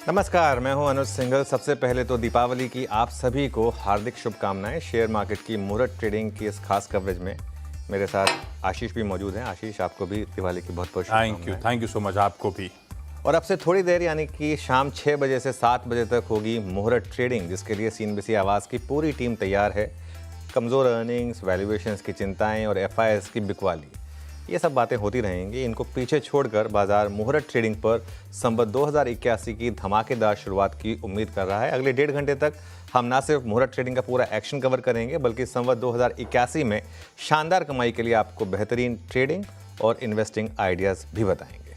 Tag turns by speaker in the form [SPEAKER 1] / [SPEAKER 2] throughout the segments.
[SPEAKER 1] नमस्कार, मैं हूं अनुज सिंघल। सबसे पहले तो दीपावली की आप सभी को हार्दिक शुभकामनाएं। शेयर मार्केट की मुहूर्त ट्रेडिंग की इस खास कवरेज में मेरे साथ आशीष भी मौजूद हैं। आशीष, आपको भी दिवाली की बहुत बहुत शुभकामनाएं।
[SPEAKER 2] थैंक यू सो मच, आपको भी।
[SPEAKER 1] और अब से थोड़ी देर यानी कि शाम 6 बजे से 7 बजे तक होगी मुहूर्त ट्रेडिंग, जिसके लिए सीएनबीसी आवाज़ की पूरी टीम तैयार है। कमज़ोर अर्निंग्स, वैल्यूएशंस की चिंताएं और एफआईएस की बिकवाली, ये सब बातें होती रहेंगी। इनको पीछे छोड़कर बाजार मुहूर्त ट्रेडिंग पर संवत 2081 की धमाकेदार शुरुआत की उम्मीद कर रहा है। अगले 1.5 घंटे तक हम ना सिर्फ मुहूर्त ट्रेडिंग का पूरा एक्शन कवर करेंगे, बल्कि संवत 2081 में शानदार कमाई के लिए आपको बेहतरीन ट्रेडिंग और इन्वेस्टिंग आइडियाज़ भी बताएंगे।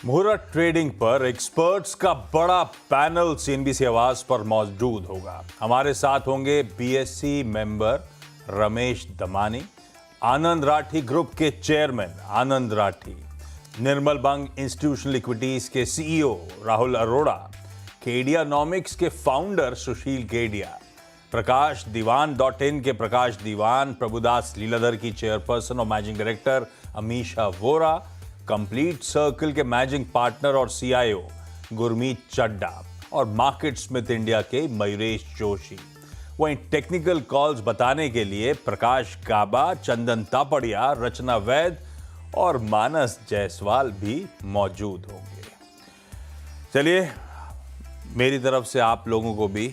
[SPEAKER 2] मुहूर्त ट्रेडिंग पर एक्सपर्ट्स का बड़ा पैनल सीएनबीसी आवाज पर मौजूद होगा। हमारे साथ होंगे BSC member Ramesh Damani, Anand Rathi group के chairman Anand Rathi, Nirmal Bang Institutional Equities के सीईओ राहुल अरोड़ा, केडियानॉमिक्स के फाउंडर सुशील केडिया, प्रकाश दीवान .in के प्रकाश दीवान, प्रभुदास लीलाधर की चेयरपर्सन और managing director Amisha Vora, Complete Circle के मैनेजिंग पार्टनर और सीआईओ गुरमीत चड्डा और मार्केट स्मिथ इंडिया के मयूरेश जोशी। वहीं टेक्निकल कॉल्स बताने के लिए प्रकाश गाबा, चंदन तापड़िया, रचना वैद और मानस जायसवाल भी मौजूद होंगे। चलिए, मेरी तरफ से आप लोगों को भी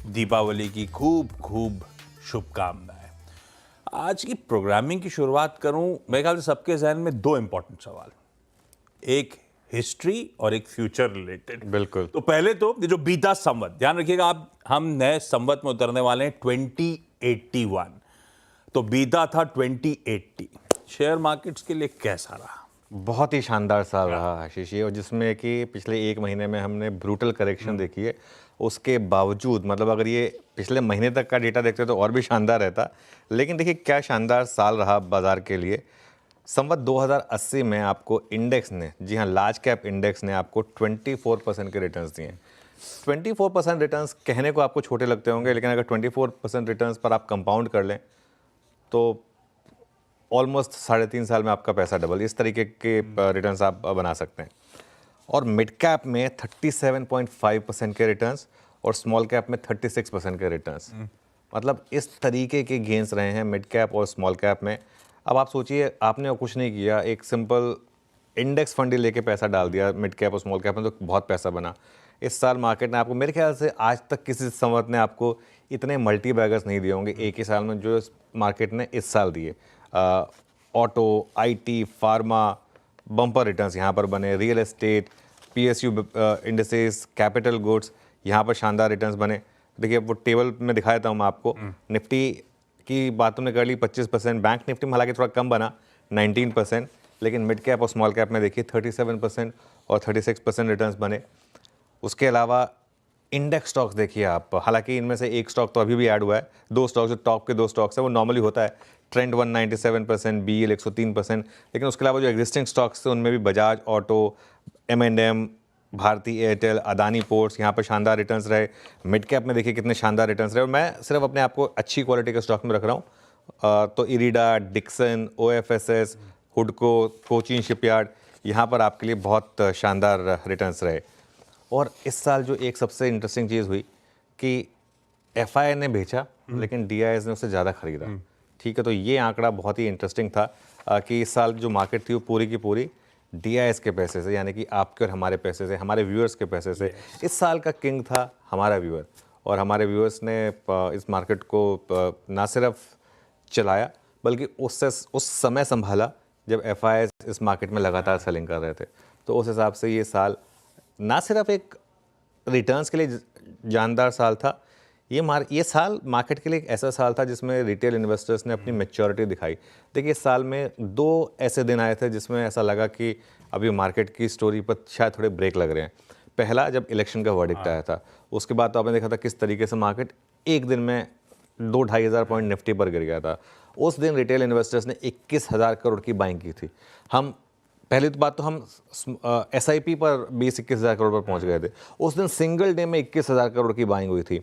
[SPEAKER 2] दीपावली की खूब खूब शुभकामनाएं। आज की प्रोग्रामिंग की शुरुआत करूं, मेरे ख्याल से सबके जहन में दो इंपॉर्टेंट सवाल, एक हिस्ट्री और एक फ्यूचर रिलेटेड।
[SPEAKER 1] बिल्कुल।
[SPEAKER 2] तो पहले तो ये जो बीता संवत, ध्यान रखिएगा आप, हम नए संवत में उतरने वाले हैं 2081। तो बीता था 2080, शेयर मार्केट्स के लिए कैसा रहा?
[SPEAKER 1] बहुत ही शानदार साल रहा आशीष ये, और जिसमें कि पिछले 1 महीने में हमने ब्रूटल करेक्शन देखी है। उसके बावजूद, मतलब अगर ये पिछले महीने तक का डेटा देखते तो और भी शानदार रहता। लेकिन देखिए क्या शानदार साल रहा बाजार के लिए। संवत 2080 में आपको इंडेक्स ने, जी हाँ, लार्ज कैप इंडेक्स ने आपको 24% के रिटर्न्स दिए। 24% रिटर्न्स कहने को आपको छोटे लगते होंगे, लेकिन अगर 24% रिटर्न्स पर आप कंपाउंड कर लें तो ऑलमोस्ट 3.5 साल में आपका पैसा डबल, इस तरीके के रिटर्न्स आप बना सकते हैं। और मिड कैप में 37.5% के रिटर्न्स और स्मॉल कैप में 36% के रिटर्न्स, मतलब इस तरीके के गेंस रहे हैं मिड कैप और स्मॉल कैप में। अब आप सोचिए, आपने कुछ नहीं किया, एक सिंपल इंडेक्स फंड लेके पैसा डाल दिया मिड कैप और स्मॉल कैप में, तो बहुत पैसा बना। इस साल मार्केट ने आपको, मेरे ख्याल से आज तक किसी संवत ने आपको इतने मल्टी बैगर्स नहीं दिए होंगे एक ही साल में जो मार्केट ने इस साल दिए। Auto, IT, pharma, bumper returns यहाँ पर बने। Real estate, PSU indices, capital goods, यहाँ पर शानदार रिटर्न्स बने। देखिए वो टेबल में दिखाया था मैं आपको, निफ्टी की बात तुमने कर ली 25%, बैंक निफ्टी में हालांकि थोड़ा कम बना 19%, लेकिन मिड कैप और स्मॉल कैप में देखिए 37% और 36% रिटर्न्स बने। उसके अलावा इंडेक्स स्टॉक्स देखिए आप, हालांकि इनमें से एक स्टॉक तो अभी भी ऐड हुआ है, 2 स्टॉक्स जो टॉप के 2 स्टॉक्स है वो नॉर्मली होता है, ट्रेंड 197%, बीएल 103%, लेकिन उसके अलावा जो एग्जिस्टिंग स्टॉक्स थे उनमें भी Bajaj Auto, M&M, Bharti Airtel, Adani Ports, यहाँ पर शानदार रिटर्न्स रहे। मिड कैप में देखिए कितने शानदार रिटर्न्स रहे, और मैं सिर्फ अपने आप को अच्छी क्वालिटी के स्टॉक में रख रहा हूँ। तो इरिडा, डिक्सन, OFSS, हुडको, कोचिन शिपयार्ड, यहाँ पर आपके लिए बहुत शानदार रिटर्न्स रहे। और इस साल जो एक सबसे इंटरेस्टिंग चीज़ हुई कि FI ने बेचा लेकिन DIs ने उससे ज़्यादा खरीदा। ठीक है, तो ये आंकड़ा बहुत ही इंटरेस्टिंग था कि इस साल जो मार्केट थी वो पूरी की पूरी DIs के पैसे से, यानी कि आपके और हमारे पैसे से, हमारे व्यूअर्स के पैसे से। इस साल का किंग था हमारा व्यूअर, और हमारे व्यूअर्स ने इस मार्केट को ना सिर्फ चलाया बल्कि उस समय संभाला जब FIs इस मार्केट में लगातार सेलिंग कर रहे थे। तो उस हिसाब से ये साल ना सिर्फ एक रिटर्न्स के लिए जानदार साल था, ये साल मार्केट के लिए एक ऐसा साल था जिसमें रिटेल इन्वेस्टर्स ने अपनी मैच्योरिटी दिखाई। देखिए इस साल में 2 ऐसे दिन आए थे जिसमें ऐसा लगा कि अभी मार्केट की स्टोरी पर शायद थोड़े ब्रेक लग रहे हैं। पहला, जब इलेक्शन का वर्डिक्ट आया था, उसके बाद तो आपने देखा था किस तरीके से मार्केट एक दिन में 2-2.5 हज़ार पॉइंट निफ्टी पर गिर गया था। उस दिन रिटेल इन्वेस्टर्स ने 21,000 करोड़ की बाइंग की थी। हम पहली तो बात तो हम SIP पर 20-21 हज़ार करोड़ पर पहुंच गए थे। उस दिन सिंगल डे में 21,000 करोड़ की बाइंग हुई थी।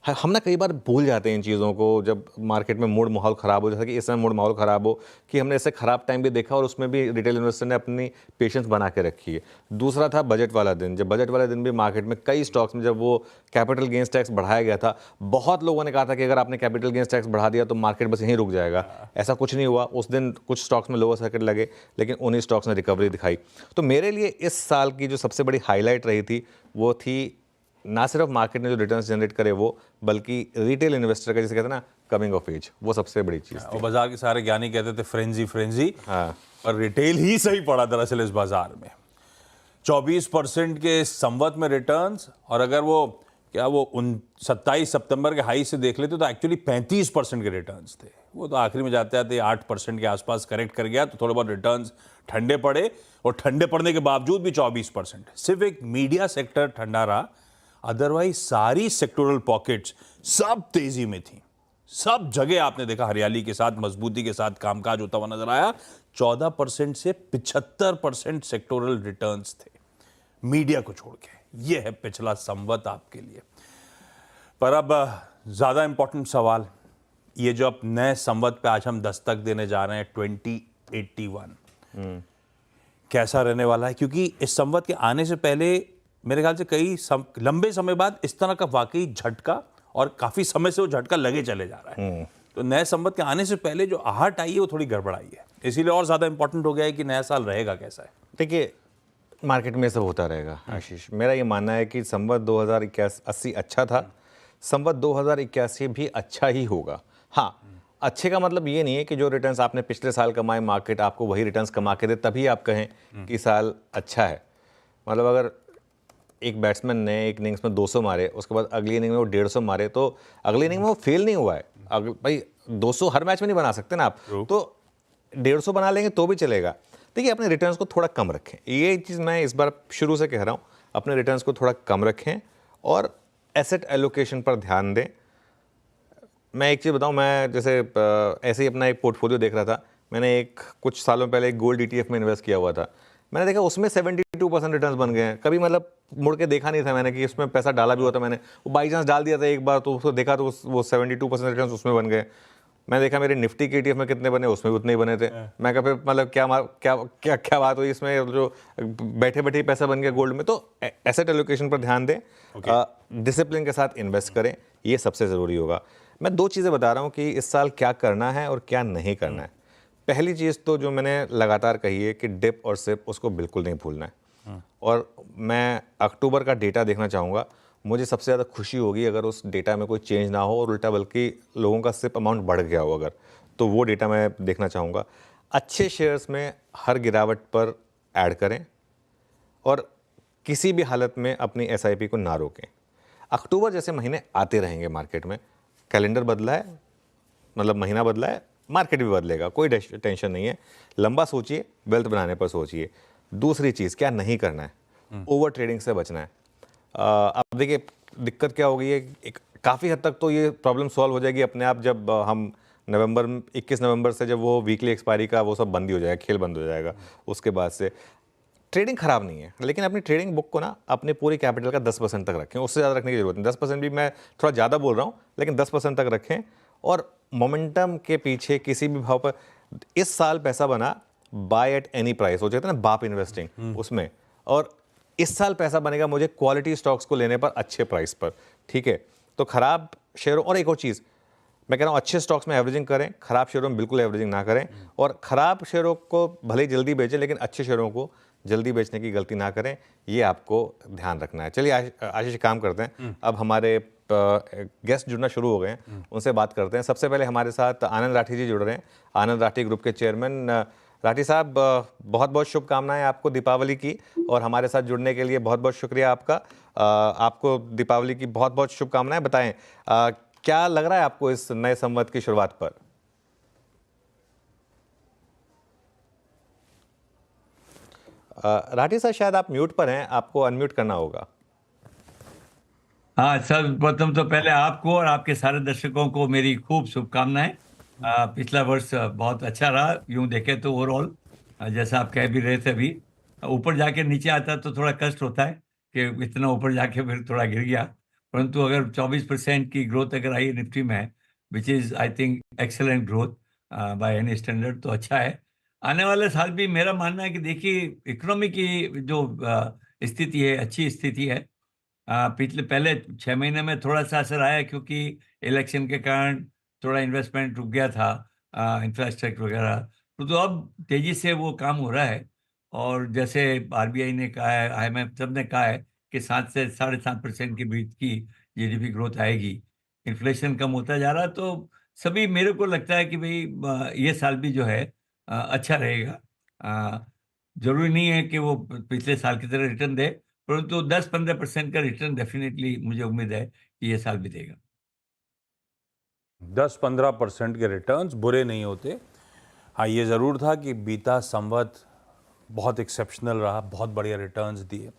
[SPEAKER 1] हम ना कई बार भूल जाते हैं इन चीज़ों को जब मार्केट में मूड माहौल ख़राब हो, जैसा कि इस समय मूड माहौल ख़राब हो, कि हमने ऐसे ख़राब टाइम भी देखा और उसमें भी रिटेल इन्वेस्टर ने अपनी पेशेंस बना के रखी है। दूसरा था बजट वाला दिन, जब बजट वाले दिन भी मार्केट में कई स्टॉक्स में जब वो कैपिटल गेंस टैक्स बढ़ाया गया था, बहुत लोगों ने कहा था कि अगर आपने कैपिटल गेंस टैक्स बढ़ा दिया तो मार्केट बस यहीं रुक जाएगा। ऐसा कुछ नहीं हुआ। उस दिन कुछ स्टॉक्स में लोअर सर्किट लगे, लेकिन उन्हीं स्टॉक्स ने रिकवरी दिखाई। तो मेरे लिए इस साल की जो सबसे बड़ी हाईलाइट रही थी वो थी ना सिर्फ मार्केट ने जो रिटर्न्स जनरेट करे वो, बल्कि रिटेल इन्वेस्टर का, जिसे कहते हैं ना कमिंग ऑफ एज, वो सबसे बड़ी चीज़ थी।
[SPEAKER 2] और बाजार के सारे ज्ञानी कहते थे फ्रेंजी,
[SPEAKER 1] हाँ,
[SPEAKER 2] और रिटेल ही सही पड़ा दरअसल इस बाजार में। 24% के संवत में रिटर्न्स, और अगर वो 27 सितंबर के हाई से देख लेते तो एक्चुअली 35% के रिटर्न्स थे। वो तो आखिरी में जाते जाते 8% के आसपास करेक्ट कर गया, तो थोड़े बहुत रिटर्न्स ठंडे पड़े, और ठंडे पड़ने के बावजूद भी 24%। सिर्फ एक मीडिया सेक्टर ठंडा रहा, अदरवाइज सारी सेक्टोरल पॉकेट्स सब तेजी में थी। सब जगह आपने देखा हरियाली के साथ, मजबूती के साथ कामकाज होता हुआ नजर आया। 14% से 75% सेक्टोरल रिटर्न्स थे, मीडिया को छोड़ के। यह है पिछला संवत आपके लिए। पर अब ज्यादा इंपॉर्टेंट सवाल, ये जो अब नए संवत पे आज हम दस्तक देने जा रहे हैं 2081, कैसा रहने वाला है? क्योंकि इस संवत के आने से पहले मेरे ख्याल से लंबे समय बाद इस तरह का वाकई झटका, और काफी समय से वो झटका लगे चले जा रहा है। तो नए संवत के आने से पहले जो आहट आई है वो थोड़ी गड़बड़ाई है, इसीलिए और ज्यादा इंपॉर्टेंट हो गया है कि नया साल रहेगा कैसा है।
[SPEAKER 1] देखिए मार्केट में सब होता रहेगा आशीष। मेरा ये मानना है कि संवत 2081 अच्छा था, संवत 2081 भी अच्छा ही होगा। हाँ, अच्छे का मतलब ये नहीं है कि जो रिटर्न्स आपने पिछले साल कमाए मार्केट आपको वही रिटर्न्स कमा के दे तभी आप कहें कि साल अच्छा है। मतलब अगर एक बैट्समैन ने एक इनिंग्स में 200 मारे, उसके बाद अगली इनिंग में वो 150 मारे, तो अगली इनिंग में वो फेल नहीं हुआ है। भाई 200 हर मैच में नहीं बना सकते ना आप, तो 150 बना लेंगे तो भी चलेगा। देखिए अपने रिटर्न्स को थोड़ा कम रखें, ये चीज़ मैं इस बार शुरू से कह रहा हूँ। अपने रिटर्न्स को थोड़ा कम रखें और एसेट एलोकेशन पर ध्यान दें। मैं एक चीज़ बताऊँ, मैं जैसे ऐसे ही अपना एक पोर्टफोलियो देख रहा था। मैंने कुछ सालों पहले एक गोल्ड ETF में इन्वेस्ट किया हुआ था। मैंने देखा उसमें 72% रिटर्न्स बन गए हैं। कभी मतलब मुड़ के देखा नहीं था मैंने कि उसमें पैसा डाला भी हुआ था मैंने, वो बाई चांस डाल दिया था एक बार, तो उसको देखा तो वो 72% रिटर्न्स उसमें बन गए। मैं देखा मेरे निफ्टी के ETF में कितने बने, उसमें भी उतने ही बने थे। मैं कहा फिर मतलब क्या बात हुई इसमें, जो बैठे बैठे पैसा बन गया गोल्ड में। तो एसेट एलोकेशन पर ध्यान दें, डिसिप्लिन के साथ इन्वेस्ट करें, ये सबसे ज़रूरी होगा। मैं 2 चीज़ें बता रहा हूँ कि इस साल क्या करना है और क्या नहीं करना है। पहली चीज़ तो जो मैंने लगातार कही है कि डिप और सिप, उसको बिल्कुल नहीं भूलना है। और मैं अक्टूबर का डेटा देखना चाहूँगा। मुझे सबसे ज़्यादा खुशी होगी अगर उस डेटा में कोई चेंज ना हो और उल्टा बल्कि लोगों का सिप अमाउंट बढ़ गया हो अगर, तो वो डेटा मैं देखना चाहूँगा। अच्छे शेयर्स में हर गिरावट पर ऐड करें और किसी भी हालत में अपनी SIP को ना रोकें। अक्टूबर जैसे महीने आते रहेंगे मार्केट में। कैलेंडर बदला है, मतलब महीना बदला है, मार्केट भी बदलेगा, कोई टेंशन नहीं है। लंबा सोचिए, वेल्थ बनाने पर सोचिए। दूसरी चीज़, क्या नहीं करना है, ओवर ट्रेडिंग से बचना है। अब देखिए दिक्कत क्या हो गई है, काफ़ी हद तक तो ये प्रॉब्लम सॉल्व हो जाएगी अपने आप जब हम 21 नवंबर से जब वो वीकली एक्सपायरी का वो सब बंद ही हो जाएगा, खेल बंद हो जाएगा। उसके बाद से ट्रेडिंग खराब नहीं है, लेकिन अपनी ट्रेडिंग बुक को ना अपने पूरी कैपिटल का 10% तक रखें, उससे ज़्यादा रखने की जरूरत नहीं। 10% भी मैं थोड़ा ज़्यादा बोल रहा हूँ, लेकिन 10% तक रखें। और मोमेंटम के पीछे किसी भी भाव पर इस साल पैसा बना, बाय एट एनी प्राइस, हो जाता है ना बाप इन्वेस्टिंग उसमें। और इस साल पैसा बनेगा मुझे क्वालिटी स्टॉक्स को लेने पर, अच्छे प्राइस पर, ठीक है। तो खराब शेयरों, और एक और चीज़ मैं कह रहा हूँ, अच्छे स्टॉक्स में एवरेजिंग करें, खराब शेयरों में बिल्कुल एवरेजिंग ना करें। और खराब शेयरों को भले ही जल्दी बेचें, लेकिन अच्छे शेयरों को जल्दी बेचने की गलती ना करें, ये आपको ध्यान रखना है। चलिए आशीष काम करते हैं, अब हमारे गेस्ट जुड़ना शुरू हो गए हैं, उनसे बात करते हैं। सबसे पहले हमारे साथ आनंद राठी जी जुड़ रहे हैं, आनंद राठी ग्रुप के चेयरमैन। राठी साहब, बहुत बहुत शुभकामनाएं आपको दीपावली की, और हमारे साथ जुड़ने के लिए बहुत बहुत शुक्रिया आपका। आपको दीपावली की बहुत बहुत शुभकामनाएं। बताएं क्या लग रहा है आपको इस नए संवत की शुरुआत पर? राठी साहब शायद आप म्यूट पर हैं, आपको अनम्यूट करना होगा।
[SPEAKER 3] हाँ, सर्वप्रथम तो पहले आपको और आपके सारे दर्शकों को मेरी खूब शुभकामनाएं। पिछला वर्ष बहुत अच्छा रहा, यूं देखे तो ओवरऑल, जैसा आप कह भी रहे थे अभी। ऊपर जाके नीचे आता तो थोड़ा कष्ट होता है कि इतना ऊपर जाके फिर थोड़ा गिर गया, परंतु अगर 24% की ग्रोथ अगर आई निफ्टी में, which is I think excellent growth by any standard, तो अच्छा है। आने वाले साल भी मेरा मानना है कि देखिए इकोनॉमी की जो स्थिति है, अच्छी स्थिति है। पिछले पहले 6 महीने में थोड़ा सा असर आया क्योंकि इलेक्शन के कारण थोड़ा इन्वेस्टमेंट रुक गया था, इंफ्रास्ट्रक्चर वगैरह। तो अब तेजी से वो काम हो रहा है। और जैसे आरबीआई ने कहा है, आईएमएफ सब ने कहा है कि 7 से 7.5% के बीच की जीडीपी ग्रोथ आएगी। इन्फ्लेशन कम होता जा रहा है, तो सभी मेरे को लगता है कि भाई ये साल भी जो है अच्छा रहेगा। जरूरी नहीं है कि वो पिछले साल की तरह रिटर्न दे, परंतु 10-15% का रिटर्न डेफिनेटली मुझे उम्मीद है कि ये साल भी देगा।
[SPEAKER 2] 10-15% के रिटर्न्स बुरे नहीं होते। हाँ, ये ज़रूर था कि बीता संवत बहुत एक्सेप्शनल रहा, बहुत बढ़िया रिटर्न्स दिए।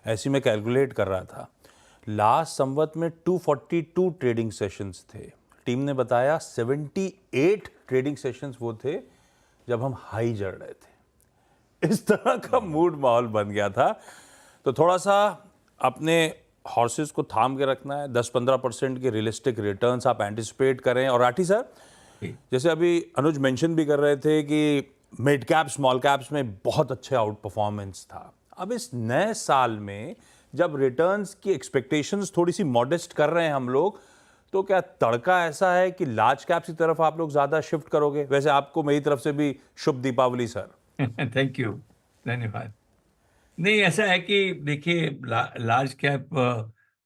[SPEAKER 2] ऐसी मैं कैलकुलेट कर रहा था, लास्ट संवत में 242 ट्रेडिंग सेशंस थे। टीम ने बताया 78 ट्रेडिंग सेशंस वो थे जब हम हाई जड़ रहे थे। इस तरह का मूड माहौल बन गया था। तो थोड़ा सा अपने हॉर्सेस को थाम के रखना है। 10-15% के रियलिस्टिक रिटर्न्स आप एंटिसिपेट करें। और राठी सर, जैसे अभी अनुज मेंशन भी कर रहे थे कि मिड कैप स्मॉल कैप्स में बहुत अच्छे आउट परफॉर्मेंस था। अब इस नए साल में जब रिटर्न्स की एक्सपेक्टेशंस थोड़ी सी मॉडेस्ट कर रहे हैं हम लोग, तो क्या तड़का ऐसा है कि लार्ज कैप्स की तरफ आप लोग ज्यादा शिफ्ट करोगे? वैसे आपको मेरी तरफ से भी शुभ दीपावली सर।
[SPEAKER 3] थैंक यू, धन्यवाद। नहीं, ऐसा है कि देखिए लार्ज कैप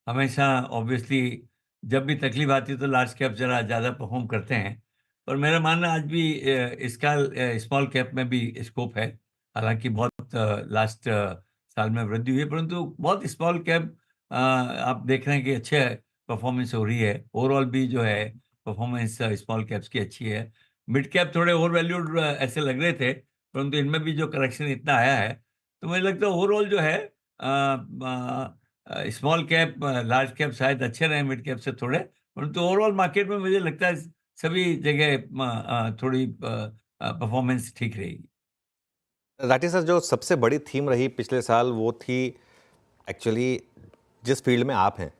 [SPEAKER 3] हमेशा ऑब्वियसली जब भी तकलीफ आती है तो लार्ज कैप जरा ज़्यादा परफॉर्म करते हैं। और मेरा मानना आज भी इसका स्मॉल कैप में भी स्कोप है। हालांकि बहुत लास्ट साल में वृद्धि हुई है, परंतु बहुत स्मॉल कैप आप देख रहे हैं कि अच्छे परफॉर्मेंस हो रही है। ओवरऑल भी जो है परफॉर्मेंस स्मॉल कैप्स की अच्छी है। मिड कैप थोड़े ओवर वैल्यूड ऐसे लग रहे थे, परंतु इनमें भी जो करेक्शन इतना आया है, तो मुझे लगता है ओवरऑल जो है स्मॉल कैप लार्ज कैप शायद अच्छे रहे मिड कैप से थोड़े, परंतु ओवरऑल मार्केट में मुझे लगता है सभी जगह थोड़ी परफॉर्मेंस ठीक रहेगी।
[SPEAKER 1] राठी सर, जो सबसे बड़ी थीम रही पिछले साल वो थी एक्चुअली जिस फील्ड में आप हैं,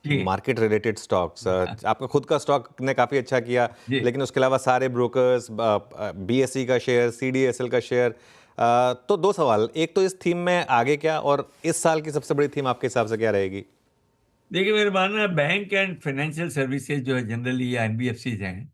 [SPEAKER 3] जी
[SPEAKER 1] मार्केट रिलेटेड स्टॉक्स। आपका खुद का स्टॉक ने काफ़ी अच्छा किया,
[SPEAKER 3] जी।
[SPEAKER 1] लेकिन उसके अलावा सारे ब्रोकर्स, बीएसई का शेयर, सीडीएसएल का शेयर। तो दो सवाल, एक तो इस थीम में आगे क्या, और इस साल की सबसे बड़ी थीम आपके हिसाब से क्या रहेगी?
[SPEAKER 3] देखिए मेरा मानना है बैंक एंड फाइनेंशियल सर्विसेज जो है जनरली या एनबीएफसीज हैं,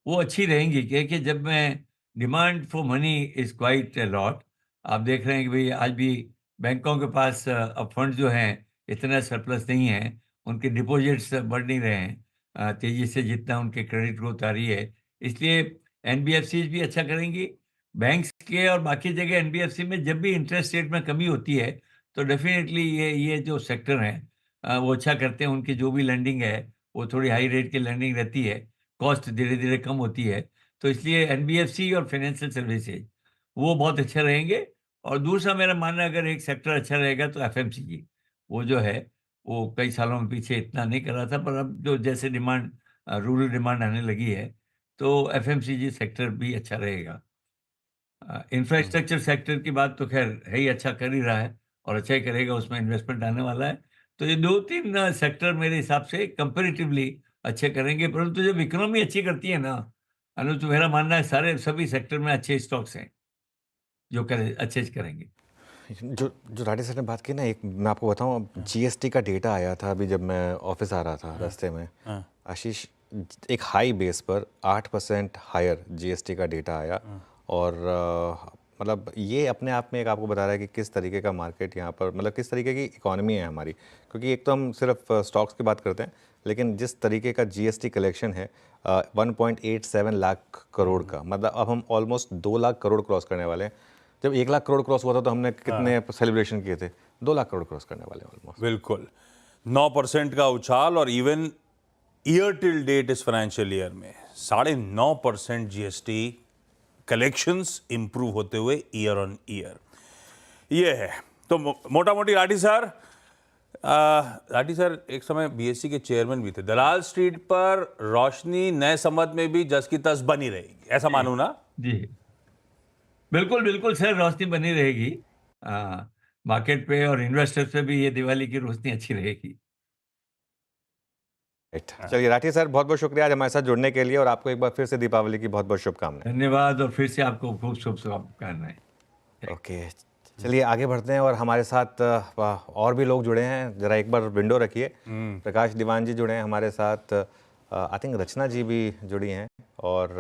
[SPEAKER 3] वो अच्छी रहेंगी। क्योंकि जब मैं demand for money is quite lot, आप देख रहे हैं कि भाई आज भी बैंकों के पास अब फंड जो हैं इतना सरप्लस नहीं है, उनके डिपॉजिट्स बढ़ नहीं रहे हैं तेजी से जितना उनके क्रेडिट ग्रोथ आ रही है। इसलिए एनबीएफसीज भी अच्छा करेंगी। बैंक्स के और बाकी जगह एनबीएफसी में जब भी इंटरेस्ट रेट में कमी होती है, तो डेफिनेटली ये जो सेक्टर हैं वो अच्छा करते हैं। उनकी जो भी लैंडिंग है वो थोड़ी हाई रेट की लैंडिंग रहती है, कॉस्ट धीरे धीरे कम होती है। तो इसलिए एनबीएफसी और फाइनेंशियल सर्विसेज वो बहुत अच्छे रहेंगे। और दूसरा मेरा मानना है अगर एक सेक्टर अच्छा रहेगा तो एफएमसीजी, वो जो है वो कई सालों में पीछे इतना नहीं कर रहा था, पर अब जो जैसे डिमांड रूरल डिमांड आने लगी है, तो एफएमसीजी सेक्टर भी अच्छा रहेगा। इंफ्रास्ट्रक्चर सेक्टर की बात तो खैर है ही, अच्छा कर ही रहा है और अच्छा ही करेगा, उसमें इन्वेस्टमेंट आने वाला है। तो ये दो तीन सेक्टर मेरे हिसाब से कंपेरेटिवली अच्छे करेंगे। परंतु जब इकोनॉमी अच्छी करती है ना अनुज, तो मेरा मानना है सारे सभी सेक्टर में अच्छे स्टॉक्स हैं जो करे अच्छे से करेंगे।
[SPEAKER 1] जो जो राठी सर ने बात की ना, एक मैं आपको बताऊं, जीएसटी का डेटा आया था अभी जब मैं ऑफिस आ रहा था रास्ते में, आशीष, एक हाई बेस पर 8% हायर जीएसटी का डेटा आया। और मतलब ये अपने आप में एक आपको बता रहा है कि किस तरीके का मार्केट यहाँ पर, मतलब किस तरीके की इकोनॉमी है हमारी। क्योंकि एक तो हम सिर्फ स्टॉक्स की बात करते हैं, लेकिन जिस तरीके का जीएसटी कलेक्शन है 1.87 लाख करोड़ का, मतलब अब हम ऑलमोस्ट 2 लाख करोड़ क्रॉस करने वाले हैं। जब 1 लाख करोड़ क्रॉस हुआ था तो हमने कितने सेलिब्रेशन किए थे? 2 लाख करोड़ क्रॉस करने वाले ऑलमोस्ट।
[SPEAKER 2] बिल्कुल 9% का उछाल। और इवन ईयर टिल डेट इस फाइनेंशियल ईयर में 9.5% जीएसटी कलेक्शंस इंप्रूव होते हुए ईयर ऑन ईयर ये है। तो मोटा मोटी राठी सर एक समय बीएससी के चेयरमैन भी थे। दलाल स्ट्रीट पर रोशनी नए संवत में भी जस की तस बनी रहेगी, ऐसा मानू ना?
[SPEAKER 3] जी बिल्कुल बिल्कुल सर, रोशनी बनी रहेगी मार्केट पे और इन्वेस्टर्स पे भी। ये दिवाली की रोशनी अच्छी रहेगी।
[SPEAKER 1] चलिए राठी सर, बहुत बहुत शुक्रिया आज हमारे साथ जुड़ने के लिए, और आपको एक बार फिर से दीपावली की बहुत बहुत शुभकामनाएं।
[SPEAKER 3] धन्यवाद, और फिर से आपको खूब शुभकामनाएं।
[SPEAKER 1] ओके, चलिए आगे बढ़ते हैं, और हमारे साथ और भी लोग जुड़े हैं। जरा एक बार विंडो रखिए। प्रकाश दीवान जी जुड़े हैं हमारे साथ, आई थिंक रचना जी भी जुड़ी हैं, और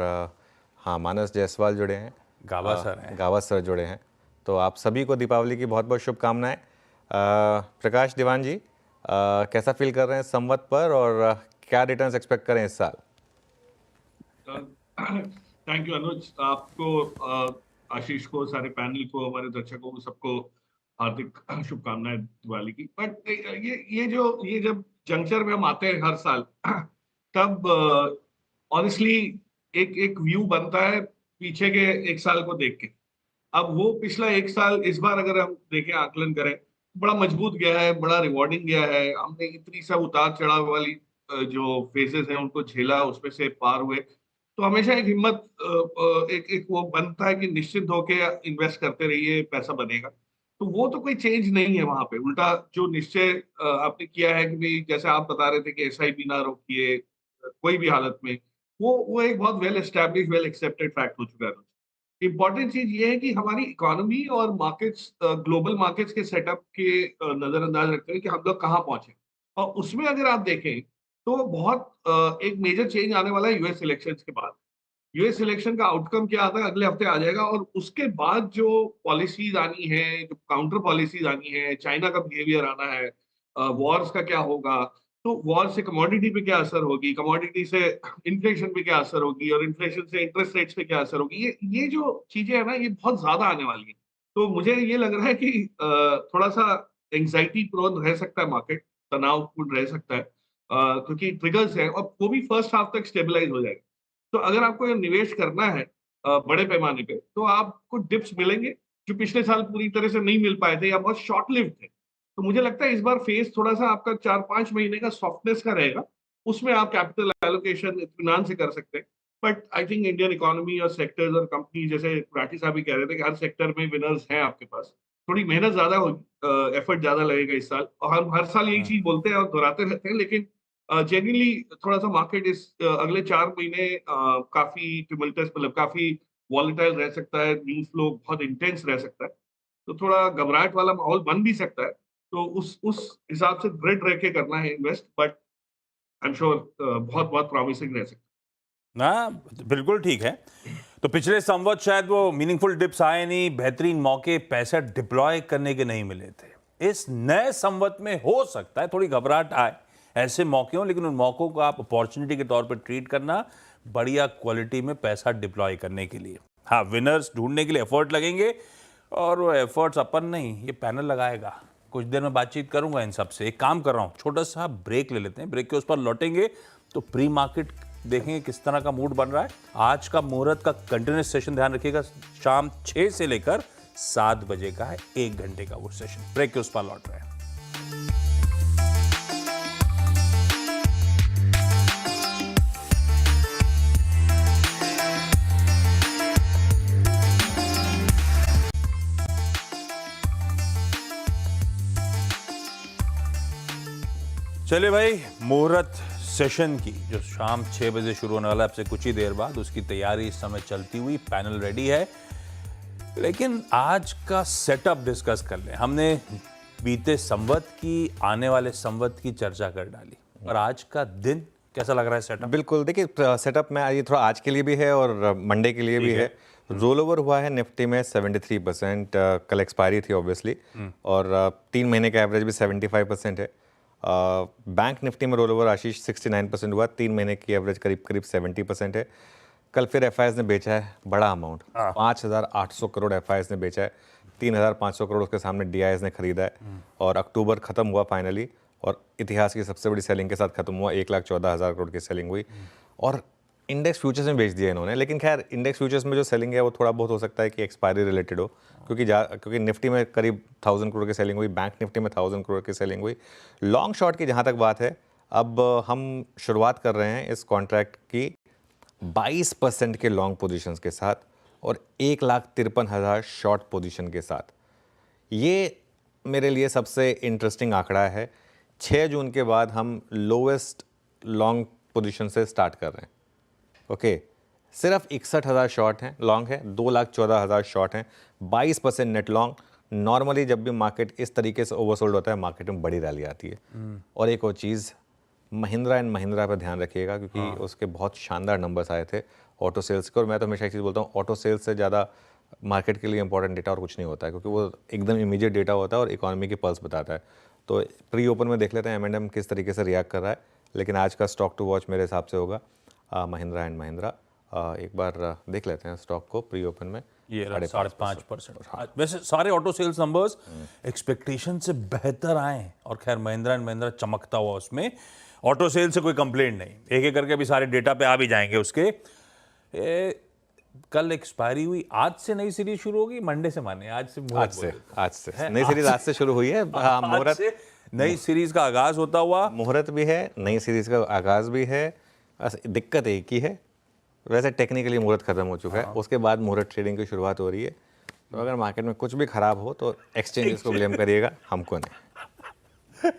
[SPEAKER 1] हाँ, मानस जायसवाल जुड़े हैं, गावा सर जुड़े हैं। तो आप सभी को दीपावली की बहुत बहुत शुभकामनाएं। प्रकाश दीवान जी, कैसा फील कर रहे हैं संवत पर, और क्या रिटर्न्स एक्सपेक्ट करें इस साल?
[SPEAKER 4] थैंक यू अनुज, आपको, आशीष को, सारे पैनल को, हमारे दर्शकों को, सबको हार्दिक शुभकामनाएं दिवाली की। बट ये जब जंक्चर में हम आते हैं हर साल, तब ऑनेस्टली एक व्यू बनता है पीछे के एक साल को देख के। अब वो पिछला एक साल इस बार अगर हम देखें, आकलन करें, बड़ा मजबूत गया है, बड़ा रिवॉर्डिंग गया है। हमने इतनी सब उतार चढ़ाव वाली जो फेजेस हैं उनको झेला, उसमें से पार हुए। तो हमेशा एक हिम्मत, एक वो बनता है कि निश्चित होके इन्वेस्ट करते रहिए, पैसा बनेगा। तो वो तो कोई चेंज नहीं है वहां पे। उल्टा जो निश्चय आपने किया है कि भाई, जैसे आप बता रहे थे कि एसआईपी ना रोकिए कोई भी हालत में, वो एक बहुत well establish, well accepted fact हो चुका है। इंपॉर्टेंट चीज ये है कि हमारी इकोनॉमी और मार्केट्स, ग्लोबल मार्केट्स के सेटअप के नजरअंदाज रखते हैं कि हम लोग कहाँ पहुंचे। और उसमें अगर आप देखें तो बहुत एक मेजर चेंज आने वाला है यूएस इलेक्शंस के बाद। यूएस इलेक्शन का आउटकम क्या आता है अगले हफ्ते आ जाएगा, और उसके बाद जो पॉलिसीज आनी है, जो काउंटर पॉलिसीज आनी है, चाइना का बिहेवियर आना है, वॉर्स का क्या होगा, तो वॉर से कमोडिटी पे क्या असर होगी, कमोडिटी से इन्फ्लेशन पे क्या असर होगी, और इन्फ्लेशन से इंटरेस्ट रेट्स पे क्या असर होगी, ये जो चीजें है ना, ये बहुत ज्यादा आने वाली है। तो मुझे ये लग रहा है कि थोड़ा सा एंग्जाइटी प्रोन रह सकता है मार्केट, तनावपूर्ण रह सकता है, क्योंकि ट्रिगर्स है, और वो भी फर्स्ट हाफ तक स्टेबलाइज हो जाएगा। तो अगर आपको ये निवेश करना है बड़े पैमाने पे, तो आपको डिप्स मिलेंगे जो पिछले साल पूरी तरह से नहीं मिल पाए थे या बहुत शॉर्ट लिव्ड थे। तो मुझे लगता है इस बार फेज थोड़ा सा आपका 4-5 महीने का सॉफ्टनेस का रहेगा। उसमें आप कैपिटल एलोकेशन इत्मीनान से कर सकते हैं। But I think Indian economy और सेक्टर्स और कंपनी, जैसे राठी साहब भी कह रहे थे कि हर सेक्टर में विनर्स हैं आपके पास। थोड़ी मेहनत ज्यादा होगी, एफर्ट ज्यादा लगेगा इस साल, और हम हर साल यही चीज बोलते हैं और दोहराते रहते हैं। लेकिन जेन्युइनली थोड़ा सा मार्केट इस अगले 4 महीने काफी टिमल्टस, मतलब काफी वॉलेटाइल रह सकता है, न्यूज फ्लो बहुत इंटेंस रह सकता है। तो थोड़ा घबराहट वाला माहौल बन भी सकता है। तो उस हिसाब से दृढ़ रह के करना है invest. But I am sure बहुत बहुत प्रॉमिसिंग रह सकता है।
[SPEAKER 2] ना, बिल्कुल ठीक है। तो पिछले संवत शायद वो मीनिंगफुल डिप्स आए नहीं, बेहतरीन मौके पैसा डिप्लॉय करने के नहीं मिले थे। इस नए संवत में हो सकता है थोड़ी घबराहट आए, ऐसे मौके हों, लेकिन उन मौकों को आप अपॉर्चुनिटी के तौर पर ट्रीट करना, बढ़िया क्वालिटी में पैसा डिप्लॉय करने के लिए। हाँ, विनर्स ढूंढने के लिए एफर्ट लगेंगे, और वो एफर्ट्स अपन नहीं, ये पैनल लगाएगा। कुछ देर में बातचीत करूंगा इन सब से। एक काम कर रहा हूँ, छोटा सा ब्रेक ले लेते हैं, ब्रेक के उस पर लौटेंगे तो प्री मार्केट देखेंगे किस तरह का मूड बन रहा है। आज का मुहूर्त का कंटिन्यूस सेशन ध्यान रखिएगा, शाम 6 से लेकर 7 बजे का है, 1 घंटे का वो सेशन। ब्रेक के उस पर लौट रहे हैं। चलिए भाई, मुहूर्त सेशन की जो शाम 6 बजे शुरू होने वाला है, अब से कुछ ही देर बाद, उसकी तैयारी इस समय चलती हुई, पैनल रेडी है। लेकिन आज का सेटअप डिस्कस कर लें। हमने बीते संवत की, आने वाले संवत की चर्चा कर डाली, और आज का दिन कैसा लग रहा है सेटअप?
[SPEAKER 1] बिल्कुल, देखिए सेटअप में ये थोड़ा आज के लिए भी है और मंडे के लिए भी है। रोल ओवर हुआ है निफ्टी में 73%, कल एक्सपायरी थी ऑब्वियसली, और 3 महीने का एवरेज भी 75% है। बैंक निफ्टी में रोल ओवर आशीष 69% हुआ, 3 महीने की एवरेज करीब करीब 70% है। कल फिर एफआईएस ने बेचा है बड़ा अमाउंट, 5,800 करोड़ एफआईएस ने बेचा है, 3,500 करोड़ उसके सामने डीआईएस ने खरीदा है। और अक्टूबर खत्म हुआ फाइनली, और इतिहास की सबसे बड़ी सेलिंग के साथ खत्म हुआ, 1,14,000 करोड़ की सेलिंग हुई। और इंडेक्स फ्यूचर्स में बेच दिया इन्होंने। लेकिन खैर, इंडेक्स फ्यूचर्स में जो सेलिंग है वो थोड़ा बहुत हो सकता है कि एक्सपायरी रिलेटेड हो, क्योंकि निफ्टी में करीब 1,000 करोड़ की सेलिंग हुई, बैंक निफ्टी में 1,000 करोड़ की सेलिंग हुई। लॉन्ग शॉर्ट की जहाँ तक बात है, अब हम शुरुआत कर रहे हैं इस कॉन्ट्रैक्ट की 22% के लॉन्ग पोजीशंस के साथ और 1,53,000 शॉर्ट पोजीशन के साथ। ये मेरे लिए सबसे इंटरेस्टिंग आंकड़ा है। 6 जून के बाद हम लोवेस्ट लॉन्ग पोजीशन से स्टार्ट कर रहे हैं। ओके, सिर्फ 61,000 शॉर्ट हैं, लॉन्ग है, 2,14,000 शॉर्ट हैं, 22% नेट लॉन्ग। नॉर्मली जब भी मार्केट इस तरीके से ओवरसोल्ड होता है, मार्केट में बड़ी रैली आती है। और एक और चीज़, महिंद्रा एंड महिंद्रा पर ध्यान रखिएगा, क्योंकि उसके बहुत शानदार नंबर्स आए थे ऑटो सेल्स के। और मैं तो हमेशा एक चीज़ बोलता हूँ, ऑटो सेल्स से ज़्यादा मार्केट के लिए इंपॉर्टेंट डेटा और कुछ नहीं होता है, क्योंकि वो एकदम इमीडिएट डेटा होता है और इकोनॉमी की पल्स बताता है। तो प्री ओपन में देख लेते हैं M&M किस तरीके से रिएक्ट कर रहा है, लेकिन आज का स्टॉक टू वॉच मेरे हिसाब से होगा महिंद्रा एंड महिंद्रा। एक बार देख लेते हैं स्टॉक को प्री ओपन में।
[SPEAKER 2] ये 5.5%। वैसे सारे ऑटो सेल्स नंबर्स एक्सपेक्टेशन से बेहतर आए हैं, और खैर महिंद्रा एंड महिंद्रा चमकता हुआ उसमें। ऑटो सेल से कोई कंप्लेंट नहीं, एक एक करके अभी सारे डेटा पे आ भी जाएंगे उसके। कल एक्सपायरी हुई, आज से नई सीरीज शुरू होगी, मंडे से माने आज से
[SPEAKER 1] नई सीरीज आज से शुरू हुई है। हाँ, मुहूर्त
[SPEAKER 2] से नई सीरीज का आगाज होता हुआ,
[SPEAKER 1] मुहूर्त भी है, नई सीरीज का आगाज भी है। बस दिक्कत एक ही है, वैसे टेक्निकली मुहूर्त खत्म हो चुका है, उसके बाद मुहूर्त ट्रेडिंग की शुरुआत हो रही है। तो अगर मार्केट में कुछ भी खराब हो तो एक्सचेंजेस को ब्लेम करिएगा, हमको नहीं।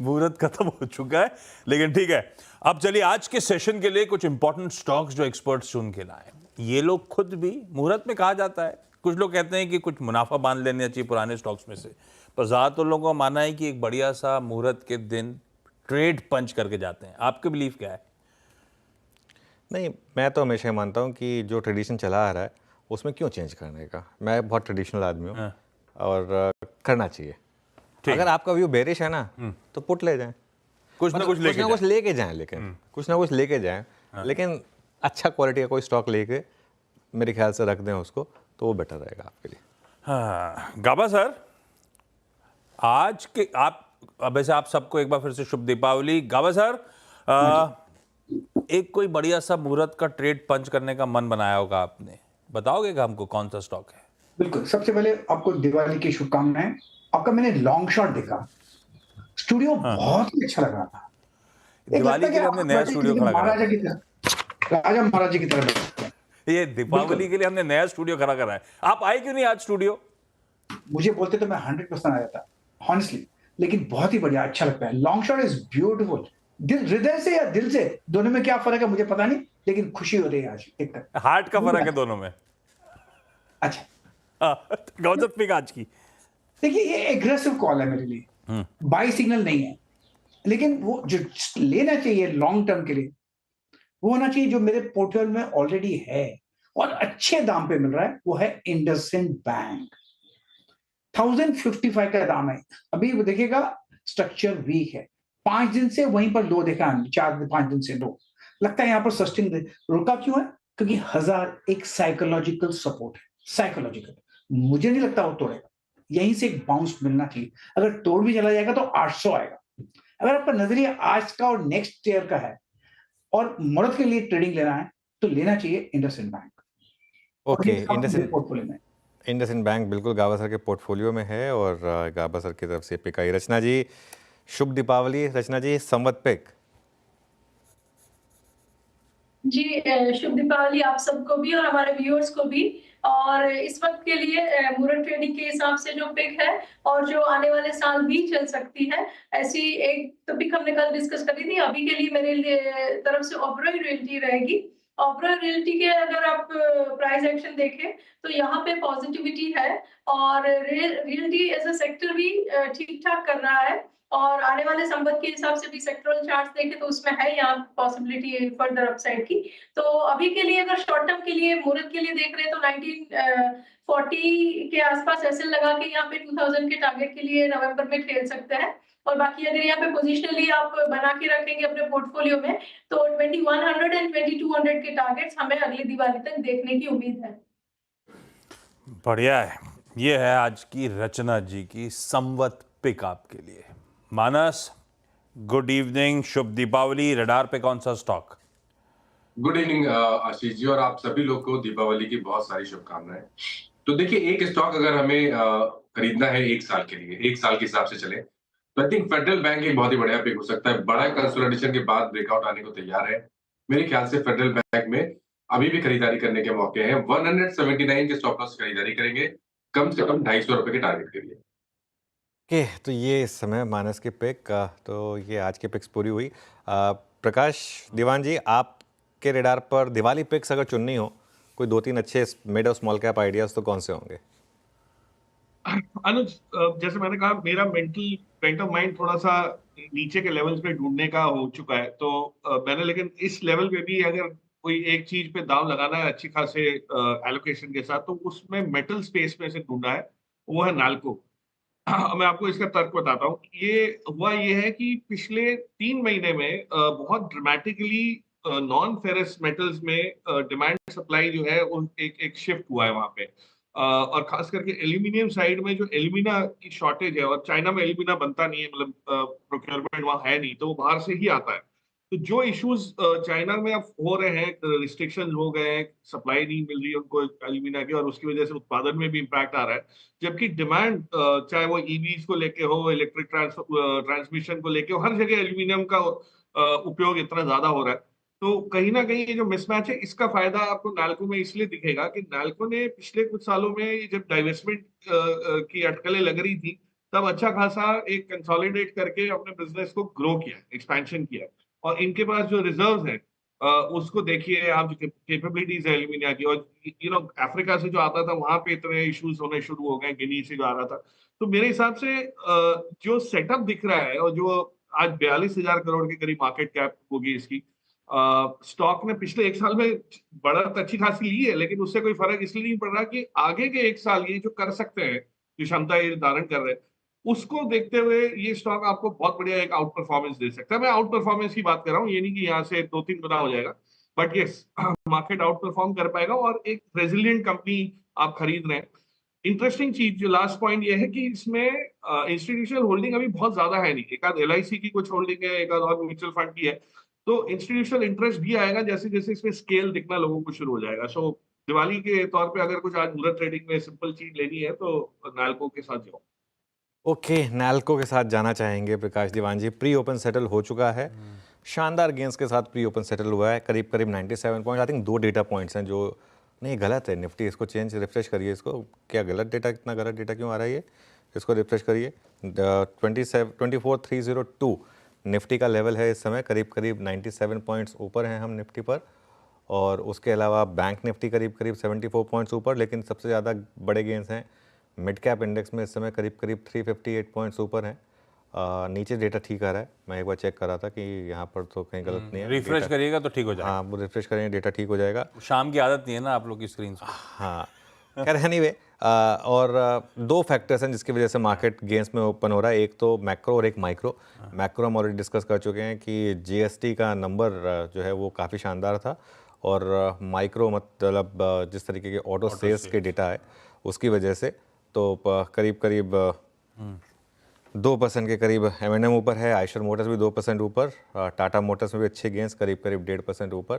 [SPEAKER 2] मुहूर्त खत्म हो चुका है, लेकिन ठीक है। अब चलिए आज के सेशन के लिए कुछ इंपॉर्टेंट स्टॉक्स जो एक्सपर्ट्स चुन के लाए। ये लोग खुद भी, मुहूर्त में कहा जाता है, कुछ लोग कहते हैं कि कुछ मुनाफा बांध लेना चाहिए पुराने स्टॉक्स में से, पर ज़्यादातर लोगों का मानना है कि एक बढ़िया सा मुहूर्त के दिन ट्रेड पंच करके जाते हैं। आपके बिलीव क्या है?
[SPEAKER 1] नहीं, मैं तो हमेशा मानता हूँ कि जो ट्रेडिशन चला आ रहा है उसमें क्यों चेंज करने का। मैं बहुत ट्रेडिशनल आदमी हूँ और करना चाहिए। अगर आपका व्यू बेरिश है ना, तो पुट ले जाएं,
[SPEAKER 2] कुछ ना कुछ
[SPEAKER 1] लेके जाएं, लेकिन कुछ ना कुछ लेके जाएं, लेकिन अच्छा क्वालिटी का कोई स्टॉक लेके मेरे ख्याल से रख दें उसको, तो वो बेटर रहेगा आपके लिए।
[SPEAKER 2] हाँ, गाबा सर, आज के आप, वैसे आप सबको एक बार फिर से शुभ दीपावली। गाबा सर, एक कोई बढ़िया सा मुहूर्त का ट्रेड पंच करने का मन बनाया होगा आपने, बताओगे कि हमको कौन सा स्टॉक है?
[SPEAKER 5] बिल्कुल, सबसे पहले आपको दिवाली की शुभकामनाएं। आपका मैंने लॉन्ग शॉट देखा, स्टूडियो बहुत ही अच्छा लग रहा था।
[SPEAKER 2] दिवाली के लिए हमने नया स्टूडियो खड़ा करा,
[SPEAKER 5] महाराजा की तरह, राजा महाराजा की तरह।
[SPEAKER 2] ये दीपावली के लिए हमने नया स्टूडियो खड़ा करा है। आप आए क्यों नहीं आज स्टूडियो?
[SPEAKER 5] मुझे बोलते तो मैं 100% आ जाता हॉनेस्टली, लेकिन बहुत ही बढ़िया, अच्छा लगता है। Long shot is beautiful. दिल, हृदय से या दिल से, दोनों में क्या फर्क है मुझे पता नहीं, लेकिन खुशी हो रही है आज एकदम।
[SPEAKER 2] हार्ट का फर्क है दोनों में।
[SPEAKER 5] अच्छा,
[SPEAKER 2] गौतम पिक आज की
[SPEAKER 5] देखिए, ये एग्रेसिव कॉल है मेरे लिए, बाई सिग्नल नहीं है, लेकिन वो जो लेना चाहिए लॉन्ग टर्म के लिए, वो होना चाहिए जो मेरे पोर्टफोलियो में ऑलरेडी है और अच्छे दाम पे मिल रहा है, वो है इंडसइंड बैंक। 1055 का दाम है अभी। वो देखिएगा, स्ट्रक्चर वीक है, 5 दिन से वहीं पर लो देखा, 4-5 दिन से लो, लगता है यहां पर सस्टेन रुका। क्यों है? क्योंकि 1000 एक साइकोलॉजिकल सपोर्ट है, साइकोलॉजिकल। मुझे नहीं लगता वो तोड़ेगा, यहीं से एक बाउंस मिलना चाहिए। अगर तोड़ भी चला जाएगा तो 800 आएगा। अगर आपका नजरिया आज का और नेक्स्ट ईयर का है और मुहूर्त के लिए ट्रेडिंग लेना है, तो लेना चाहिए IndusInd bank.
[SPEAKER 1] Okay,
[SPEAKER 5] IndusInd
[SPEAKER 1] bank बिल्कुल गाबा सर के पोर्टफोलियो में है, और गाबा सर की तरफ से पिक आई। रचना जी, शुभ दीपावली। रचना जी, संवत पिक।
[SPEAKER 6] जी, शुभ दीपावली आप सबको भी और हमारे व्यूअर्स को भी। और इस वक्त के लिए मुहूर्त ट्रेडिंग के हिसाब से जो पिक है और जो आने वाले साल भी चल सकती है, ऐसी एक तो पिक हमने कल डिस्कस करी थी। अभी के लिए मेरे लिए तरफ से ओबरॉय रियल्टी रहेगी। ओबरॉय रियल्टी के अगर आप प्राइस एक्शन देखें तो यहाँ पे पॉजिटिविटी है, और रियल्टी एज अ सेक्टर भी ठीक ठाक कर रहा है, और आने वाले संवत के हिसाब से भी सेक्टरल चार्ट्स देखें तो उसमें है यहाँ पॉसिबिलिटी फर्दर अपसाइड की। तो अभी के लिए अगर शॉर्ट टर्म के लिए मुहूर्त के लिए देख रहे हैं तो 1940 के आसपास एसएल लगा के यहाँ पे 2000 के टारगेट के लिए नवंबर में खेल सकते हैं। और बाकी अगर यहाँ पे पोजिशनली आप बना के रखेंगे अपने पोर्टफोलियो में, तो 2100 एंड 2200 के टारगेट्स हमें अगली दिवाली तक देखने की उम्मीद है।
[SPEAKER 2] बढ़िया है। ये है आज की रचना जी की संवत पिक आपके लिए। मानस, गुड इवनिंग, शुभ दीपावली। रडार पे कौन सा stock?
[SPEAKER 7] Good evening Ashish ji, और आप सभी लोग को दीपावली की बहुत सारी शुभकामनाएं। तो देखिए, एक स्टॉक अगर हमें खरीदना है 1 साल के लिए, 1 साल के हिसाब से चले, तो आई थिंक फेडरल बैंक एक बहुत ही बढ़िया पिक हो सकता है। बड़ा कंसोलिडेशन के बाद ब्रेकआउट आने को तैयार है। मेरे ख्याल से फेडरल बैंक में अभी भी खरीदारी करने के मौके हैं। 179 के स्टॉप लॉस खरीदारी करेंगे, कम से कम 250 रुपए के टारगेट के लिए।
[SPEAKER 1] ओके, तो ये इस समय मानस के पिक का, तो ये आज की पिक्स पूरी हुई। प्रकाश दीवान जी, आपके रेडार पर दिवाली पिक्स अगर चुननी हो, कोई 2-3 अच्छे मिड और स्मॉल कैप आइडियाज तो कौन से होंगे?
[SPEAKER 4] अनुज, जैसे मैंने कहा, मेरा मेंटल स्टेट ऑफ माइंड थोड़ा सा नीचे के लेवल्स पे ढूंढने का हो चुका है। तो मैंने, लेकिन इस लेवल पे भी अगर कोई एक चीज पे दाव लगाना है अच्छी खासे एलोकेशन के साथ, तो उसमें मेटल स्पेस में से ढूंढना है, वो है नाल्को। मैं आपको इसका तर्क बताता हूँ। ये है कि पिछले 3 महीने में बहुत ड्रामेटिकली नॉन फेरस मेटल्स में डिमांड सप्लाई जो है उन एक शिफ्ट हुआ है वहां पे। और खास करके एल्यूमिनियम साइड में जो एल्यूमिना की शॉर्टेज है, और चाइना में एल्यूमिना बनता नहीं है, मतलब प्रोक्योरमेंट वहां है नहीं, तो वो बाहर से ही आता है। तो जो इश्यूज चाइना में अब हो रहे हैं, रिस्ट्रिक्शन हो गए हैं, सप्लाई नहीं मिल रही है उनको एल्यूमिना की, और उसकी वजह से उत्पादन में भी इम्पैक्ट आ रहा है। जबकि डिमांड, चाहे वो ईवीज को लेके हो, इलेक्ट्रिक ट्रांसमिशन को लेके हो, हर जगह एल्यूमिनियम का उपयोग इतना ज्यादा हो रहा है। तो कहीं ना कहीं ये जो मिसमैच है, इसका फायदा आपको नाल्को में इसलिए दिखेगा कि नाल्को ने पिछले कुछ सालों में जब डाइवेस्टमेंट की अटकलें लग रही थी, तब अच्छा खासा एक कंसोलिडेट करके अपने बिजनेस को ग्रो किया, एक्सपेंशन किया। और इनके पास जो रिजर्व्स है, उसको देखिए आप, जो कैपेबिलिटीज है एल्यूमिनिया की, और अफ्रीका से जो आता था वहां पे इतने इश्यूज होने शुरू हो गए, गिनी से जो आ रहा था। तो मेरे हिसाब से जो सेटअप दिख रहा है, और जो आज 42,000 करोड़ के करीब मार्केट कैप होगी इसकी, स्टॉक ने पिछले एक साल में बढ़त अच्छी खासी ली है, लेकिन उससे कोई फर्क इसलिए नहीं पड़ रहा कि आगे के एक साल ये जो कर सकते हैं, जो क्षमता ये धारण कर रहे हैं, उसको देखते हुए ये स्टॉक आपको बहुत बढ़िया एक आउट परफॉर्मेंस दे सकता है। मैं आउट परफॉर्मेंस की बात कर रहा हूँ, ये नहीं कि यहाँ से 2-3 गुना हो जाएगा, but yes, market out perform कर पाएगा, और एक रेजिलियंट कंपनी आप खरीद रहे हैं। इंटरेस्टिंग चीज, जो लास्ट पॉइंट ये है कि इसमें इंस्टीट्यूशनल होल्डिंग अभी बहुत ज्यादा है नहीं। एक आध LIC की कुछ होल्डिंग है, एक आध और म्यूचुअल फंड की है। तो इंस्टीट्यूशनल इंटरेस्ट भी आएगा जैसे जैसे इसमें स्केल दिखना लोगों को शुरू हो जाएगा। सो दिवाली के तौर पे अगर कुछ आज मुहूर्त ट्रेडिंग में सिंपल चीज लेनी है, तो नाल्को के साथ जाओ।
[SPEAKER 1] ओके, नाल्को के साथ जाना चाहेंगे प्रकाश दीवान जी। प्री ओपन सेटल हो चुका है, शानदार गेंस के साथ प्री ओपन सेटल हुआ है, करीब करीब 97 point. I think 2 data points हैं जो, नहीं गलत है, निफ्टी इसको रिफ्रेश करिए इसको, क्या गलत डेटा, कितना गलत डेटा क्यों आ रहा है ये, इसको रिफ्रेश करिए। 24,302 निफ्टी का लेवल है इस समय, करीब करीब 97 पॉइंट्स ऊपर हैं हम निफ्टी पर। और उसके अलावा बैंक निफ्टी करीब करीब 74 पॉइंट्स ऊपर, लेकिन सबसे ज़्यादा बड़े गेंस हैं मिड कैप इंडेक्स में इस समय, करीब करीब 358 पॉइंट्स ऊपर हैं। नीचे डेटा ठीक आ रहा है, मैं एक बार चेक कर रहा था कि यहाँ पर तो कहीं गलत नहीं है।
[SPEAKER 2] रिफ्रेश करिएगा तो ठीक हो जाएगा।
[SPEAKER 1] हाँ, वो रिफ्रेश करेंगे, डेटा ठीक हो जाएगा।
[SPEAKER 2] शाम की आदत नहीं है ना आप लोग की स्क्रीन से।
[SPEAKER 1] हाँ, खैर एनीवे, और 2 फैक्टर्स हैं जिसकी वजह से मार्केट गेंस में ओपन हो रहा है, एक तो मैक्रो और एक माइक्रो। मैक्रो हम ऑलरेडी डिस्कस कर चुके हैं कि GST का नंबर जो है वो काफ़ी शानदार था, और माइक्रो मतलब जिस तरीके के ऑटो सेल्स के डेटा है उसकी वजह से, तो करीब करीब 2% के करीब M&M ऊपर है, आयशर मोटर्स भी 2% ऊपर, टाटा मोटर्स में भी अच्छे गेंस, करीब करीब 1.5% ऊपर।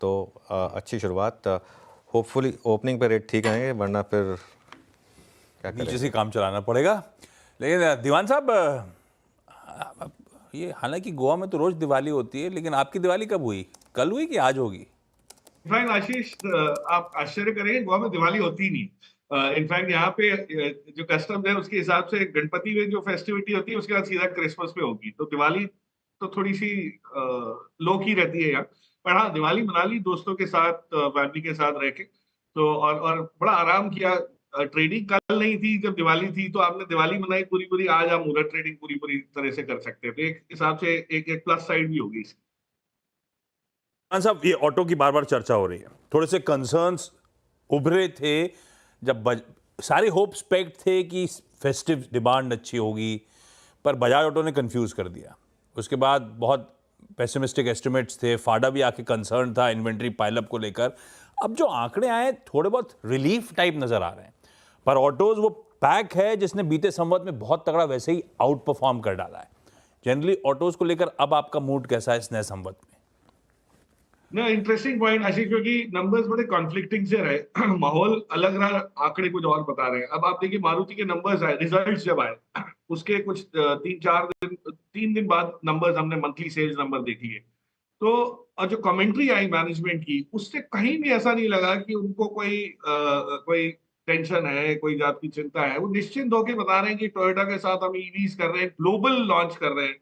[SPEAKER 1] तो अच्छी शुरुआत, होपफुली ओपनिंग पे रेट ठीक आएंगे, वरना फिर क्या
[SPEAKER 2] नीचे
[SPEAKER 1] करें।
[SPEAKER 2] से काम चलाना पड़ेगा। लेकिन दीवान साहब, ये हालांकि गोवा में तो रोज दिवाली होती है, लेकिन आपकी दिवाली कब हुई? कल हुई कि आज होगी?
[SPEAKER 4] इनफैक्ट आशीष, आप आश्चर्य करेंगे, गोवा में दिवाली होती ही नहीं। इनफैक्ट यहाँ पे जो कस्टम है उसके हिसाब से गणपति में जो फेस्टिविटी होती है उसके बाद सीधा क्रिसमस पे होगी। तो दिवाली तो थोड़ी सी लो की रहती है यहाँ। पर हाँ, दिवाली मना ली दोस्तों के साथ, फैमिली के साथ रह के। तो और बड़ा आराम किया। ट्रेडिंग कल नहीं थी, जब दिवाली थी तो आपने दिवाली मनाई पूरी पूरी, आज आप मुहूर्त ट्रेडिंग पूरी पूरी तरह से कर सकते हैं। तो एक हिसाब से एक प्लस साइड भी होगी इसकी।
[SPEAKER 2] दीवान साहब, ये ऑटो की बार बार चर्चा हो रही है, थोड़े से कंसर्न्स उभरे थे जब सारे होप्स पैक्ड थे कि फेस्टिव डिमांड अच्छी होगी, पर बजाज ऑटो ने कंफ्यूज कर दिया। उसके बाद बहुत पेसिमिस्टिक एस्टिमेट्स थे, फाडा भी आके कंसर्न था इन्वेंट्री पाइलअप को लेकर। अब जो आंकड़े आए थोड़े बहुत रिलीफ टाइप नजर आ रहे हैं, पर ऑटोज वो पैक है जिसने बीते संवत में बहुत तगड़ा वैसे ही आउट परफॉर्म कर डाला है। जनरली ऑटोज को लेकर अब आपका मूड कैसा है इस नए संवत में?
[SPEAKER 4] ना, इंटरेस्टिंग पॉइंट आशीष, क्योंकि नंबर्स बड़े कॉन्फ्लिक्टिंग से रहे। माहौल अलग रहा, आंकड़े कुछ और बता रहे हैं। अब आप देखिए, मारुति के नंबर्स आए, रिजल्ट्स जब आए उसके कुछ 3 दिन बाद नंबर्स, हमने मंथली सेल्स नंबर देख लिए। तो और जो कमेंट्री आई मैनेजमेंट की, उससे कहीं भी ऐसा नहीं लगा कि उनको कोई टेंशन है, कोई जात की चिंता है। वो निश्चिंत होकर बता रहे हैं कि टोयोटा के साथ हम ईवीज कर रहे हैं, ग्लोबल लॉन्च कर रहे हैं।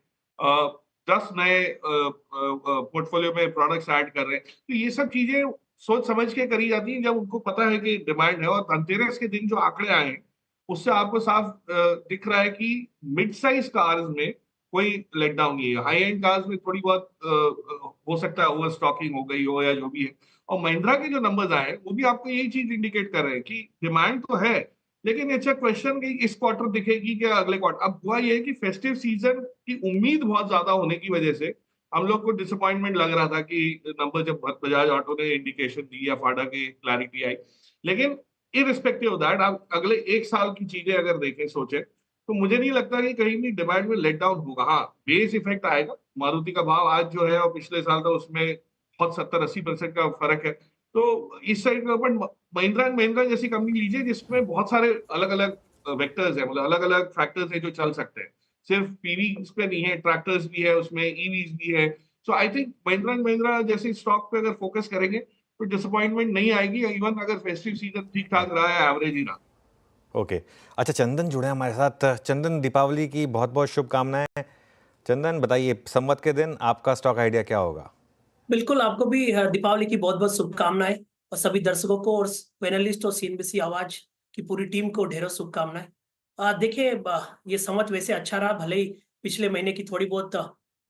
[SPEAKER 4] 10 नए पोर्टफोलियो में प्रोडक्ट्स ऐड कर रहे हैं। तो ये सब चीजें सोच समझ के करी जाती हैं जब उनको पता है कि डिमांड है। और धनतेरस के दिन जो आंकड़े आए हैं उससे आपको साफ दिख रहा है कि मिड साइज कार्स में कोई लेटडाउन नहीं है। हाई एंड कार्स में थोड़ी बहुत हो सकता है ओवर स्टॉकिंग हो गई हो या जो भी है। और महिंद्रा के जो नंबर्स आए वो भी आपको यही चीज इंडिकेट कर रहे हैं कि डिमांड तो है, लेकिन अच्छा क्वेश्चन कि इस क्वार्टर दिखेगी क्या अगले क्वार्टर। अब हुआ ये है कि फेस्टिव सीजन की उम्मीद बहुत ज्यादा होने की वजह से हम लोग को डिसअपॉइंटमेंट लग रहा था कि नंबर जब बजाज ऑटो ने इंडिकेशन दी या फाडा की क्लैरिटी आई। लेकिन इररिस्पेक्टिव ऑफ दैट आप अगले एक साल की चीजें अगर देखें सोचे तो मुझे नहीं लगता कि कहीं भी डिमांड में लेट डाउन होगा। हाँ, बेस इफेक्ट आएगा। मारुति का भाव आज जो है और पिछले साल था उसमें बहुत 70-80% का फर्क है। तो इस साइड में अपन महिंद्रा एंड महिंद्रा जैसी कंपनी लीजिए जिसमें बहुत सारे अलग अलग वेक्टर्स है, मतलब अलग अलग फैक्टर्स है जो चल सकते हैं। सिर्फ पीवी पे नहीं है, ट्रैक्टर्स भी है उसमें, ईवीज भी है। So I think Mahindra and Mahindra जैसे स्टॉक पे अगर फोकस करेंगे तो डिसअपॉइंटमेंट नहीं आएगी। इवन अगर फेस्टिव सीजन ठीक ठाक रहा है, एवरेज ही रहा।
[SPEAKER 1] ओके अच्छा, चंदन जुड़े हैं हमारे साथ। चंदन, दीपावली की बहुत बहुत शुभकामनाएं। चंदन बताइए, संवत के दिन आपका स्टॉक आइडिया क्या होगा?
[SPEAKER 8] बिल्कुल, आपको भी दीपावली की बहुत बहुत शुभकामनाएं और सभी दर्शकों को और पैनलिस्ट और सीएनबीसी आवाज की पूरी टीम को ढेरों शुभकामनाएं। देखिए, ये संवत वैसे अच्छा रहा, भले ही पिछले महीने की थोड़ी बहुत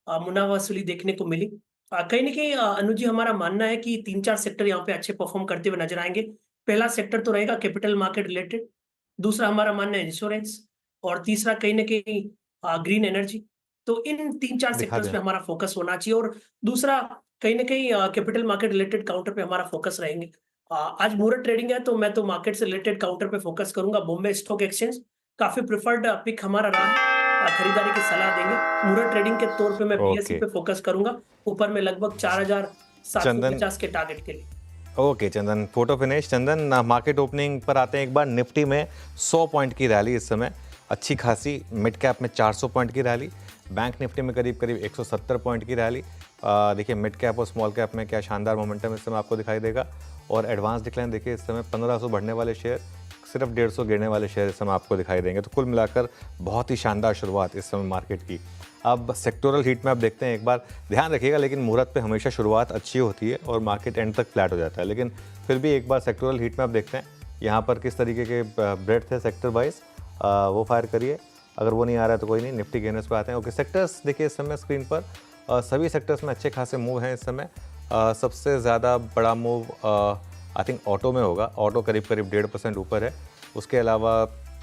[SPEAKER 8] मुनाफा वसूली देखने को मिली। कहीं ना कहीं अनुज जी, हमारा मानना है कि 3-4 सेक्टर यहाँ पे अच्छे परफॉर्म करते हुए नजर आएंगे। पहला सेक्टर तो रहेगा कैपिटल मार्केट रिलेटेड, दूसरा हमारा मानना है इंश्योरेंस, और तीसरा कहीं ना कहीं ग्रीन एनर्जी। तो इन 3-4 सेक्टर्स पे हमारा फोकस होना चाहिए। और दूसरा कहीं ना कहीं कैपिटल मार्केट रिलेटेड काउंटर पे हमारा फोकस रहेंगे। आज मुहूर्त ट्रेडिंग है तो मैं तो मार्केट से रिलेटेड काउंटर पे फोकस करूंगा। बॉम्बे स्टॉक एक्सचेंज काफी प्रिफर्ड पिक हमारा रहा है, खरीदारी की सलाह देंगे। मुहूर्त ट्रेडिंग के तौर पे मैं पीएससी पे फोकस करूंगा, ऊपर में लगभग 4750 के टारगेट के लिए।
[SPEAKER 1] ओके चंदन, फोटो फिनिश। चंदन, मार्केट ओपनिंग पर आते हैं एक बार। निफ्टी में 100 पॉइंट की रैली इस समय, अच्छी खासी। मिड कैप में 400 पॉइंट की रैली, बैंक निफ्टी में करीब करीब 170 पॉइंट की रैली। देखिए मिड कैप और स्मॉल कैप में क्या शानदार मोमेंटम इस समय आपको दिखाई देगा। और एडवांस डिक्लाइन देखिए इस समय 1500 बढ़ने वाले शेयर, सिर्फ 150 गिरने वाले शेयर इस समय आपको दिखाई देंगे। तो कुल मिलाकर बहुत ही शानदार शुरुआत इस समय मार्केट की। अब सेक्टोरल हीट मैप देखते हैं एक बार। ध्यान रखिएगा लेकिन मुहूर्त पे हमेशा शुरुआत अच्छी होती है और मार्केट एंड तक फ्लैट हो जाता है, लेकिन फिर भी एक बार सेक्टोरल हीट मैप देखते हैं यहाँ पर किस तरीके के ब्रेड थे सेक्टर वाइज। वो फायर करिए, अगर वो नहीं आ रहा है तो कोई नहीं, निफ्टी गेनर्स पे आते हैं। ओके, सेक्टर्स देखिए इस समय स्क्रीन पर, सभी सेक्टर्स में अच्छे खासे मूव हैं इस समय। सबसे ज़्यादा बड़ा मूव आई थिंक ऑटो में होगा, ऑटो करीब करीब 1.5% ऊपर है। उसके अलावा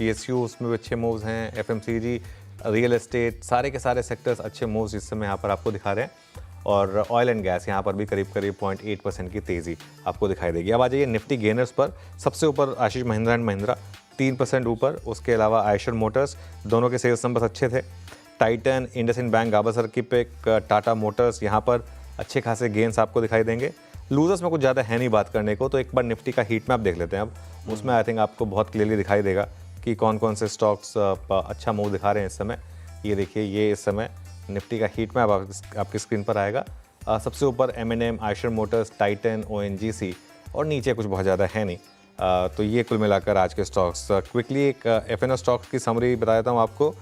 [SPEAKER 1] PSU उसमें भी अच्छे मूव्स हैं, FMCG, रियल एस्टेट, सारे के सारे सेक्टर्स अच्छे मूव्स इस समय यहाँ पर आपको दिखा रहे हैं। और ऑयल एंड गैस यहाँ पर भी करीब करीब 0.8% की तेज़ी आपको दिखाई देगी। अब आ जाइए निफ्टी गेनर्स पर। सबसे ऊपर आशीष महिंद्रा एंड महिंद्रा 3% ऊपर। उसके अलावा आयशर मोटर्स, दोनों के सेल्स नंबर्स अच्छे थे। टाइटन, इंडसइंड बैंक, गावस्कर की पिक, टाटा मोटर्स, यहाँ पर अच्छे खासे गेंस आपको दिखाई देंगे। लूजर्स में कुछ ज़्यादा है नहीं बात करने को, तो एक बार निफ्टी का हीट मैप देख लेते हैं। अब उसमें आई थिंक आपको बहुत क्लियरली दिखाई देगा कि कौन कौन से स्टॉक्स अच्छा मूव दिखा रहे हैं इस समय। ये देखिए, ये इस समय निफ्टी का हीट मैप आपकी स्क्रीन पर आएगा। सबसे ऊपर M&M, Eicher Motors, Titan, ONGC, और नीचे कुछ बहुत ज़्यादा है नहीं। तो ये कुल मिलाकर आज के स्टॉक्स। क्विकली एक FNO स्टॉक्स की समरी बता देता हूँ आपको।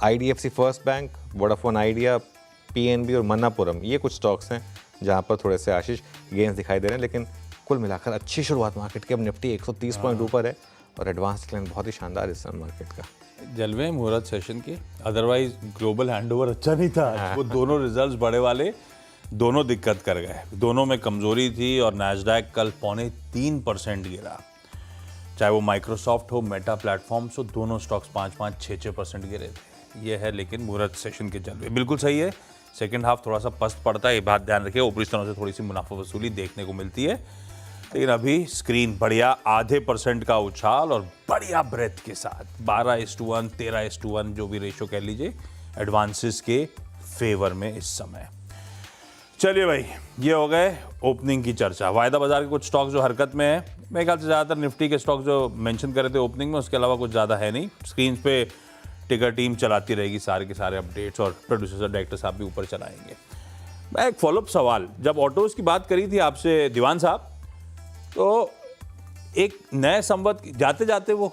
[SPEAKER 1] IDFC first bank, Vodafone idea, PNB और मन्नापुरम, ये कुछ स्टॉक्स हैं जहाँ पर थोड़े से आशीष गेंस दिखाई दे रहे हैं। लेकिन कुल मिलाकर अच्छी शुरुआत मार्केट की। अब निफ्टी 130 पॉइंट ऊपर है और एडवांस डिक्लाइन बहुत ही शानदार इस समय मार्केट का।
[SPEAKER 2] जलवे मुहूर्त सेशन के, अदरवाइज ग्लोबल हैंडओवर अच्छा नहीं था। वो दोनों रिजल्ट्स बड़े वाले दोनों दिक्कत कर गए, दोनों में कमजोरी थी। और नैस्डैक कल 0.3% गिरा। चाहे वो माइक्रोसॉफ्ट हो, मेटा प्लेटफॉर्म्स हो, दोनों स्टॉक्स 5-5, 6-6% गिरे थे। ये है लेकिन मुहूर्त सेशन के जलवे। बिल्कुल सही है, सेकंड हाफ थोड़ा सा पस्त पड़ता है, ये बात ध्यान रखिए। ऊपरी स्तरों से थोड़ी सी मुनाफा वसूली देखने को मिलती है, लेकिन अभी स्क्रीन बढ़िया 0.5% का उछाल और बढ़िया ब्रेथ के साथ 12:1, 13:1 जो भी रेशो कह लीजिए, एडवांसेस के फेवर में इस समय। चलिए भाई, ये हो गए ओपनिंग की चर्चा। वायदा बाजार के कुछ स्टॉक्स जो हरकत में है, मेरे ख्याल से ज़्यादातर निफ्टी के स्टॉक्स जो मेंशन कर रहे थे ओपनिंग में, उसके अलावा कुछ ज़्यादा है नहीं। स्क्रीन पे टिकर टीम चलाती रहेगी सारे के सारे अपडेट्स, और प्रोड्यूसर डायरेक्टर साहब भी ऊपर चलाएंगे। मैं एक फॉलोअप सवाल, जब ऑटोज़ की बात करी थी आपसे दीवान साहब, तो एक नए संवत जाते जाते वो,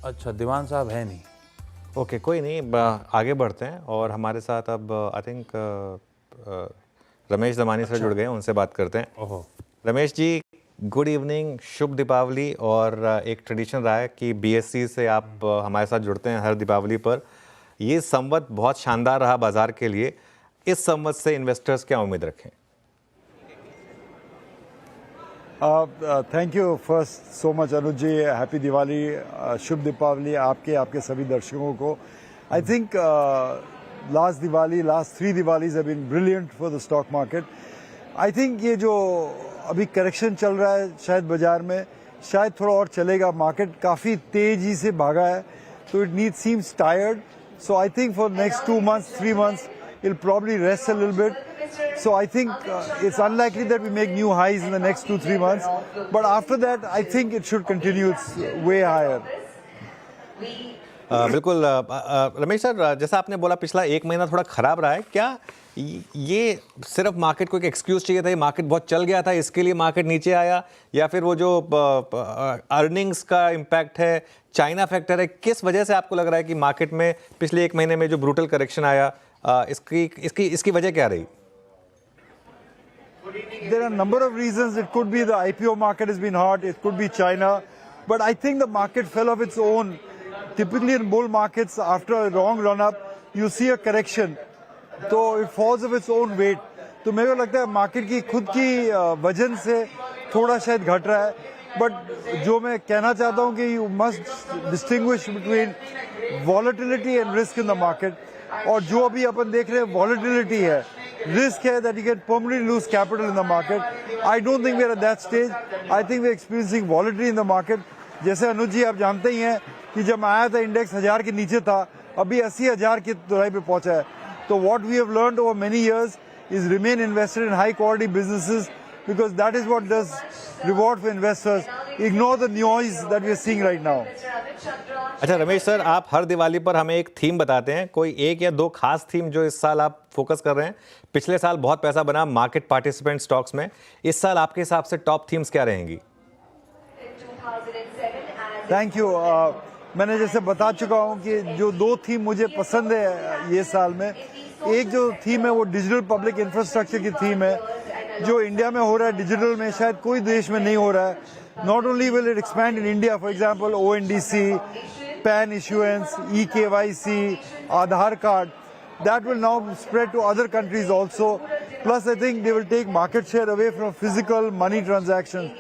[SPEAKER 2] अच्छा दीवान साहब है नहीं,
[SPEAKER 1] ओके कोई नहीं, आगे बढ़ते हैं और हमारे साथ अब आई थिंक रमेश दमानी से जुड़ गए हैं, उनसे बात करते हैं।
[SPEAKER 2] ओहो।
[SPEAKER 1] रमेश जी, गुड इवनिंग, शुभ दीपावली। और एक ट्रेडिशन रहा है कि बीएससी से आप हमारे साथ जुड़ते हैं हर दीपावली पर। ये संवत बहुत शानदार रहा बाजार के लिए, इस संवत से इन्वेस्टर्स क्या उम्मीद रखें?
[SPEAKER 9] Thank you first so much Anuj ji, happy Diwali, शुभ दीपावली आपके सभी दर्शकों को। I think last Diwali, last 3 Diwalis have been brilliant for the stock market. I think ये जो अभी करेक्शन चल रहा है शायद बाजार में, शायद थोड़ा और चलेगा। मार्केट काफ़ी तेजी से भागा है, तो it need seems tired. So I think for next 2 months, 3 months, it'll probably rest a little bit. So I think it's unlikely that we make new highs in the next 2-3 months. But after that, I think it should continue its way higher.
[SPEAKER 1] बिल्कुल Ramesh sir, जैसा आपने बोला पिछला 1 महीना थोड़ा खराब रहा है, क्या ये सिर्फ मार्केट को एक एक्सक्यूज चाहिए था, ये मार्केट बहुत चल गया था इसके लिए मार्केट नीचे आया, या फिर वो जो अर्निंग्स का इम्पैक्ट है, चाइना फैक्टर है, किस वजह से आपको लग रहा है कि मार्केट में पिछले 1 महीने में जो ब्रूटल करेक्शन आया, इसकी वजह क्या रही?
[SPEAKER 9] There are a number of reasons. It could be the IPO market has been hot, it could be China, but I think the market fell off its own. Typically in bull markets, after a long run up, you see a correction, तो it falls of its own weight. तो मेरे को लगता है market की खुद की वजन से थोड़ा शायद घट रहा है, बट जो मैं कहना चाहता हूँ कि you must distinguish between volatility and risk in the market. और जो अभी अपन देख रहे हैं वॉलेटिलिटी है, रिस्क है that you can permanently lose capital in the market. I don't think we are at that stage. I think we are experiencing volatility in the market. जैसे अनुज जी आप जानते ही हैं कि जब आया था इंडेक्स 1000 के नीचे था, अभी 80,000 की तुराई पे पहुंचा है। तो what we have learned over many years is remain invested in high quality businesses, because that is what does reward for investors. Ignore the noise that we are seeing right now.
[SPEAKER 1] अच्छा Ramesh sir, आप हर दिवाली पर हमें एक theme बताते हैं, कोई 1 या 2 खास थीम जो इस साल आप फोकस कर रहे हैं। पिछले साल बहुत पैसा बना मार्केट पार्टिसिपेंट स्टॉक्स में, इस साल आपके हिसाब से टॉप थीम्स क्या रहेंगी?
[SPEAKER 9] Thank you. मैंने जैसे बता चुका हूं कि जो 2 थीम मुझे पसंद है ये साल में, एक जो थीम है वो डिजिटल पब्लिक इंफ्रास्ट्रक्चर की थीम है। जो इंडिया में हो रहा है डिजिटल में, शायद कोई देश में नहीं हो रहा है। Not only will it expand in India, for example ONDC, pan issuance, eKYC, Aadhaar card, that will now spread to other countries also. Plus I think they will take market share away from physical money transactions.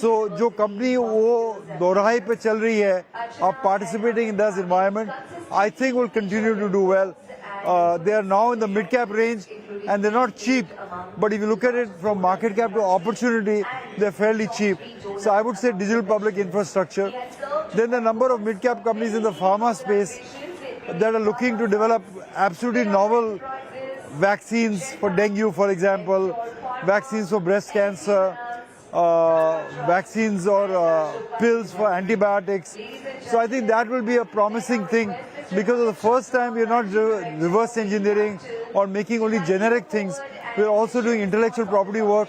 [SPEAKER 9] So जो company वो दोराहे पे चल रही है, आप participating in this environment, I think will continue to do well. They are now in the mid cap range and they're not cheap, but if you look at it from market cap to opportunity, they're fairly cheap. So I would say digital public infrastructure. Then the number of mid cap companies in the pharma space that are looking to develop absolutely novel vaccines for dengue, for example, vaccines for breast cancer, vaccines or pills for antibiotics. So I think that will be a promising thing, because for the first time we are not reverse engineering or making only generic things. We are also doing intellectual property work,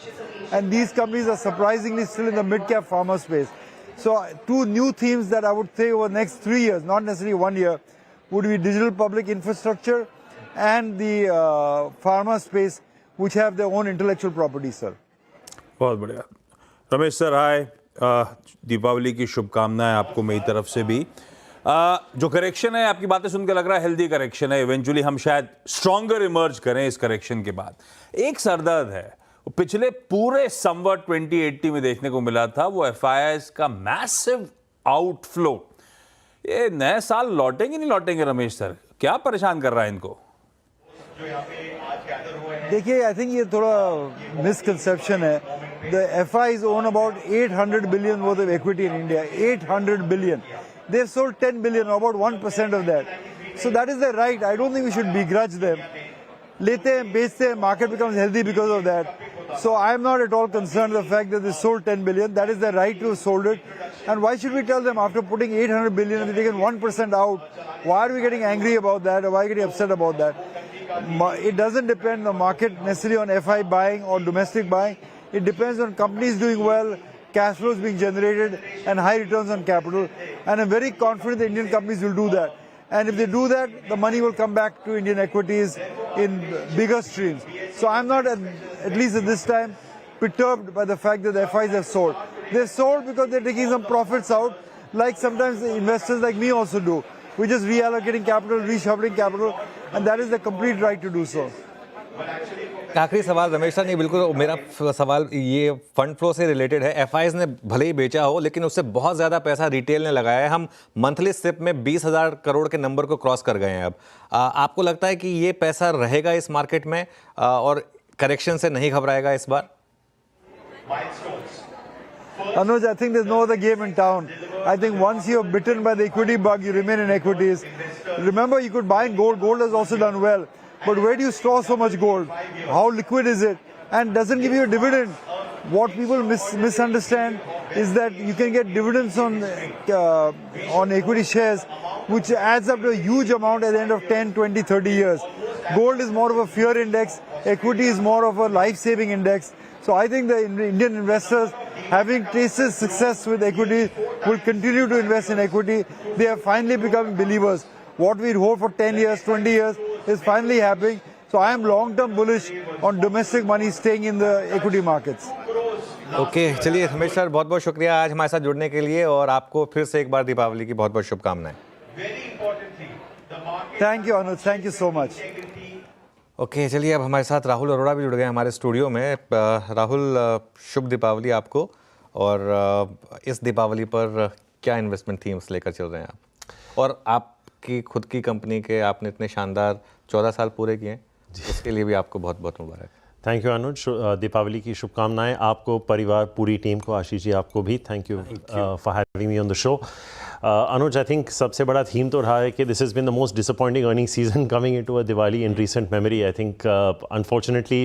[SPEAKER 9] and these companies are surprisingly still in the mid-cap pharma space. So 2 new themes that I would say over the next 3 years, not necessarily 1 year, would be digital public infrastructure and the pharma space, which have their own intellectual property, sir.
[SPEAKER 2] बहुत बढ़िया Ramesh sir, हाय, दीपावली की शुभकामनाएं आपको मेरी तरफ से भी। जो करेक्शन है, आपकी बातें सुनकर लग रहा है हेल्दी करेक्शन है। इवेंचुअली हम शायद स्ट्रॉन्गर इमर्ज करें इस करेक्शन के बाद। एक सरदर्द है, पिछले पूरे संवत 2080 में देखने को मिला था, वो FIIs का मैसिव आउटफ्लो। ये नए साल लौटेंगे नहीं लौटेंगे रमेश सर, क्या परेशान कर रहा है इनको?
[SPEAKER 9] देखिए, आई थिंक ये थोड़ा मिसकंसेप्शन है। The FIIs own about 800 billion worth of equity in India. 800 billion. They've sold 10 billion, about 1% of that. So that is their right. I don't think we should begrudge them. लेते हैं, बेचते हैं, market becomes healthy because of that. So I am not at all concerned with the fact that they sold 10 billion. That is their right to have sold it. And why should we tell them after putting 800 billion and they've taken 1% out? Why are we getting angry about that, or why are we getting upset about that? It doesn't depend on the market necessarily on FI buying or domestic buying. It depends on companies doing well, cash flows being generated, and high returns on capital. And I'm very confident the Indian companies will do that. And if they do that, the money will come back to Indian equities in bigger streams. So I'm not, at least at this time, perturbed by the fact that the FIs have sold. They've sold because they're taking some profits out, like sometimes the investors like me also do. We're just reallocating capital, reshuffling capital, and that is the complete right to do so.
[SPEAKER 1] आखिरी सवाल Ramesh sir, नहीं बिल्कुल मेरा सवाल ये fund flow से related है। FIIs ने भले ही बेचा हो लेकिन उससे बहुत ज़्यादा पैसा रिटेल ने लगाया है। हम मंथली सिप में 20,000 करोड़ के नंबर को क्रॉस कर गए हैं अब। आपको लगता है कि ये पैसा रहेगा इस मार्केट में और करेक्शन से नहीं घबराएगा इस बार?
[SPEAKER 9] Anuj, I think there's no other game in town. I think once you're bitten by the equity bug, you remain in equities. Remember, you could buy in gold. Gold has also done well. But where do you store so much gold? How liquid is it? And doesn't give you a dividend. What people misunderstand is that you can get dividends on equity shares, which adds up to a huge amount at the end of 10, 20, 30 years. Gold is more of a fear index. Equity is more of a life-saving index. So I think the Indian investors, having tasted success with equity, will continue to invest in equity. They are finally becoming believers. What we hold for 10 years, 20 years is finally happening. So I am long-term bullish on domestic money staying in the equity markets.
[SPEAKER 1] Okay, चलिए Ramesh sir, बहुत बहुत शुक्रिया आज हमारे साथ जुड़ने के लिए और आपको फिर से एक बार दीपावली की बहुत बहुत शुभकामनाएं।
[SPEAKER 9] Thank you, Anuj. Thank you so much.
[SPEAKER 1] Okay, चलिए अब हमारे साथ राहुल अरोड़ा भी जुड़ गए हमारे स्टूडियो में। राहुल, शुभ दीपावली आपको। और इस दीपावली पर क्या इन्वेस्टमेंट थीम्स लेकर चल रहे हैं आप? और आपकी खुद की कंपनी के आपने इतने शानदार 14 साल पूरे किए हैं, इसके लिए भी आपको बहुत बहुत मुबारक।
[SPEAKER 10] थैंक यू अनुज, दीपावली की शुभकामनाएं आपको, परिवार, पूरी टीम को, आशीष जी आपको भी thank you for having me on the show. Anuj, I think सबसे बड़ा थीम तो रहा है कि this has been the most disappointing earning season coming into a Diwali in recent memory. I think unfortunately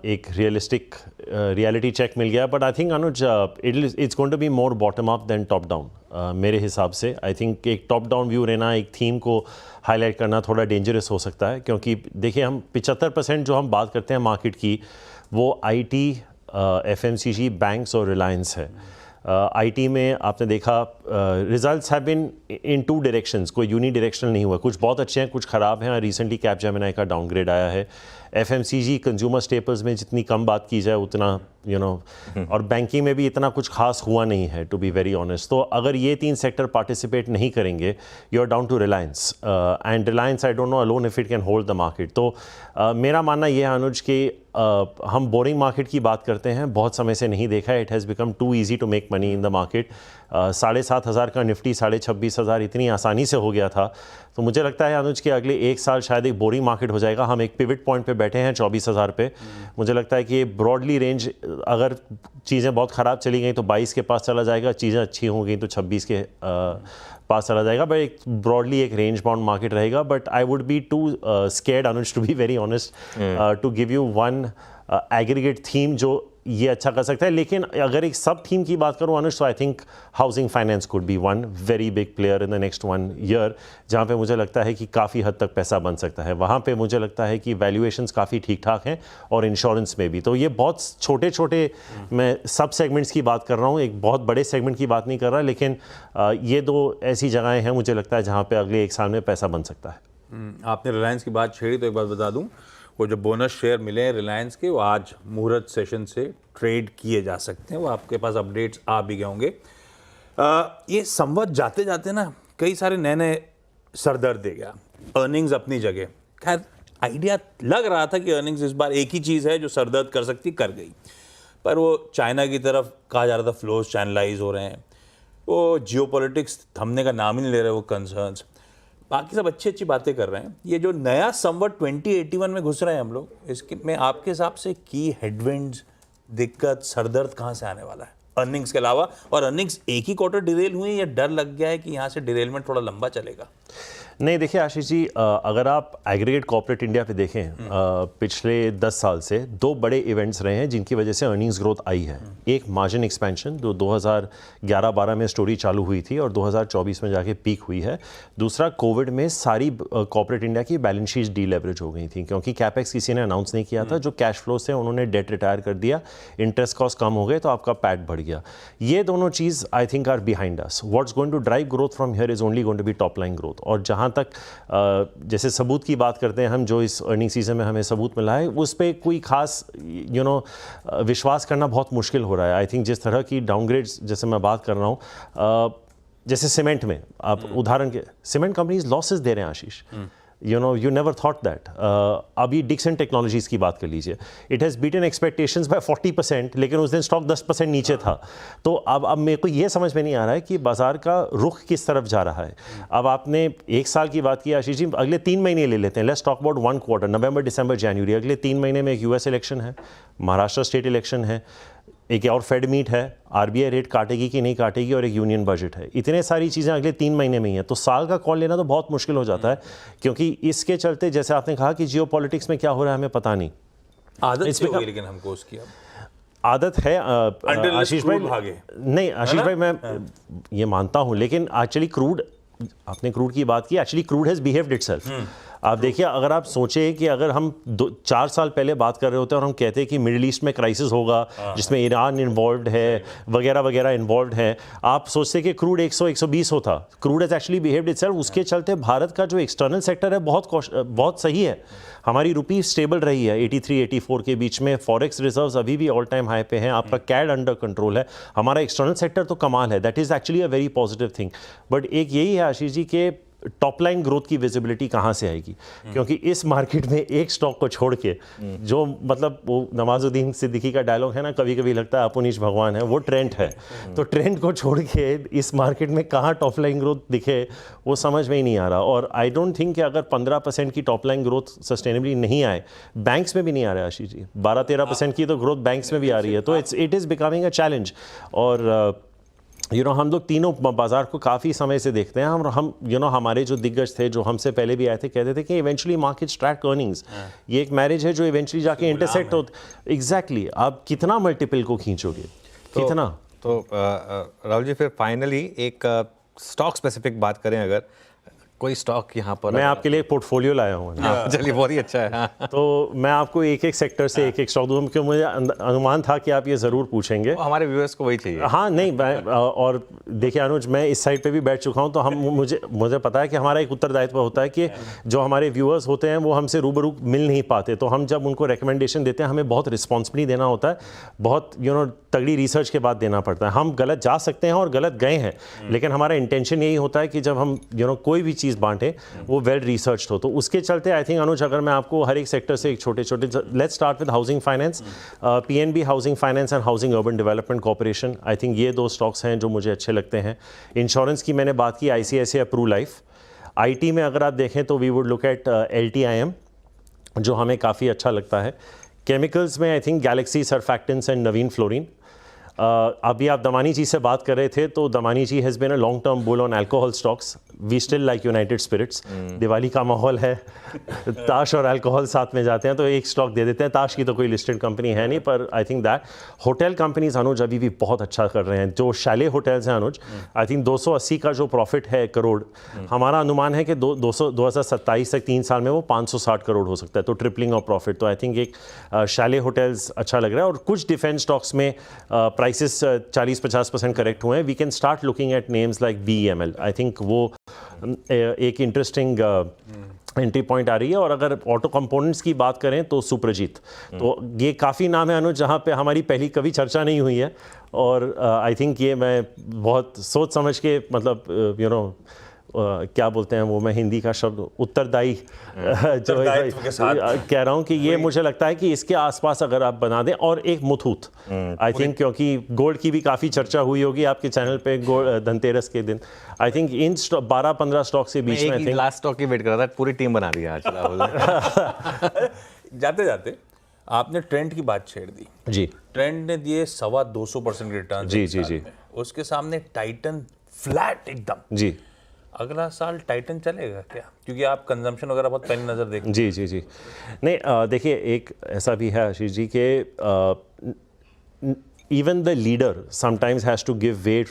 [SPEAKER 10] एक रियलिस्टिक रियलिटी चेक मिल गया, but I think Anuj it's going to be more bottom up than top down. मेरे हिसाब से I think एक top down view रहना, एक theme को हाईलाइट करना थोड़ा डेंजरस हो सकता है, क्योंकि देखिए हम 75% जो हम बात करते हैं मार्केट की वो आईटी, एफएमसीजी, बैंक्स और रिलायंस है। आईटी में आपने देखा results have been in two directions, कोई यूनी डायरेक्शनल नहीं हुआ, कुछ बहुत अच्छे हैं, कुछ ख़राब हैं। रिसेंटली कैपजेमिनी का डाउनग्रेड आया है। एफएमसीजी, कंज्यूमर स्टेपल्स में जितनी कम बात की जाए उतना और बैंकिंग में भी इतना कुछ खास हुआ नहीं है, टू बी वेरी ऑनेस्ट। तो अगर ये 3 सेक्टर पार्टिसिपेट नहीं करेंगे, you are down to Reliance, and Reliance I don't know alone if it can hold the market. तो मेरा मानना ये है अनुज कि हम बोरिंग मार्केट की बात करते हैं, बहुत समय से नहीं देखा है। It has become too easy to make money in the market. 7,500 का निफ्टी 26,500 इतनी आसानी से हो गया था। तो मुझे लगता है अनुज कि अगले 1 साल शायद एक बोरिंग मार्केट हो जाएगा। हम एक पिवट पॉइंट पे बैठे हैं 24,000 पे। मुझे लगता है कि ये ब्रॉडली रेंज, अगर चीज़ें बहुत ख़राब चली गई तो 22 के पास चला जाएगा, चीज़ें अच्छी हो गई तो 26 के पास चला जाएगा। बट एक ब्रॉडली एक रेंज बाउंड मार्केट रहेगा। But I would be too scared Anuj, to be very honest, to give you one aggregate theme जो ये अच्छा कर सकता है। लेकिन अगर एक सब थीम की बात करूँ अनुज, तो I think housing finance could be one very big player in the next 1 year, जहाँ पे मुझे लगता है कि काफ़ी हद तक पैसा बन सकता है। वहाँ पे मुझे लगता है कि वैल्यूएशंस काफ़ी ठीक ठाक हैं, और इंश्योरेंस में भी। तो ये बहुत छोटे छोटे मैं सब सेगमेंट्स की बात कर रहा हूँ, एक बहुत बड़े सेगमेंट की बात नहीं कर रहा, लेकिन ये 2 ऐसी जगहें हैं मुझे लगता है जहाँ पर अगले 1 साल में पैसा बन सकता है।
[SPEAKER 2] आपने रिलायंस की बात छेड़ी तो एक बात बता दूं, वो जो बोनस शेयर मिले हैं रिलायंस के, वो आज मुहूर्त सेशन से ट्रेड किए जा सकते हैं। वो आपके पास अपडेट्स आ भी गए होंगे। ये संवत जाते जाते ना कई सारे नए नए सरदर्द दे गया। अर्निंग्स अपनी जगह, खैर आइडिया लग रहा था कि अर्निंग्स इस बार एक ही चीज़ है जो सरदर्द कर सकती, कर गई। पर वो चाइना की तरफ कहा जा रहा था फ्लोज चैनलाइज हो रहे हैं, वो जियोपॉलिटिक्स थमने का नाम ही नहीं ले रहे, वो कंसर्न्स, बाकी सब अच्छी अच्छी बातें कर रहे हैं। ये जो नया संवत 2081 में घुस रहे हैं हम लोग, इसके में आपके हिसाब से की हेडविंड्स, दिक्कत, सरदर्द कहाँ से आने वाला है अर्निंग्स के अलावा? और अर्निंग्स एक ही क्वार्टर डिरेल हुई या डर लग गया है कि यहाँ से डिरेलमेंट थोड़ा लंबा चलेगा?
[SPEAKER 10] नहीं देखिए आशीष जी, अगर आप एग्रीगेट कॉर्पोरेट इंडिया पे देखें, पिछले 10 साल से 2 बड़े इवेंट्स रहे हैं जिनकी वजह से अर्निंग्स ग्रोथ आई है। एक मार्जिन एक्सपेंशन जो 2011-12 में स्टोरी चालू हुई थी और 2024 में जाके पीक हुई है। दूसरा, कोविड में सारी कॉर्पोरेट इंडिया की बैलेंस शीट डीलेवरेज हो गई थी क्योंकि कैपेक्स किसी ने अनाउंस नहीं किया था। जो कैश फ्लो से उन्होंने डेट रिटायर कर दिया, इंटरेस्ट कॉस्ट कम हो गए तो आपका पैट बढ़ गया। ये दोनों चीज़ I think are behind us. What's going to drive growth from here is only going to be top line growth. और जहाँ तक जैसे सबूत की बात करते हैं हम, जो इस अर्निंग सीजन में हमें सबूत मिला है उस पर कोई खास विश्वास करना बहुत मुश्किल हो रहा है। आई थिंक जिस तरह की डाउनग्रेड्स जैसे मैं बात कर रहा हूँ, जैसे सीमेंट में आप उदाहरण के सीमेंट कंपनीज लॉसेस दे रहे हैं Ashish, you never thought that. अभी डिक्सन टेक्नोलॉजीज की बात कर लीजिए, it has beaten expectations by 40%, लेकिन उस दिन स्टॉक 10% नीचे था। तो अब मेरे को ये समझ में नहीं आ रहा है कि बाजार का रुख किस तरफ जा रहा है। अब आपने 1 साल की बात की आशीष जी, अगले 3 महीने ले लेते हैं। लेट्स टॉक अबाउट 1 क्वार्टर, नवंबर, दिसंबर, जनवरी। अगले 3 महीने में एक यूएस इलेक्शन है, महाराष्ट्र स्टेट इलेक्शन है, एक और फेड मीट है, आरबीआई रेट काटेगी कि नहीं काटेगी, और एक यूनियन बजट है। इतने सारी चीज़ें अगले 3 महीने में ही हैं, तो साल का कॉल लेना तो बहुत मुश्किल हो जाता है क्योंकि इसके चलते जैसे आपने कहा कि जियोपॉलिटिक्स में क्या हो रहा है हमें पता नहीं।
[SPEAKER 2] आदत से हो गई लेकिन हमको उसकी अब
[SPEAKER 10] आदत है आशीष भाई।
[SPEAKER 2] भागे
[SPEAKER 10] नहीं आशीष भाई, मैं ये मानता हूँ, लेकिन एक्चुअली क्रूड, आपने क्रूड की बात की, actually crude has behaved itself. आप देखिए, अगर आप सोचें कि अगर हम 4 साल पहले बात कर रहे होते हैं और हम कहते हैं कि मिडिल ईस्ट में क्राइसिस होगा जिसमें ईरान इन्वॉल्व है, वगैरह वगैरह इन्वॉल्व है, आप सोचते कि क्रूड 100-120 होता। Crude has actually behaved itself. उसके चलते भारत का जो एक्सटर्नल सेक्टर है बहुत सही है। हमारी रुपी स्टेबल रही है 83-84 के बीच में। फॉरेक्स रिजर्व्स अभी भी ऑल टाइम हाई पे हैं। आपका कैड अंडर कंट्रोल है। हमारा एक्सटर्नल सेक्टर तो कमाल है। That is actually a very positive thing. But एक यही है आशीष जी के टॉप लाइन ग्रोथ की विजिबिलिटी कहाँ से आएगी, क्योंकि इस मार्केट में एक स्टॉक को छोड़ के जो, मतलब वो नवाजुद्दीन सिद्दीकी का डायलॉग है ना, कभी कभी लगता है अपुनीश भगवान है, वो ट्रेंड है। तो ट्रेंड को छोड़ के इस मार्केट में कहाँ टॉप लाइन ग्रोथ दिखे वो समझ में ही नहीं आ रहा। और आई डोंट थिंक कि अगर 15% की टॉप लाइन ग्रोथ सस्टेनेबली नहीं आए, बैंक्स में भी नहीं आ रहा है आशीष जी, 12-13% की तो ग्रोथ बैंक्स में भी आ रही है। तो it is becoming a challenge. और हम लोग तीनों बाजार को काफ़ी समय से देखते हैं। हम हमारे जो दिग्गज थे, जो हमसे पहले भी आए थे, कहते थे कि इवेंचुअली मार्केट्स ट्रैक अर्निंग्स। ये एक मैरिज है जो इवेंचुअली जाके इंटरसेक्ट हो। एग्जैक्टली, आप कितना मल्टीपल को खींचोगे, कितना।
[SPEAKER 1] तो राहुल जी, फिर फाइनली एक स्टॉक स्पेसिफिक बात करें, अगर कोई स्टॉक यहाँ पर,
[SPEAKER 10] मैं आपके लिए एक पोर्टफोलियो लाया हूँ।
[SPEAKER 1] चलिए, बहुत ही अच्छा है। हाँ।
[SPEAKER 10] तो मैं आपको एक एक सेक्टर से एक एक स्टॉक दूँ क्योंकि मुझे अनुमान था कि आप ये ज़रूर पूछेंगे।
[SPEAKER 1] हमारे व्यूअर्स को वही चाहिए।
[SPEAKER 10] हाँ, नहीं, और देखिए अनुज, मैं इस साइड पे भी बैठ चुका हूँ, तो मुझे पता है कि हमारा एक उत्तरदायित्व होता है कि जो हमारे व्यूअर्स होते हैं वो हमसे रूबरू मिल नहीं पाते, तो हम जब उनको रिकमेंडेशन देते हैं हमें बहुत रिस्पॉन्सिबली देना होता है, बहुत तगड़ी रिसर्च के बाद देना पड़ता है। हम गलत जा सकते हैं और गलत गए हैं, लेकिन हमारा इंटेंशन यही होता है कि जब हम कोई भी चीज़ बांटें वो वेल रिसर्च हो। तो उसके चलते आई थिंक अनुज, अगर मैं आपको हर एक सेक्टर से एक छोटे, let's start with housing finance, PNB housing finance and housing urban development corporation. I think ये 2 स्टॉक्स हैं जो मुझे अच्छे लगते हैं। इंश्योरेंस की मैंने बात की, आईसीआईसीआई प्रू लाइफ। आईटी में अगर आप देखें तो we would look at LTIM, जो हमें काफ़ी अच्छा लगता है। केमिकल्स में I think Galaxy Surfactants and Navin Fluorine. अभी आप दमानी जी से बात कर रहे थे, तो Damani ji has been a long term bull on alcohol stocks. We still like United Spirits. Diwali का माहौल है, ताश और अल्कोहल साथ में जाते हैं, तो एक स्टॉक दे देते हैं। ताश की तो कोई लिस्टेड कंपनी है नहीं, पर I think that hotel companies Anuj अभी भी बहुत अच्छा कर रहे हैं। जो शैले होटल्स हैं अनुज, आई थिंक 280 का जो प्रॉफिट है करोड़, हमारा अनुमान है कि 2027 तक 3 साल में वो 560 करोड़ हो सकता है, तो ट्रिपलिंग ऑफ प्रॉफिट। तो आई थिंक एक शैले होटल्स अच्छा लग रहा है। और कुछ डिफेंस स्टॉक्स में प्राइसेस 40-50% करेक्ट हुए हैं। We can start looking at names like BEML। I think वो एक इंटरेस्टिंग एंट्री पॉइंट आ रही है। और अगर ऑटो कंपोनेंट्स की बात करें तो सुप्रजीत। तो ये काफ़ी नाम है अनुज जहाँ पे हमारी पहली कभी चर्चा नहीं हुई है, और आई थिंक ये मैं बहुत सोच समझ के, मतलब क्या बोलते हैं वो, मैं हिंदी का शब्द उत्तरदायी जो कह रहा हूँ कि ये मुझे लगता है कि इसके आसपास अगर आप बना दें। और एक मुथूट, आई थिंक, क्योंकि गोल्ड की भी काफ़ी चर्चा हुई होगी आपके चैनल पे धनतेरस के दिन। आई थिंक इन 12-15 स्टॉक से बीच में, आई थिंक
[SPEAKER 1] लास्ट स्टॉक की वेट कर रहा था, पूरी टीम बना दी आज।
[SPEAKER 2] जाते जाते आपने ट्रेंड की बात छेड़ दी
[SPEAKER 10] जी।
[SPEAKER 2] ट्रेंड ने दिए 250% रिटर्न
[SPEAKER 10] जी।
[SPEAKER 2] उसके सामने टाइटन फ्लैट एकदम
[SPEAKER 10] जी।
[SPEAKER 2] अगला साल टाइटन चलेगा क्या, क्योंकि आप कंजम्पशन वगैरह बहुत पहली नज़र देखते
[SPEAKER 10] जी जी जी नहीं देखिए एक ऐसा भी है आशीष जी के even the leader sometimes has to give weight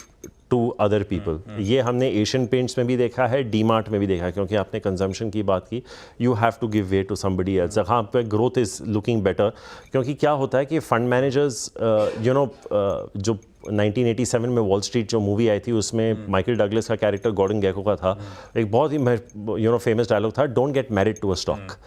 [SPEAKER 10] to other people. ये हमने एशियन पेंट्स में भी देखा है, डीमार्ट में भी देखा है, क्योंकि आपने कंजम्पशन की बात की, you have to give way to somebody else. जहाँ पे ग्रोथ इज़ लुकिंग बेटर, क्योंकि क्या होता है कि फंड मैनेजर्स जो 1987 में वॉल स्ट्रीट जो मूवी आई थी उसमें माइकल डगलस का कैरेक्टर गॉर्डन गेको का था, एक बहुत ही फेमस डायलॉग था, don't get married to a stock,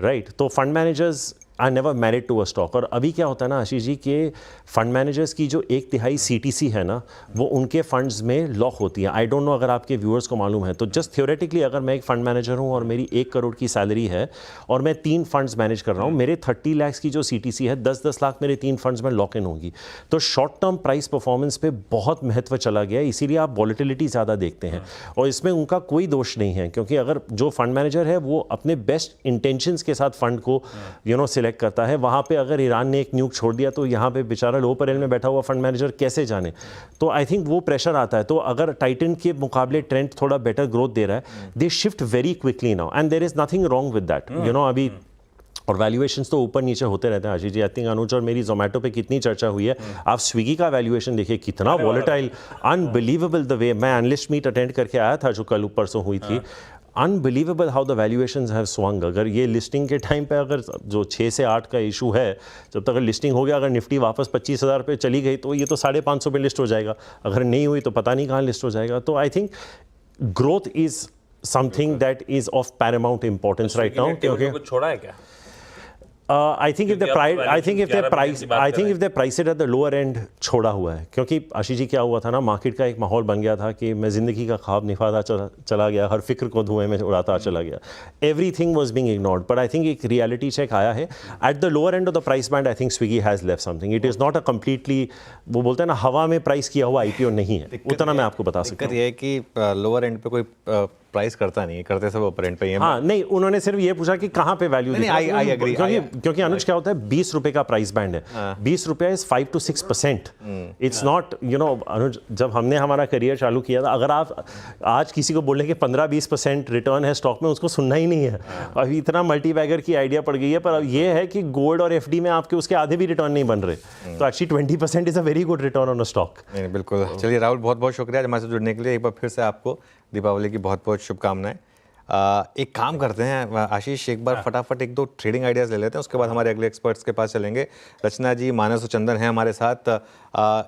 [SPEAKER 10] right. तो fund managers are never married to a stock. और अभी क्या होता है ना आशीष जी के फंड मैनेजर्स की जो 1/3 CTC है ना, वो उनके फंड्स में लॉक होती है। आई डोंट नो अगर आपके व्यूअर्स को मालूम है, तो जस्ट थ्योरेटिकली अगर मैं एक फंड मैनेजर हूँ और मेरी 1 करोड़ की सैलरी है और मैं 3 फंड्स मैनेज कर रहा हूँ, मेरे 30 लाख की जो CTC है, 10-10 लाख मेरे 3 फंड्स में लॉक इन होगी। तो शॉर्ट टर्म प्राइस परफॉर्मेंस पे बहुत महत्व चला गया है, इसीलिए आप वॉलेटिलिटी ज़्यादा देखते हैं। और इसमें उनका कोई दोष नहीं है, क्योंकि अगर जो फंड मैनेजर है वो अपने बेस्ट इंटेंशंस के साथ फंड को सिलेक्ट करता है, वहाँ पे अगर ईरान ने एक न्यूक छोड़ दिया तो यहाँ पे बेचारा लो परेल में बैठा हुआ फंड मैनेजर कैसे जाने। तो आई थिंक वो प्रेशर आता है। तो अगर टाइटन के मुकाबले ट्रेंड थोड़ा बेटर ग्रोथ दे रहा है, they shift very quickly now and there is nothing wrong with that, अभी। और वैल्यूएशंस तो ऊपर नीचे होते रहते हैं आशीष जी। आई थिंक अनुज और मेरी जोमेटो पे कितनी चर्चा हुई है, आप स्विगी का वैल्यूएशन देखिए कितना वॉलेटाइल, अनबिलीवेबल द वे। मैं एनालिस्ट मीट अटेंड करके आया था जो कल परसों हुई थी, unbelievable how the valuations have swung. अगर ये लिस्टिंग के टाइम पे अगर जो 6 से 8 का इशू है, जब तक अगर लिस्टिंग हो गया, अगर निफ्टी वापस 25,000 पे चली गई तो ये तो 550 पे लिस्ट हो जाएगा, अगर नहीं हुई तो पता नहीं कहाँ लिस्ट हो जाएगा। तो I think growth is something that is of Paramount importance right now.
[SPEAKER 2] कुछ छोड़ा है क्या?
[SPEAKER 10] I think if they price it at the lower end छोड़ा हुआ है, क्योंकि आशीष जी क्या हुआ था ना, मार्केट का एक माहौल बन गया था कि मैं ज़िंदगी का ख्वाब निभाता चला गया, हर फिक्र को धुएं में उड़ाता चला गया, everything was being ignored. But I think एक रियलिटी चेक आया है at the lower end of the price band. I think Swiggy has left something, it is not a completely, वो बोलते हैं ना, हवा में प्राइस किया हुआ IPO नहीं है, उतना मैं आपको बता सकता हूँ।
[SPEAKER 1] ये है कि लोअर एंड पे कोई प्राइस करता नहीं है, करते सब ऊपर एंड पे ही है।
[SPEAKER 10] हाँ नहीं, उन्होंने सिर्फ ये पूछा कि कहाँ पे वैल्यू,
[SPEAKER 1] आई एग्री,
[SPEAKER 10] क्योंकि अनुज क्या होता है, 20 रुपए का प्राइस बैंड है, 20 रुपया इज 5 to 6%। इट्स नॉट अनुज, जब हमने हमारा करियर चालू किया था, अगर आप आज किसी को बोलें कि 15-20% रिटर्न है स्टॉक में, उसको सुनना ही नहीं है। अभी इतना मल्टी बैगर की आइडिया पड़ गई है, पर अब ये है कि गोल्ड और FD में आपके उसके आधे भी रिटर्न नहीं बन रहे, तो actually 20% is a very good return on a stock.
[SPEAKER 1] बिल्कुल। चलिए राहुल, बहुत बहुत शुक्रिया हमारे साथ जुड़ने के लिए। एक बार फिर से आपको दीपावली की बहुत बहुत शुभकामनाएं। एक काम करते हैं आशीष, एक बार फटाफट 1-2 ट्रेडिंग आइडियाज़ ले लेते हैं, उसके बाद हमारे अगले एक्सपर्ट्स के पास चलेंगे। रचना जी, मानस और चंदन हैं हमारे साथ।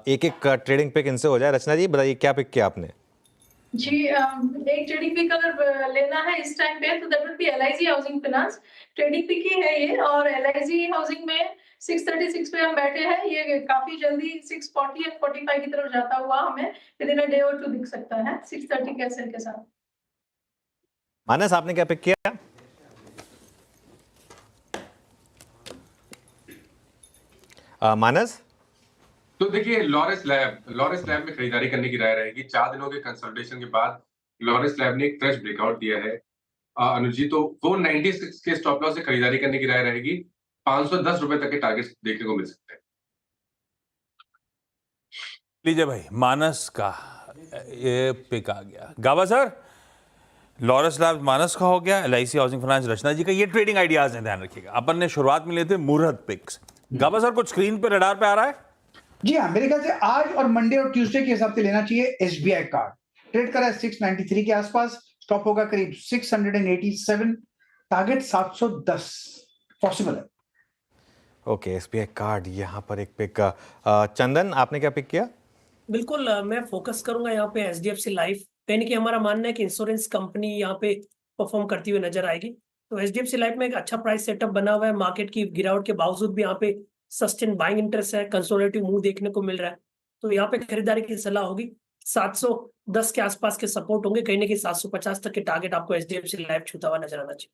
[SPEAKER 1] एक ट्रेडिंग पिक इनसे हो जाए। रचना जी बताइए, क्या पिक किया आपने?
[SPEAKER 6] जी, एक ट्रेडिंग पिक अगर लेना है इस टाइम पे तो that would be LIC housing finance. Trading pick ही है ये, और LIC हाउसिंग में 636 पे हम बैठे हैं, ये काफी जल्दी 640 या 45 की तरफ जाता हुआ हमें विदिन अ डे और 2 दिख सकता है 630 के एसएल के साथ।
[SPEAKER 1] मानस, आपने क्या पिक किया? मानस?
[SPEAKER 7] तो देखिए, लॉरेस लैब में खरीदारी करने की राय रहेगी। 4 दिनों के कंसल्टेशन के बाद लॉरेस लैब ने एक फ्रेश ब्रेकआउट दिया है अनुज जी, तो 496 के स्टॉप लॉस से खरीदारी करने की राय रहेगी। 510 रुपए तक के टारगेट देखने को मिल सकते हैं।
[SPEAKER 2] लीजिए भाई, मानस का ये पिक आ गया। गाबा सर, लॉरेस लैब्स मानस का हो गया, LIC हाउसिंग फाइनेंस रचना जी का। ये ट्रेडिंग आइडियाज हैं, ध्यान रखिएगा। अपन ने शुरुआत में लिए थे मुहूर्त पिक्स। गाबा सर, कुछ स्क्रीन पे रडार पे आ रहा है?
[SPEAKER 5] जी हाँ, मेरे ख्याल से आज और मंडे और ट्यूसडे के हिसाब से लेना चाहिए। SBI कार्ड ट्रेड करा है 693 के आसपास, स्टॉप होगा करीब 687, टारगेट 710 पॉसिबल है।
[SPEAKER 1] ओके, SBI कार्ड यहाँ पर एक पिक। चंदन, आपने क्या पिक किया?
[SPEAKER 8] बिल्कुल, मैं फोकस करूंगा यहाँ पे HDFC लाइफ। यानी कि हमारा मानना है कि इंश्योरेंस कंपनी यहाँ पे परफॉर्म करती हुई नजर आएगी। तो HDFC लाइफ में एक अच्छा प्राइस सेटअप बना हुआ है, मार्केट की गिरावट के बावजूद भी यहाँ पे सस्टेन बाइंग इंटरेस्ट है, कंसोलिडेटिव मूव देखने को मिल रहा है, तो यहाँ पे खरीदारी की सलाह होगी। 710 के आसपास के सपोर्ट होंगे, कहीं ना कहीं 750 तक के टारगेट आपको HDFC लाइफ छूता हुआ नजर आना चाहिए।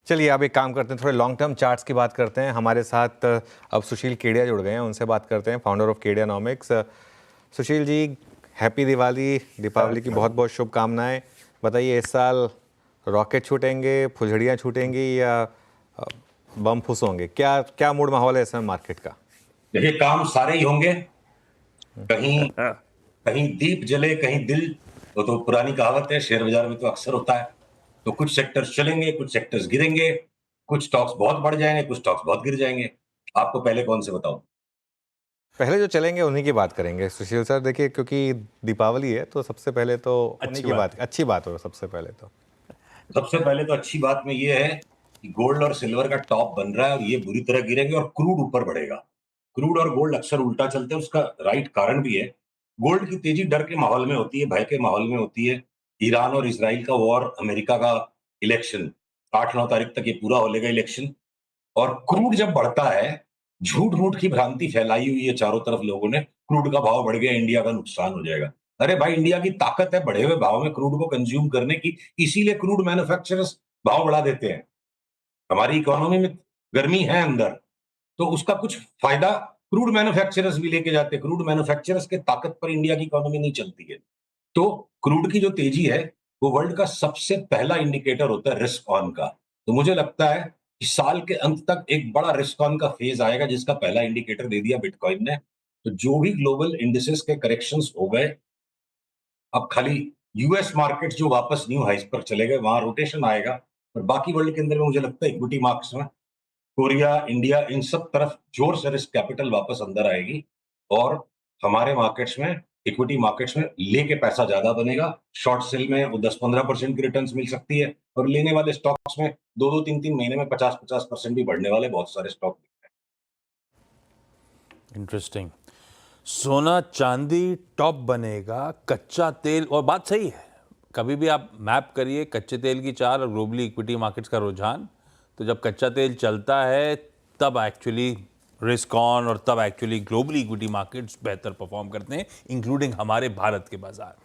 [SPEAKER 1] चलिए अब एक काम करते हैं, थोड़े लॉन्ग टर्म चार्ट्स की बात करते हैं। हमारे साथ अब सुशील केडिया जुड़ गए हैं, उनसे बात करते हैं, founder of Kedianomics. Sushil ji, happy Diwali, Deepavali की बहुत बहुत शुभकामनाएं। बताइए, इस साल रॉकेट छूटेंगे, फुलझड़ियाँ छूटेंगी या बम फुस होंगे? क्या मूड माहौल है इस समय मार्केट का?
[SPEAKER 11] देखिए, काम सारे ही होंगे, कहीं दीप जले, कहीं दिल वो तो पुरानी कहावत है, शेयर बाजार में तो अक्सर होता है। तो कुछ सेक्टर्स चलेंगे, कुछ सेक्टर्स गिरेंगे, कुछ स्टॉक्स बहुत बढ़ जाएंगे, कुछ स्टॉक्स बहुत गिर जाएंगे। आपको पहले कौन से बताऊं?
[SPEAKER 1] पहले जो चलेंगे उन्हीं की बात करेंगे सुशील सर। देखिए, क्योंकि दीपावली है तो सबसे पहले तो उन्हीं की बात, अच्छी बात हो सबसे पहले तो।
[SPEAKER 11] सबसे पहले तो अच्छी बात में ये है कि गोल्ड और सिल्वर का टॉप बन रहा है और ये बुरी तरह गिरेंगे और क्रूड ऊपर बढ़ेगा। क्रूड और गोल्ड अक्सर उल्टा चलते हैं, उसका राइट कारण भी है। गोल्ड की तेजी डर के माहौल में होती है, भय के माहौल में होती है। ईरान और इसराइल का वॉर, अमेरिका का इलेक्शन, 8-9 तारीख तक ये पूरा हो लेगा इलेक्शन। और क्रूड जब बढ़ता है, झूठ मूठ की भ्रांति फैलाई हुई है चारों तरफ लोगों ने, क्रूड का भाव बढ़ गया, इंडिया का नुकसान हो जाएगा। अरे भाई, इंडिया की ताकत है बढ़े हुए भाव में क्रूड को कंज्यूम करने की, इसीलिए क्रूड मैन्युफैक्चरर्स भाव बढ़ा देते हैं। हमारी इकोनॉमी में गर्मी है अंदर, तो उसका कुछ फायदा क्रूड मैन्युफैक्चरर्स भी लेके जाते हैं। क्रूड मैन्युफैक्चरर्स के ताकत पर इंडिया की इकोनॉमी नहीं चलती है। तो क्रूड की जो तेजी है वो वर्ल्ड का सबसे पहला इंडिकेटर होता है रिस्क ऑन का। तो मुझे लगता है कि साल के अंत तक एक बड़ा रिस्क ऑन का फेज आएगा, जिसका पहला इंडिकेटर दे दिया बिटकॉइन ने। तो जो भी ग्लोबल इंडिसेस के करेक्शंस हो गए, अब खाली यूएस मार्केट जो वापस न्यू हाइस पर चले गए, वहां रोटेशन आएगा। और बाकी वर्ल्ड के अंदर में मुझे लगता है इक्विटी मार्केट्स में कोरिया, इंडिया, इन सब तरफ जोर से रिस्क कैपिटल वापस अंदर आएगी और हमारे मार्केट्स में, इक्विटी मार्केट्स में लेके पैसा ज्यादा बनेगा। शॉर्ट सेल में वो 10-15% की रिटर्न्स मिल सकती है और लेने वाले स्टॉक्स में 2-2, 3-3 महीने में 50-50% भी बढ़ने वाले बहुत सारे स्टॉक।
[SPEAKER 2] इंटरेस्टिंग। सोना चांदी टॉप बनेगा, कच्चा तेल, और बात सही है। कभी भी आप मैप करिए कच्चे तेल की चाल और ग्लोबली इक्विटी मार्केट्स का रुझान, तो जब कच्चा तेल चलता है तब एक्चुअली रिस्क ऑन और तब एक्चुअली ग्लोबली इक्विटी मार्केट्स बेहतर परफॉर्म करते हैं, इंक्लूडिंग हमारे भारत के बाजार।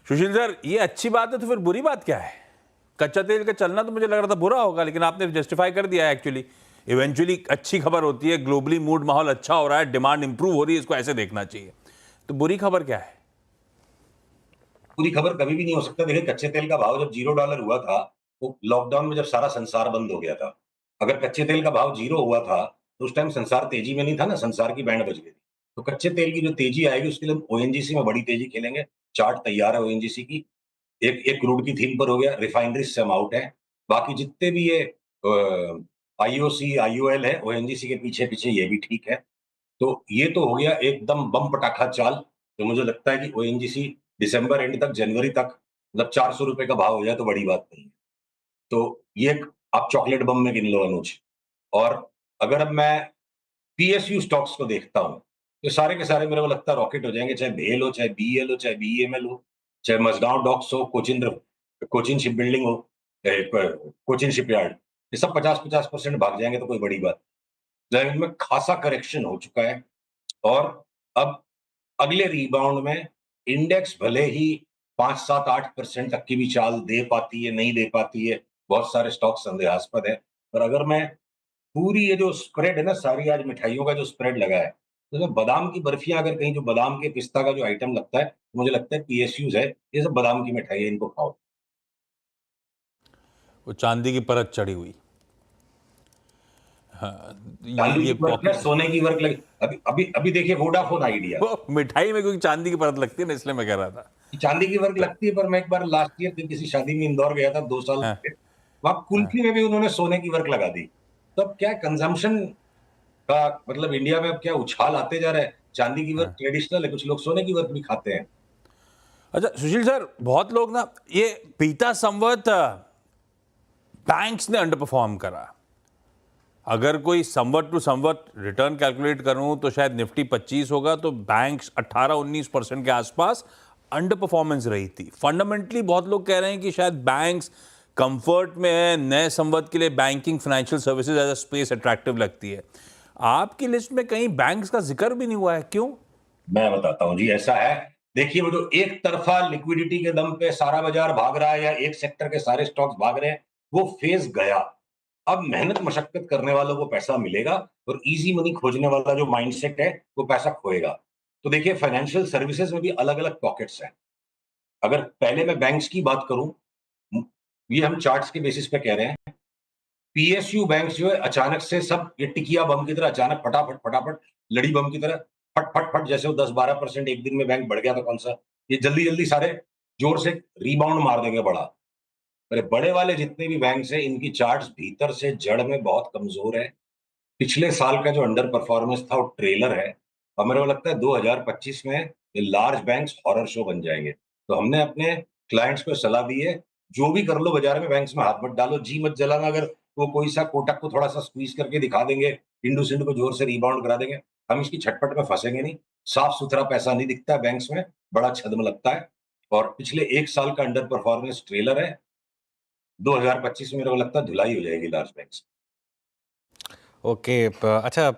[SPEAKER 2] सुशील सर, ये अच्छी बात है तो फिर बुरी बात क्या है? कच्चा तेल का चलना तो मुझे लग रहा था बुरा होगा, लेकिन आपने जस्टिफाई कर दिया है। एक्चुअली इवेंचुअली अच्छी खबर होती है, ग्लोबली मूड माहौल अच्छा हो रहा है, डिमांड इंप्रूव हो रही है, इसको ऐसे देखना चाहिए। तो बुरी खबर क्या है?
[SPEAKER 11] पूरी खबर कभी भी नहीं हो सकता। देखिए, कच्चे तेल का भाव जब $0 हुआ था, वो लॉकडाउन में जब सारा संसार बंद हो गया था। अगर कच्चे तेल का भाव 0 हुआ था तो उस टाइम संसार तेजी में नहीं था ना, संसार की बैंड बज गई थी। तो कच्चे तेल की जो तेजी आएगी उसके लिए ओएनजीसी में बड़ी तेजी खेलेंगे। चार्ट तैयार है ओएनजीसी की। एक क्रूड की थीम पर हो गया, रिफाइनरी से हम आउट है। बाकी जितने भी ये आईओसी, आईओएल है, ओएनजीसी के पीछे पीछे ये भी ठीक है। तो ये तो हो गया एकदम बम पटाखा चाल। तो मुझे लगता है कि ओएनजीसी दिसंबर एंड तक, जनवरी तक, मतलब ₹400 का भाव हो जाए तो बड़ी बात नहीं है। तो ये एक आप चॉकलेट बम में गिन लो अनुज। और अगर अब मैं पीएसयू स्टॉक्स को देखता हूँ, तो सारे के सारे मेरे को लगता है रॉकेट हो जाएंगे, चाहे भेल हो, चाहे बीईएल हो, चाहे बीईएमएल हो, चाहे मजगांव डॉक्स हो, कोचिन शिप बिल्डिंग हो, कोचिन शिपयार्ड, ये सब 50-50% भाग जाएंगे तो कोई बड़ी बात नहीं। इनमें खासा करेक्शन हो चुका है और अब अगले रिबाउंड में इंडेक्स भले ही 5-7-8% तक की भी चाल दे पाती है, नहीं दे पाती है, बहुत सारे स्टॉक संदेहास्पद है। पर अगर मैं पूरी ये जो स्प्रेड है ना, सारी आज मिठाइयों का जो स्प्रेड लगा है, तो जो बादाम की बर्फियां, अगर कहीं जो बादाम के पिस्ता का जो आइटम लगता है, तो मुझे लगता है पीएसयूज है, ये सब बादाम की मिठाई है, इनको खाओ।
[SPEAKER 2] वो चांदी की परत चढ़ी हुई। हाँ,
[SPEAKER 11] चांदी
[SPEAKER 2] ये
[SPEAKER 11] की वर्क है, सोने की वर्क लगी। अभी देखिए वोडाफोन आइडिया,
[SPEAKER 2] वो मिठाई में क्योंकि चांदी की परत लगती है ना, इसलिए मैं कह रहा था।
[SPEAKER 11] चांदी की वर्क लगती है। पर मैं एक बार लास्ट ईयर किसी शादी में इंदौर गया था 2 साल
[SPEAKER 2] हाँ।
[SPEAKER 11] पहले, वहां कुल्फी में भी उन्होंने सोने की वर्क लगा दी। तो अब क्या कंजम्पशन का मतलब, इंडिया में अब क्या उछाल आते जा रहा है। चांदी की वर्क ट्रेडिशनल है, कुछ लोग सोने की वर्क भी खाते हैं।
[SPEAKER 2] अच्छा सुशील सर, बहुत लोग ना, ये बीता संवत बैंक्स ने अंडर परफॉर्म करा। अगर कोई संवत टू संवत रिटर्न कैलकुलेट करूं तो शायद निफ्टी 25 होगा, तो बैंक्स 18-19% के आसपास अंडर परफॉर्मेंस रही थी। फंडामेंटली बहुत लोग कह रहे हैं कि शायद बैंक्स कंफर्ट में है, नए संवत के लिए banking financial services as a space attractive लगती है। आपकी लिस्ट में कहीं बैंक्स का जिक्र भी नहीं हुआ है, क्यों?
[SPEAKER 11] मैं बताता हूं जी, ऐसा है। देखिए, वो जो एक तरफा लिक्विडिटी के दम पे सारा बाजार भाग रहा है या एक सेक्टर के सारे स्टॉक्स भाग रहे हैं, वो फेज गया। अब मेहनत मशक्कत करने वालों को पैसा मिलेगा और इजी मनी खोजने वाला जो माइंडसेट है वो पैसा खोएगा। तो देखिए, फाइनेंशियल सर्विसेज में भी अलग अलग पॉकेट्स हैं। अगर पहले मैं बैंक्स की बात करूं, ये हम चार्ट्स के बेसिस पे कह रहे हैं, पीएसयू बैंक जो है अचानक से सब ये टिकिया बम की तरह अचानक फटाफट लड़ी बम की तरह फट फट फट, जैसे वो 10-12% एक दिन में बैंक बढ़ गया था, कौन सा, ये जल्दी जल्दी सारे जोर से रीबाउंड मार देंगे बड़ा। अरे बड़े वाले जितने भी बैंक्स हैं, इनकी चार्ट्स भीतर से जड़ में बहुत कमजोर है। पिछले साल का जो अंडर परफॉर्मेंस था वो ट्रेलर है, और मेरे को लगता है 2025 में ये लार्ज बैंक्स हॉरर शो बन जाएंगे। तो हमने अपने क्लाइंट्स को सलाह दी है, जो भी कर लो बाजार में बैंक्स में हाथ मत डालो, जी मत जलाना। अगर वो कोई सा कोटक को थोड़ा सा स्क्वीज करके दिखा देंगे, इंडोसिंड को जोर से रिबाउंड करा देंगे, हम इसकी छटपट में फंसेंगे नहीं। साफ सुथरा पैसा नहीं दिखता है बैंक्स में, बड़ा छद्म लगता है। और पिछले 1 साल का अंडर परफॉर्मेंस ट्रेलर है। 2025 में मेरे को लगता है धुलाई हो जाएगी लार्ज बैंक्स।
[SPEAKER 1] ओके अच्छा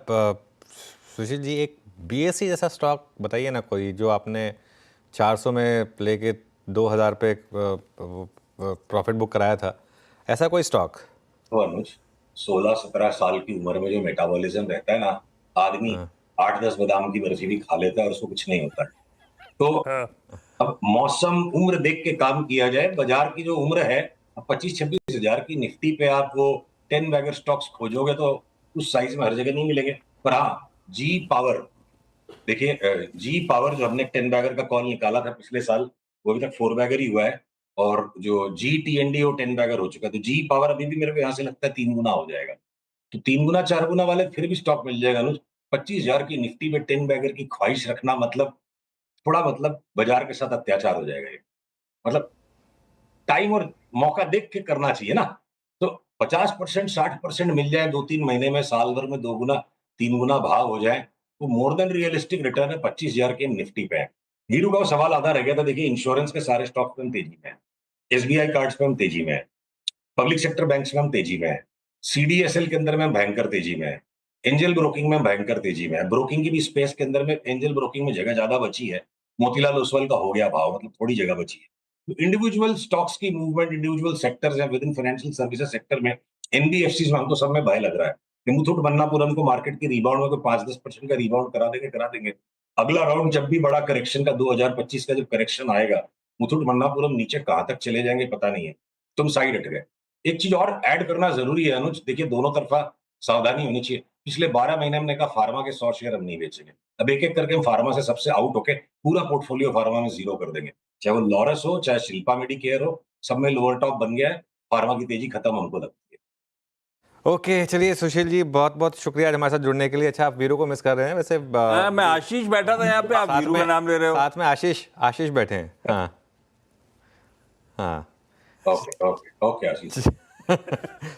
[SPEAKER 1] सुशील जी, एक बीएससी जैसा स्टॉक बताइए ना कोई, जो आपने 400 में लेके 2000 पे प्रॉफिट बुक कराया था, ऐसा कोई स्टॉक?
[SPEAKER 11] तो अनुज, 16-17 साल की उम्र में जो मेटाबॉलिज्म रहता है ना, आदमी 8-10 बादाम की बर्फी भी खा लेता है और उसको कुछ नहीं होता है। तो अब मौसम उम्र देख के काम किया जाए। बाजार की जो उम्र है, अब 25-26 हजार की निफ्टी पे आप वो 10 बैगर स्टॉक्स खोजोगे तो उस साइज में हर जगह नहीं मिलेंगे। पर हाँ, जी पावर, देखिए जी पावर जो हमने 10 बैगर का कॉल निकाला था पिछले साल, वो अभी तक 4 बैगर ही हुआ है। और जो जी टीएनडी वो 10 बैगर हो चुका है। तो जी पावर अभी भी मेरे को यहाँ से लगता है 3 गुना हो जाएगा। तो 3 गुना 4 गुना वाले फिर भी स्टॉक मिल जाएगा अनुज। 25,000 की निफ्टी में 10 बैगर की ख्वाहिश रखना मतलब थोड़ा, मतलब बाजार के साथ अत्याचार हो जाएगा ये। मतलब टाइम और मौका देख के करना चाहिए ना। तो 50% 60% मिल जाए 2-3 महीने में, साल भर में 2 गुना 3 गुना भाव हो जाए, तो मोर देन रियलिस्टिक रिटर्न है 25,000 के निफ्टी पे। हीरू का वो सवाल आधा रह गया था। देखिए, इंश्योरेंस के सारे स्टॉक पे हम तेजी में है, एसबीआई कार्ड्स पे हम तेजी में है, पब्लिक सेक्टर बैंक्स में हम तेजी में है, सीडीएसएल के अंदर में हम भयंकर तेजी में है, एंजल ब्रोकिंग में हम भयंकर तेजी में है। ब्रोकिंग की भी स्पेस के अंदर में एंजल ब्रोकिंग में जगह ज्यादा बची है। मोतीलाल ओसवाल का हो गया भाव, मतलब थोड़ी जगह बची है। तो इंडिविजुअल स्टॉक्स की मूवमेंट, इंडिविजुअल सेक्टर्स हैं with in financial services sector में, एनबीएफसीज में हमको सब में भय लग रहा है कि मुथूट मन्नापुरम को मार्केट की रिबाउंड में कोई 5-10% का रिबाउंड करा देंगे। अगला राउंड जब भी बड़ा करेक्शन का 2025 का जब करेक्शन आएगा, मुथूट मन्नापुरम नीचे कहां तक चले जाएंगे पता नहीं है। तुम साइड हट गए। एक चीज और ऐड करना जरूरी है अनुज, देखिए दोनों तरफा सावधानी होनी चाहिए। पिछले 12 महीने हमने कहा फार्मा के 100 शेयर हम नहीं बेचेंगे। अब एक एक करके हम फार्मा से सबसे आउट होके पूरा पोर्टफोलियो फार्मा में जीरो कर देंगे। चाहे वो लॉरस हो, चाहे शिल्पा मेडिकेयर हो, सब में लोअर टॉप बन गया है। फार्मा की तेजी खत्म हमको लगती है।
[SPEAKER 1] ओके चलिए सुशील जी, बहुत बहुत शुक्रिया आज हमारे साथ जुड़ने के लिए। अच्छा, आप वीरू को मिस कर रहे हैं वैसे?
[SPEAKER 2] मैं आशीष बैठा था यहाँ पे, आप वीरू का नाम ले रहे हो।
[SPEAKER 1] साथ में आशीष बैठे हैं। हाँ हाँ,
[SPEAKER 11] ओके ओके ओके आशीष।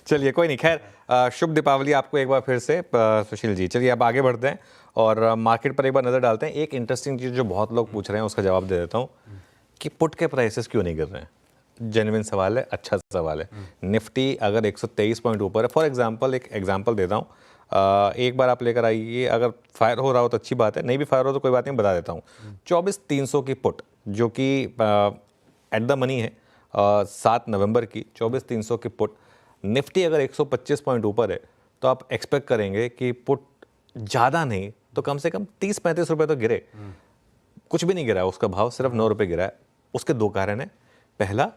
[SPEAKER 1] चलिए कोई नहीं, खैर शुभ दीपावली आपको एक बार फिर से सुशील जी। चलिए अब आगे बढ़ते हैं और मार्केट पर एक बार नज़र डालते हैं। एक इंटरेस्टिंग चीज़ जो बहुत लोग पूछ रहे हैं उसका जवाब दे देता हूँ कि पुट के प्राइसेस क्यों नहीं गिर रहे हैं। जेन्युइन सवाल है, अच्छा सवाल है। निफ्टी अगर 123 पॉइंट ऊपर है, फॉर एग्जांपल एक एग्जांपल देता हूँ, एक बार आप लेकर आइए, अगर फायर हो रहा हो तो अच्छी बात है, नहीं भी फायर हो तो कोई बात नहीं, बता देता हूँ। 24,300 की पुट जो कि एट द मनी है 7 नवंबर की, 24,300 की पुट। निफ्टी अगर 125 पॉइंट ऊपर है तो आप एक्सपेक्ट करेंगे कि पुट ज़्यादा नहीं तो कम से कम 30-35 रुपये तो गिरे। कुछ भी नहीं गिरा है उसका भाव, सिर्फ 9 रुपये गिरा है। उसके दो कारण हैं। पहला,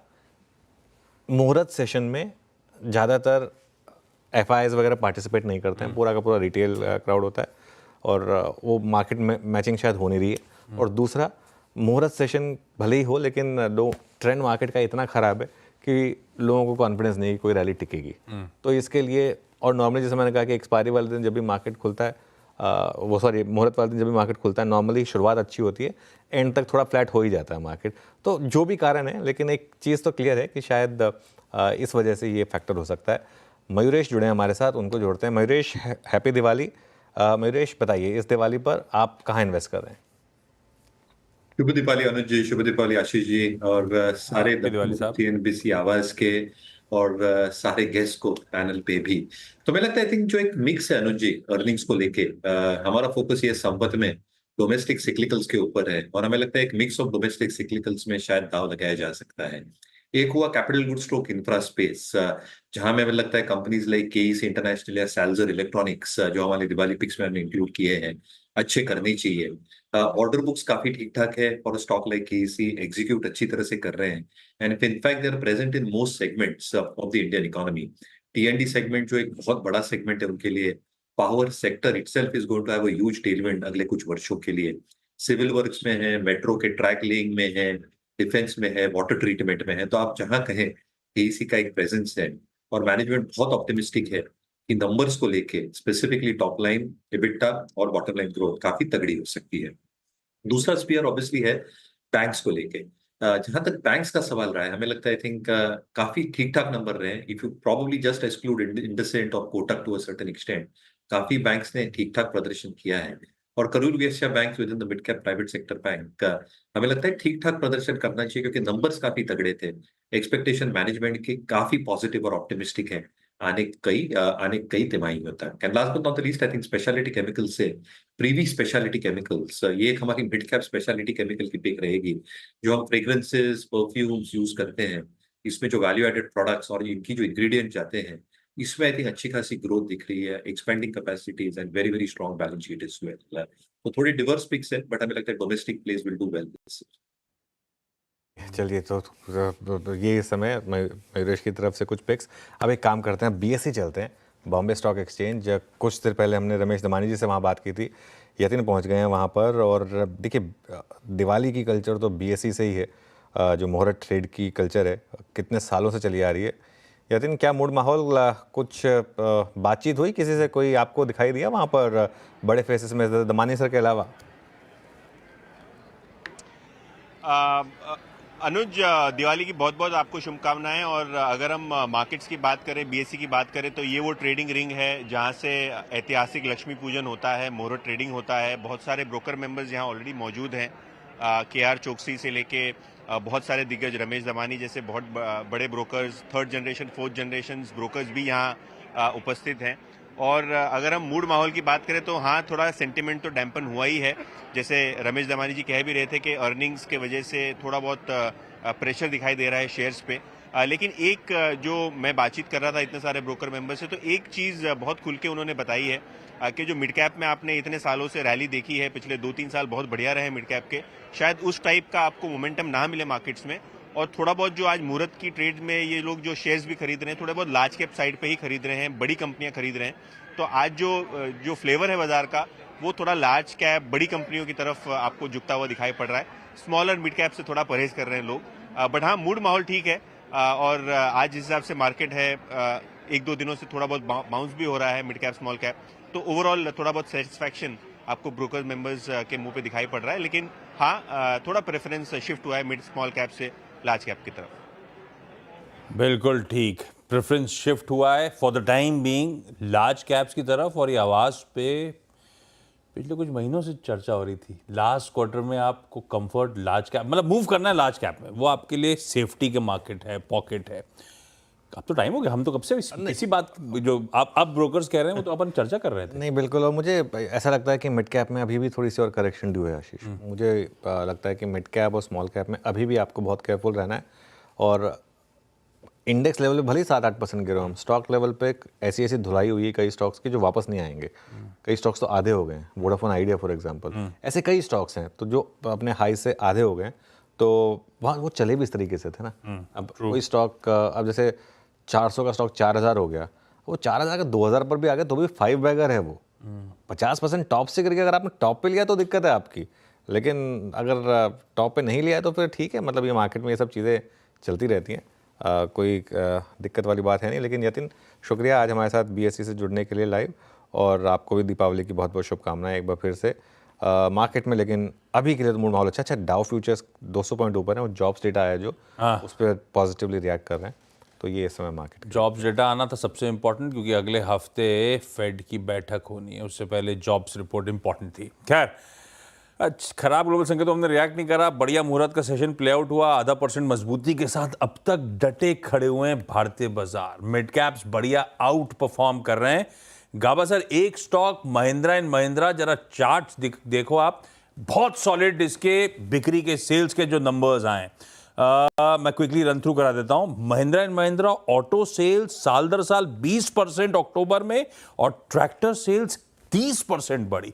[SPEAKER 1] मुहूर्त सेशन में ज़्यादातर एफआईआईज वगैरह पार्टिसिपेट नहीं करते हैं, पूरा का पूरा रिटेल क्राउड होता है और वो मार्केट में मैचिंग शायद हो नहीं रही है। और दूसरा, मुहूर्त सेशन भले ही हो लेकिन ट्रेंड मार्केट का इतना ख़राब है कि लोगों को कॉन्फिडेंस नहीं कि कोई रैली टिकेगी। तो इसके लिए, और नॉर्मली जैसे मैंने कहा कि एक्सपायरी वाले दिन जब भी मार्केट खुलता है, मुहूर्त वाले दिन जब भी मार्केट खुलता है, नॉर्मली शुरुआत अच्छी होती है, एंड तक थोड़ा फ्लैट हो ही जाता है मार्केट। तो जो भी कारण है, लेकिन एक चीज़ तो क्लियर है कि शायद इस वजह से ये फैक्टर हो सकता है। मयूरेश जुड़े हैं हमारे साथ, उनको जोड़ते हैं। मयूरेश, हैप्पी दिवाली। मयूरेश बताइए, इस दिवाली पर आप कहाँ इन्वेस्ट कर रहे हैं?
[SPEAKER 12] शुभ दीपावली अनुज जी, शुभ दीपावली आशीष जी, और सारे CNBC आवाज के और सारे गेस्ट को पैनल पे भी। तो मैं लगता है, आई थिंक जो एक मिक्स है अनुज जी अर्निंग्स को लेके, हमारा फोकस ये संपत्त में डोमेस्टिक सिक्लिकल्स के ऊपर है और हमें लगता है एक मिक्स ऑफ डोमेस्टिक सिक्लिकल्स में शायद दाव लगाया जा सकता है। एक हुआ capital good stroke infra space, जहां में लगता है कंपनीज लाइक केईसी इंटरनेशनल या सैल्जर इलेक्ट्रॉनिक्स, जो हमारे दिवाली पिक्स में हमने इंक्लूड किए हैं, अच्छे करने चाहिए। ऑर्डर बुक्स काफी ठीक ठाक है और स्टॉक लाइक केईसी एग्जीक्यूट अच्छी तरह से कर रहे हैं। And in fact they are present in most segments of the Indian economy. TND segment जो एक बहुत बड़ा सेगमेंट है उनके लिए, power sector itself is going to have a huge tailwind अगले कुछ वर्षों के लिए। सिविल वर्क्स में है, मेट्रो के ट्रैक लेइंग में है, डिफेंस में है, वाटर ट्रीटमेंट में है, तो आप जहां कहें एसी का एक प्रेजेंस है और मैनेजमेंट बहुत ऑप्टिमिस्टिक है कि नंबर्स को लेके स्पेसिफिकली टॉप लाइन, एबिटा और बॉटम लाइन ग्रोथ काफी तगड़ी हो सकती है। दूसरा स्पीयर ऑब्वियसली है बैंक्स को लेके। जहां तक बैंक्स का सवाल रहा है, हमें लगता है आई थिंक काफी ठीक ठाक नंबर रहे हैं। If you probably just exclude IndusInd और Kotak to a certain extent, काफी बैंक्स ने ठीक ठाक प्रदर्शन किया है। और Karur Vysya bank within the mid cap private sector bank हमें लगता है ठीक ठाक प्रदर्शन करना चाहिए, क्योंकि नंबर्स काफी तगड़े थे। एक्सपेक्टेशन मैनेजमेंट की काफी पॉजिटिव और ऑप्टिमिस्टिक है आने कई तिमाही में होता है। And last but not the least, I think speciality chemicals से प्रीवी स्पेशलिटी केमिकल्स, ये एक हमारी मिड कैप स्पेशलिटी केमिकल की पिक रहेगी। जो हम फ्रेग्रेंसेस, परफ्यूम्स यूज करते हैं, इसमें जो वैल्यू एडेड प्रोडक्ट्स और इनकी जो इंग्रेडिएंट जाते हैं, इसमें आई थिंक अच्छी खासी ग्रोथ दिख रही है, expanding capacities and very very strong balance sheet is well. तो थोड़ी डिवर्स पिक्स है, बट हमें लगता है domestic place will do well this.
[SPEAKER 1] चलिए, तो ये इस समय मयूरेश की तरफ से कुछ पिक्स। अब एक काम करते हैं, बीएसई चलते हैं, बॉम्बे स्टॉक एक्सचेंज। कुछ देर पहले हमने रमेश दमानी जी से वहाँ बात की थी, यतिन पहुँच गए हैं वहाँ पर। और देखिए, दिवाली की कल्चर तो बीएसई से ही है, जो मुहूर्त ट्रेड की कल्चर है कितने सालों से चली आ रही है। यतिन, क्या मूड माहौल, कुछ बातचीत हुई किसी से, कोई आपको दिखाई दिया वहाँ पर बड़े फेसेस में दमानी सर के अलावा?
[SPEAKER 13] अनुज, दिवाली की बहुत बहुत आपको शुभकामनाएं। और अगर हम मार्केट्स की बात करें, बीएसई की बात करें, तो ये वो ट्रेडिंग रिंग है जहां से ऐतिहासिक लक्ष्मी पूजन होता है, मुहूर्त ट्रेडिंग होता है। बहुत सारे ब्रोकर मेंबर्स यहाँ ऑलरेडी मौजूद हैं, केआर चोकसी से लेके बहुत सारे दिग्गज, रमेश दमानी जैसे बहुत बड़े brokers, third generation, fourth generation brokers भी यहाँ उपस्थित हैं। और अगर हम मूड माहौल की बात करें तो हाँ, थोड़ा सेंटिमेंट तो डैम्पन हुआ ही है। जैसे रमेश दमानी जी कह भी रहे थे कि अर्निंग्स के वजह से थोड़ा बहुत प्रेशर दिखाई दे रहा है शेयर्स पे। लेकिन एक जो मैं बातचीत कर रहा था इतने सारे ब्रोकर मेंबर से, तो एक चीज़ बहुत खुल के उन्होंने बताई है कि जो मिड कैप में आपने इतने सालों से रैली देखी है, पिछले 2-3 साल बहुत बढ़िया रहे मिड कैप के, शायद उस टाइप का आपको मोमेंटम ना मिले मार्केट्स में। और थोड़ा बहुत जो आज मुहूर्त की ट्रेड में ये लोग जो शेयर्स भी खरीद रहे हैं, थोड़े बहुत लार्ज कैप साइड पे ही खरीद रहे हैं, बड़ी कंपनियां खरीद रहे हैं। तो आज जो फ्लेवर है बाजार का, वो थोड़ा लार्ज कैप बड़ी कंपनियों की तरफ आपको झुकता हुआ दिखाई पड़ रहा है। स्मॉलर मिड कैप से थोड़ा परहेज कर रहे हैं लोग। बट हाँ, मूड माहौल ठीक है। और आज जिस हिसाब से मार्केट है, 1-2 दिनों से थोड़ा बहुत बाउंस भी हो रहा है मिड कैप स्मॉल कैप, तो ओवरऑल थोड़ा बहुत सेटिस्फैक्शन आपको ब्रोकर मेंबर्स के मुंह पे दिखाई पड़ रहा है। लेकिन हाँ, थोड़ा प्रेफरेंस शिफ्ट हुआ है मिड स्मॉल कैप से लार्ज कैप की तरफ।
[SPEAKER 2] बिल्कुल ठीक, प्रेफरेंस शिफ्ट हुआ है for the time being large caps की तरफ। और ये आवाज़ पे पिछले कुछ महीनों से चर्चा हो रही थी, लास्ट क्वार्टर में आपको कंफर्ट लार्ज कैप, मतलब मूव करना है लार्ज कैप में, वो आपके लिए सेफ्टी के मार्केट है, पॉकेट है। अब तो टाइम हो गया, हम तो कब से इसी बात जो आप ब्रोकर्स कह रहे हैं वो तो अपन चर्चा कर रहे थे।
[SPEAKER 1] नहीं, बिल्कुल। और मुझे ऐसा लगता है कि मिड कैप में अभी भी थोड़ी सी और करेक्शन ड्यू है आशीष। मुझे लगता है कि मिड कैप और स्मॉल कैप में अभी भी आपको बहुत केयरफुल रहना है। और इंडेक्स लेवल पे भले ही 7-8% गिरो, हम स्टॉक लेवल पे ऐसी धुलाई हुई है कई स्टॉक्स की जो वापस नहीं आएंगे। कई स्टॉक्स तो आधे हो गए हैं, वोडाफोन आइडिया फॉर एग्जांपल, ऐसे कई स्टॉक्स हैं तो जो अपने हाई से आधे हो गए। तो वहाँ वो चले भी इस तरीके से थे ना। अब कोई स्टॉक, अब जैसे 400 का स्टॉक 4000 हो गया, वो 4000 का 2000 पर भी आ गया तो भी 5 बैगर है वो। 50% टॉप से करके अगर आपने टॉप पे लिया तो दिक्कत है आपकी, लेकिन अगर टॉप पे नहीं लिया तो फिर ठीक है। मतलब ये मार्केट में ये सब चीज़ें चलती रहती हैं, कोई दिक्कत वाली बात है नहीं। लेकिन यतिन, शुक्रिया आज हमारे साथ बीएसई से जुड़ने के लिए लाइव, और आपको भी दीपावली की बहुत बहुत शुभकामनाएं एक बार फिर से मार्केट में। लेकिन अभी के लिए तो मूड माहौल अच्छा। डाउ फ्यूचर्स 200 पॉइंट ऊपर है, और जॉब्स डेटा आया जो उस पर पॉजिटिवली रिएक्ट कर रहे हैं। तो ये इस समय मार्केट
[SPEAKER 2] जॉब्स डेटा आना था सबसे इम्पोर्टेंट, क्योंकि अगले हफ्ते फेड की बैठक होनी है, उससे पहले जॉब्स रिपोर्ट इम्पोर्टेंट थी। खैर, खराब ग्लोबल संकेत तो हमने रिएक्ट नहीं करा, बढ़िया मुहूर्त का सेशन प्ले आउट हुआ, 0.5% मजबूती के साथ अब तक डटे खड़े हुए हैं भारतीय बाजार। मिड कैप्स बढ़िया आउट परफॉर्म कर रहे हैं। गाबा सर, एक स्टॉक महिंद्रा एंड महिंद्रा, जरा चार्ट्स देखो आप, बहुत सॉलिड इसके बिक्री के सेल्स के जो नंबर्स आए। मैं क्विकली रन थ्रू करा देता हूं। Mahindra and Mahindra auto sales साल दर साल 20% अक्टूबर में, और ट्रैक्टर सेल्स 30% बढ़ी।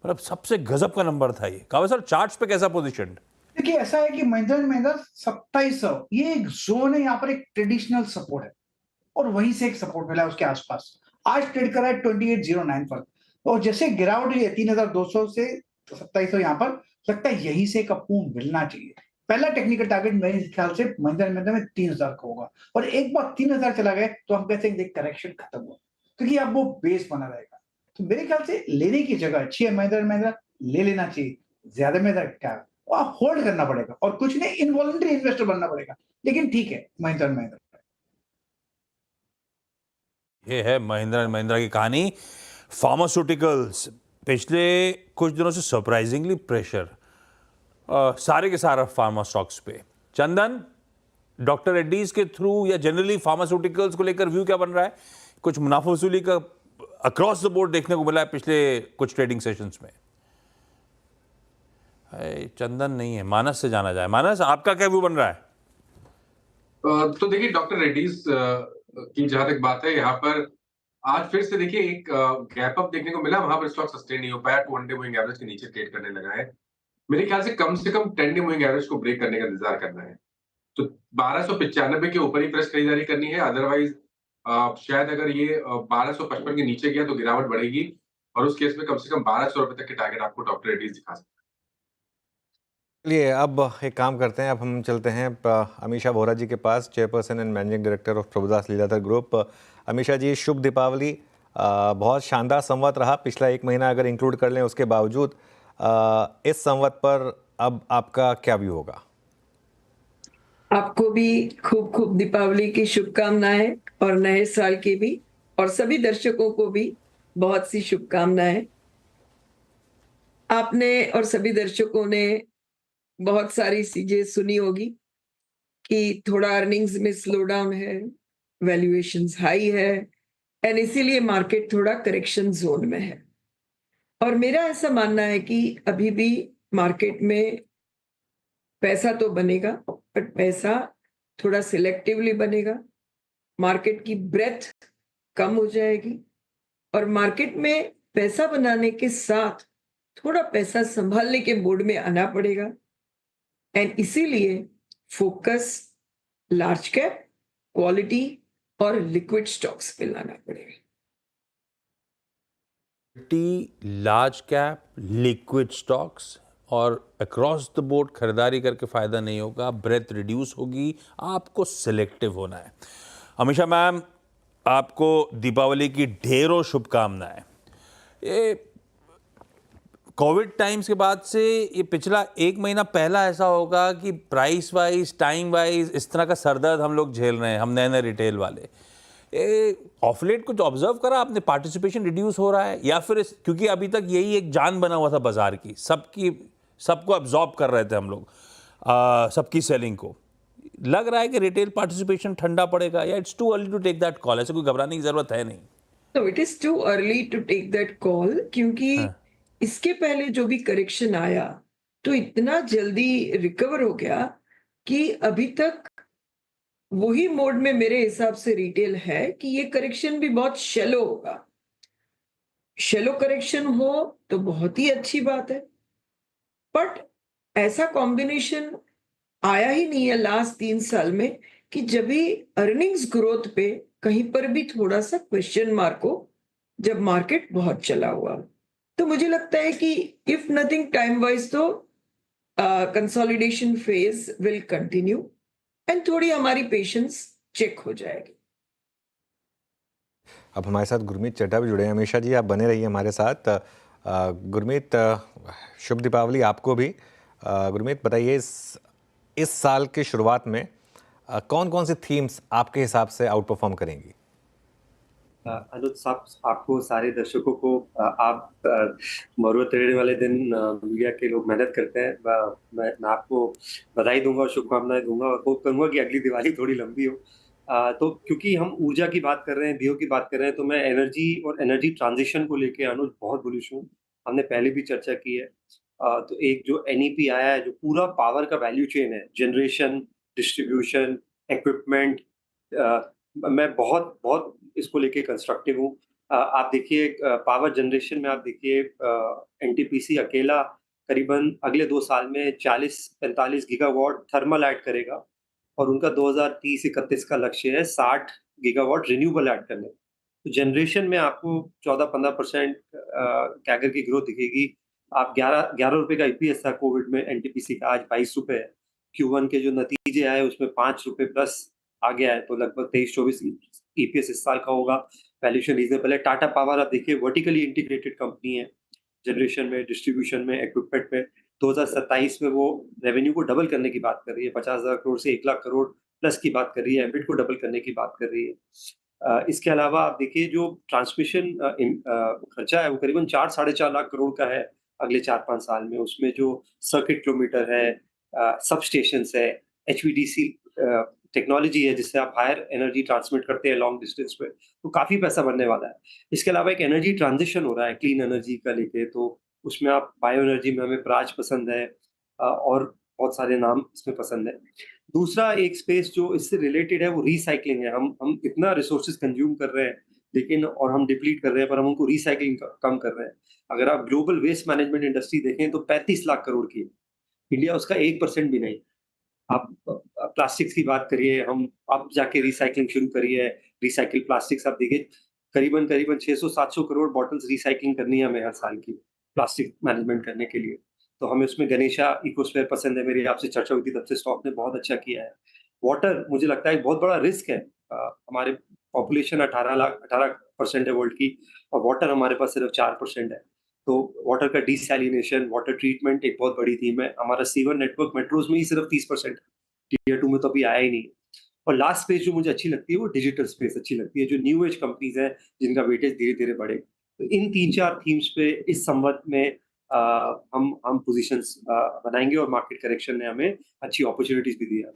[SPEAKER 2] मतलब सबसे गजब का नंबर था ये। कावे सर, चार्ट्स पे कैसा पोजीशन?
[SPEAKER 5] देखिए, ऐसा है कि महिंद्रा एंड महिंद्रा 2700, ये एक जोन है, यहाँ पर एक ट्रेडिशनल सपोर्ट है, और वहीं से एक सपोर्ट मिला है उसके आसपास। आज ट्रेड कर रहा है 2809 पर, और जैसे गिरावट हुई है 3200 से 2700 यहाँ पर, लगता है यहीं से एक अप मूव मिलना चाहिए। पहला टेक्निकल टारगेट मेरे ख्याल से महिंद्रा एंड महिंद्रा में 3000 का होगा, और एक बार 3000 चला गया तो हम कहते हैं करेक्शन खत्म हुआ, क्योंकि अब वो बेस बना रहेगा। तो मेरे ख्याल से लेने की जगह अच्छी है, महिंद्रा एंड महिंद्रा ले लेना चाहिए, ज्यादा में ज्यादा क्या आप होल्ड करना पड़ेगा, और कुछ नहीं, इनवॉलंटरी इन्वेस्टर बनना पड़ेगा, लेकिन ठीक है महिंद्रा एंड महिंद्रा।
[SPEAKER 2] ये है महिंद्रा एंड महिंद्रा की कहानी। फार्मास्यूटिकल्स पिछले कुछ दिनों से सरप्राइजिंगली प्रेशर सारे के सारा फार्मा स्टॉक्स पे। चंदन, डॉक्टर रेड्डीज के थ्रू या जनरली फार्मास्यूटिकल्स को लेकर व्यू क्या बन रहा है? कुछ मुनाफा वसूली का अक्रॉस द बोर्ड देखने को मिला है पिछले कुछ ट्रेडिंग सेशंस में। चंदन नहीं है, मानस से जाना जाए। मानस, आपका क्या व्यू बन रहा है?
[SPEAKER 7] तो देखिए, डॉक्टर रेड्डीज की जहां तक बात है, यहाँ पर आज फिर से देखिए एक गैप अप देखने को मिला। वहां पर स्टॉक सस्टेन नहीं हो पाया, 200 मूविंग एवरेज के नीचे ट्रेड करने लगा है। मेरे ख्याल से कम 10 डे मूविंग एवरेज को ब्रेक करने का इंतजार करना है। तो 1295 के ऊपर ही फ्रेश खरीदारी करनी है, अदरवाइज शायद अगर ये 1255 के नीचे गया तो गिरावट बढ़ेगी, और उस केस में कम से कम 1200 रुपए तक के टारगेट आपको डॉक्टर रेड्डीज दिखा सकते हैं।
[SPEAKER 1] चलिए अब एक काम करते हैं, अब हम चलते हैं अमीषा बोहरा जी के पास, chairperson and managing director of Prabhudas Lilladher group. Amisha ji, शुभ दीपावली। बहुत शानदार संवत रहा पिछला एक महीना अगर इंक्लूड कर लें, उसके बावजूद इस संवत पर अब आपका क्या व्यू होगा?
[SPEAKER 14] आपको भी खूब खूब दीपावली की शुभकामनाएं, और नए साल की भी, और सभी दर्शकों को भी बहुत सी शुभकामनाएं। आपने और सभी दर्शकों ने बहुत सारी चीजें सुनी होगी कि थोड़ा अर्निंग्स में स्लो डाउन है, वैल्यूएशंस हाई है, एंड इसीलिए मार्केट थोड़ा करेक्शन जोन में है। और मेरा ऐसा मानना है कि अभी भी मार्केट में पैसा तो बनेगा, बट पैसा थोड़ा सिलेक्टिवली बनेगा। मार्केट की ब्रेथ कम हो जाएगी, और मार्केट में पैसा बनाने के साथ थोड़ा पैसा संभालने के मोड में आना पड़ेगा, एंड इसीलिए फोकस लार्ज कैप, क्वालिटी और लिक्विड स्टॉक्स पे लाना पड़ेगा।
[SPEAKER 2] लार्ज कैप, लिक्विड स्टॉक्स और अक्रॉस द बोर्ड खरीदारी करके फायदा नहीं होगा, ब्रेथ रिड्यूस होगी, आपको सिलेक्टिव होना है। अमीषा मैम, आपको दीपावली की ढेरों शुभकामनाएं। ये कोविड टाइम्स के बाद से ये पिछला एक महीना पहला ऐसा होगा कि प्राइस वाइज, टाइम वाइज इस तरह का सरदर्द हम लोग झेल रहे हैं, हम नए नए रिटेल वाले। ऑफ लेट कुछ ऑब्जर्व करा आपने? पार्टिसिपेशन रिड्यूस हो रहा है, या फिर क्योंकि अभी तक यही एक जान बना हुआ था बाजार की, सबको अब्जॉर्ब कर रहे थे हम लोग, सबकी सेलिंग को। लग रहा है कि रिटेल पार्टिसिपेशन ठंडा पड़ेगा, या it's too early to take that call? ऐसे कोई घबराने की जरूरत है नहीं?
[SPEAKER 14] तो it is too early to take that call, क्योंकि इसके पहले जो भी करेक्शन आया तो इतना जल्दी रिकवर हो गया कि अभी तक वही मोड में मेरे हिसाब से रिटेल है कि ये करेक्शन भी बहुत शैलो होगा। शैलो करेक्शन हो तो बहुत ही अच्छी बात है, बट ऐसा कॉम्बिनेशन आया ही नहीं है लास्ट 3 साल में कि जब भी अर्निंग्स ग्रोथ पे कहीं पर भी थोड़ा सा क्वेश्चन मार्क हो, जब मार्केट बहुत चला हुआ। तो मुझे लगता है कि इफ नथिंग टाइम वाइज तो consolidation phase will continue, and थोड़ी हमारी पेशेंस चेक हो जाएगी।
[SPEAKER 1] अब हमारे साथ गुरमीत चड्ढा भी जुड़े हैं। अमीषा जी, आप बने रहिए हमारे साथ। गुरमीत, शुभ दीपावली आपको भी। गुरमीत, बताइए इस साल की शुरुआत में कौन कौन सी थीम्स आपके हिसाब से आउट परफॉर्म करेंगी?
[SPEAKER 15] अनुज साहब, आपको, सारे दर्शकों को, आप मरूद ट्रेडिंग वाले दिन मीडिया के लोग मेहनत करते हैं, मैं आपको बधाई दूंगा और शुभकामनाएं दूंगा, और होप करूंगा कि अगली दिवाली थोड़ी लंबी हो। तो क्योंकि हम ऊर्जा की बात कर रहे हैं, दियो की बात कर रहे हैं, तो मैं एनर्जी और एनर्जी ट्रांजिशन को लेके अनुज बहुत बुलिश हूँ। हमने पहले भी चर्चा की है। तो एक जो NEP आया है, जो पूरा पावर का वैल्यू चेन है, जनरेशन, डिस्ट्रीब्यूशन, इक्विपमेंट, मैं बहुत बहुत इसको लेके कंस्ट्रक्टिव हूँ। आप देखिए पावर जनरेशन में, आप देखिए NTPC अकेला करीबन अगले 2 साल में 40-45 गीगावाट थर्मल ऐड करेगा, और उनका 2030-31 का लक्ष्य है 60 गीगावाट रिन्यूएबल ऐड करने। तो जनरेशन में आपको 14-15% कैगर की ग्रोथ दिखेगी। आप 11 रुपए का EPS था कोविड में NTPC का, आज 22 रुपए है। Q1 के जो नतीजे आए उसमें ₹5 प्लस आ गया है, तो लगभग 23-24 EPS इस साल का होगा। वैल्यूएशन रीजनेबल है। टाटा पावर आप देखिए वर्टिकली इंटीग्रेटेड कंपनी है, जनरेशन में, डिस्ट्रीब्यूशन में, इक्विपमेंट में। 2027 में वो रेवेन्यू को डबल करने की बात कर रही है, 50,000 करोड़ से 1 लाख करोड़ प्लस की बात कर रही है, एबिट को डबल करने की बात कर रही है। इसके अलावा आप देखिए जो ट्रांसमिशन खर्चा है वो करीबन 4 साढ़े 4 लाख करोड़ का है अगले 4-5 साल में। उसमें जो सर्किट किलोमीटर है, सब स्टेशंस है, HVDC टेक्नोलॉजी है जिससे आप हायर एनर्जी ट्रांसमिट करते हैं लॉन्ग डिस्टेंस पे, तो काफी पैसा बनने वाला है। इसके अलावा एक एनर्जी ट्रांजिशन हो रहा है क्लीन एनर्जी का लेके, तो उसमें आप बायो एनर्जी में हमें प्राज पसंद है और बहुत सारे नाम इसमें पसंद है। दूसरा एक स्पेस जो इससे रिलेटेड है वो रिसाइकलिंग है। हम इतना रिसोर्सेज कंज्यूम कर रहे हैं लेकिन और हम डिप्लीट कर रहे हैं, पर हम उनको रिसाइकलिंग कम कर रहे हैं। अगर आप ग्लोबल वेस्ट मैनेजमेंट इंडस्ट्री देखें तो 35 लाख करोड़ की है, इंडिया उसका 1% भी नहीं। आप प्लास्टिक्स की बात करिए, हम आप जाके रिसाइकलिंग शुरू करिए, रिसाइकिल प्लास्टिक्स आप देखिए करीबन 600-700 करोड़ बॉटल्स रिसाइकलिंग करनी है हमें हर साल की, प्लास्टिक मैनेजमेंट करने के लिए। तो हमें उसमें गणेशा इकोस्फेयर पसंद है, मेरी आपसे चर्चा हुई थी तब से स्टॉक ने बहुत अच्छा किया है। वाटर मुझे लगता है एक बहुत बड़ा रिस्क है। हमारे पॉपुलेशन 18% है वर्ल्ड की और वाटर हमारे पास सिर्फ 4% है। तो वाटर का डिसैलिनेशन, वाटर ट्रीटमेंट एक बहुत बड़ी थीम है। हमारा सीवर नेटवर्क मेट्रोज में ही सिर्फ 30%, टियर 2 में तो अभी आया ही नहीं। और लास्ट स्पेस जो मुझे अच्छी लगती है वो डिजिटल स्पेस अच्छी लगती है, जो न्यू एज कंपनीज हैं जिनका वेटेज धीरे-धीरे बढ़े। तो इन 3-4 थीम्स पे इस संवत में हम पोजीशंस बनाएंगे और मार्केट करेक्शन ने हमें अच्छी अपॉर्चुनिटीज भी दी है।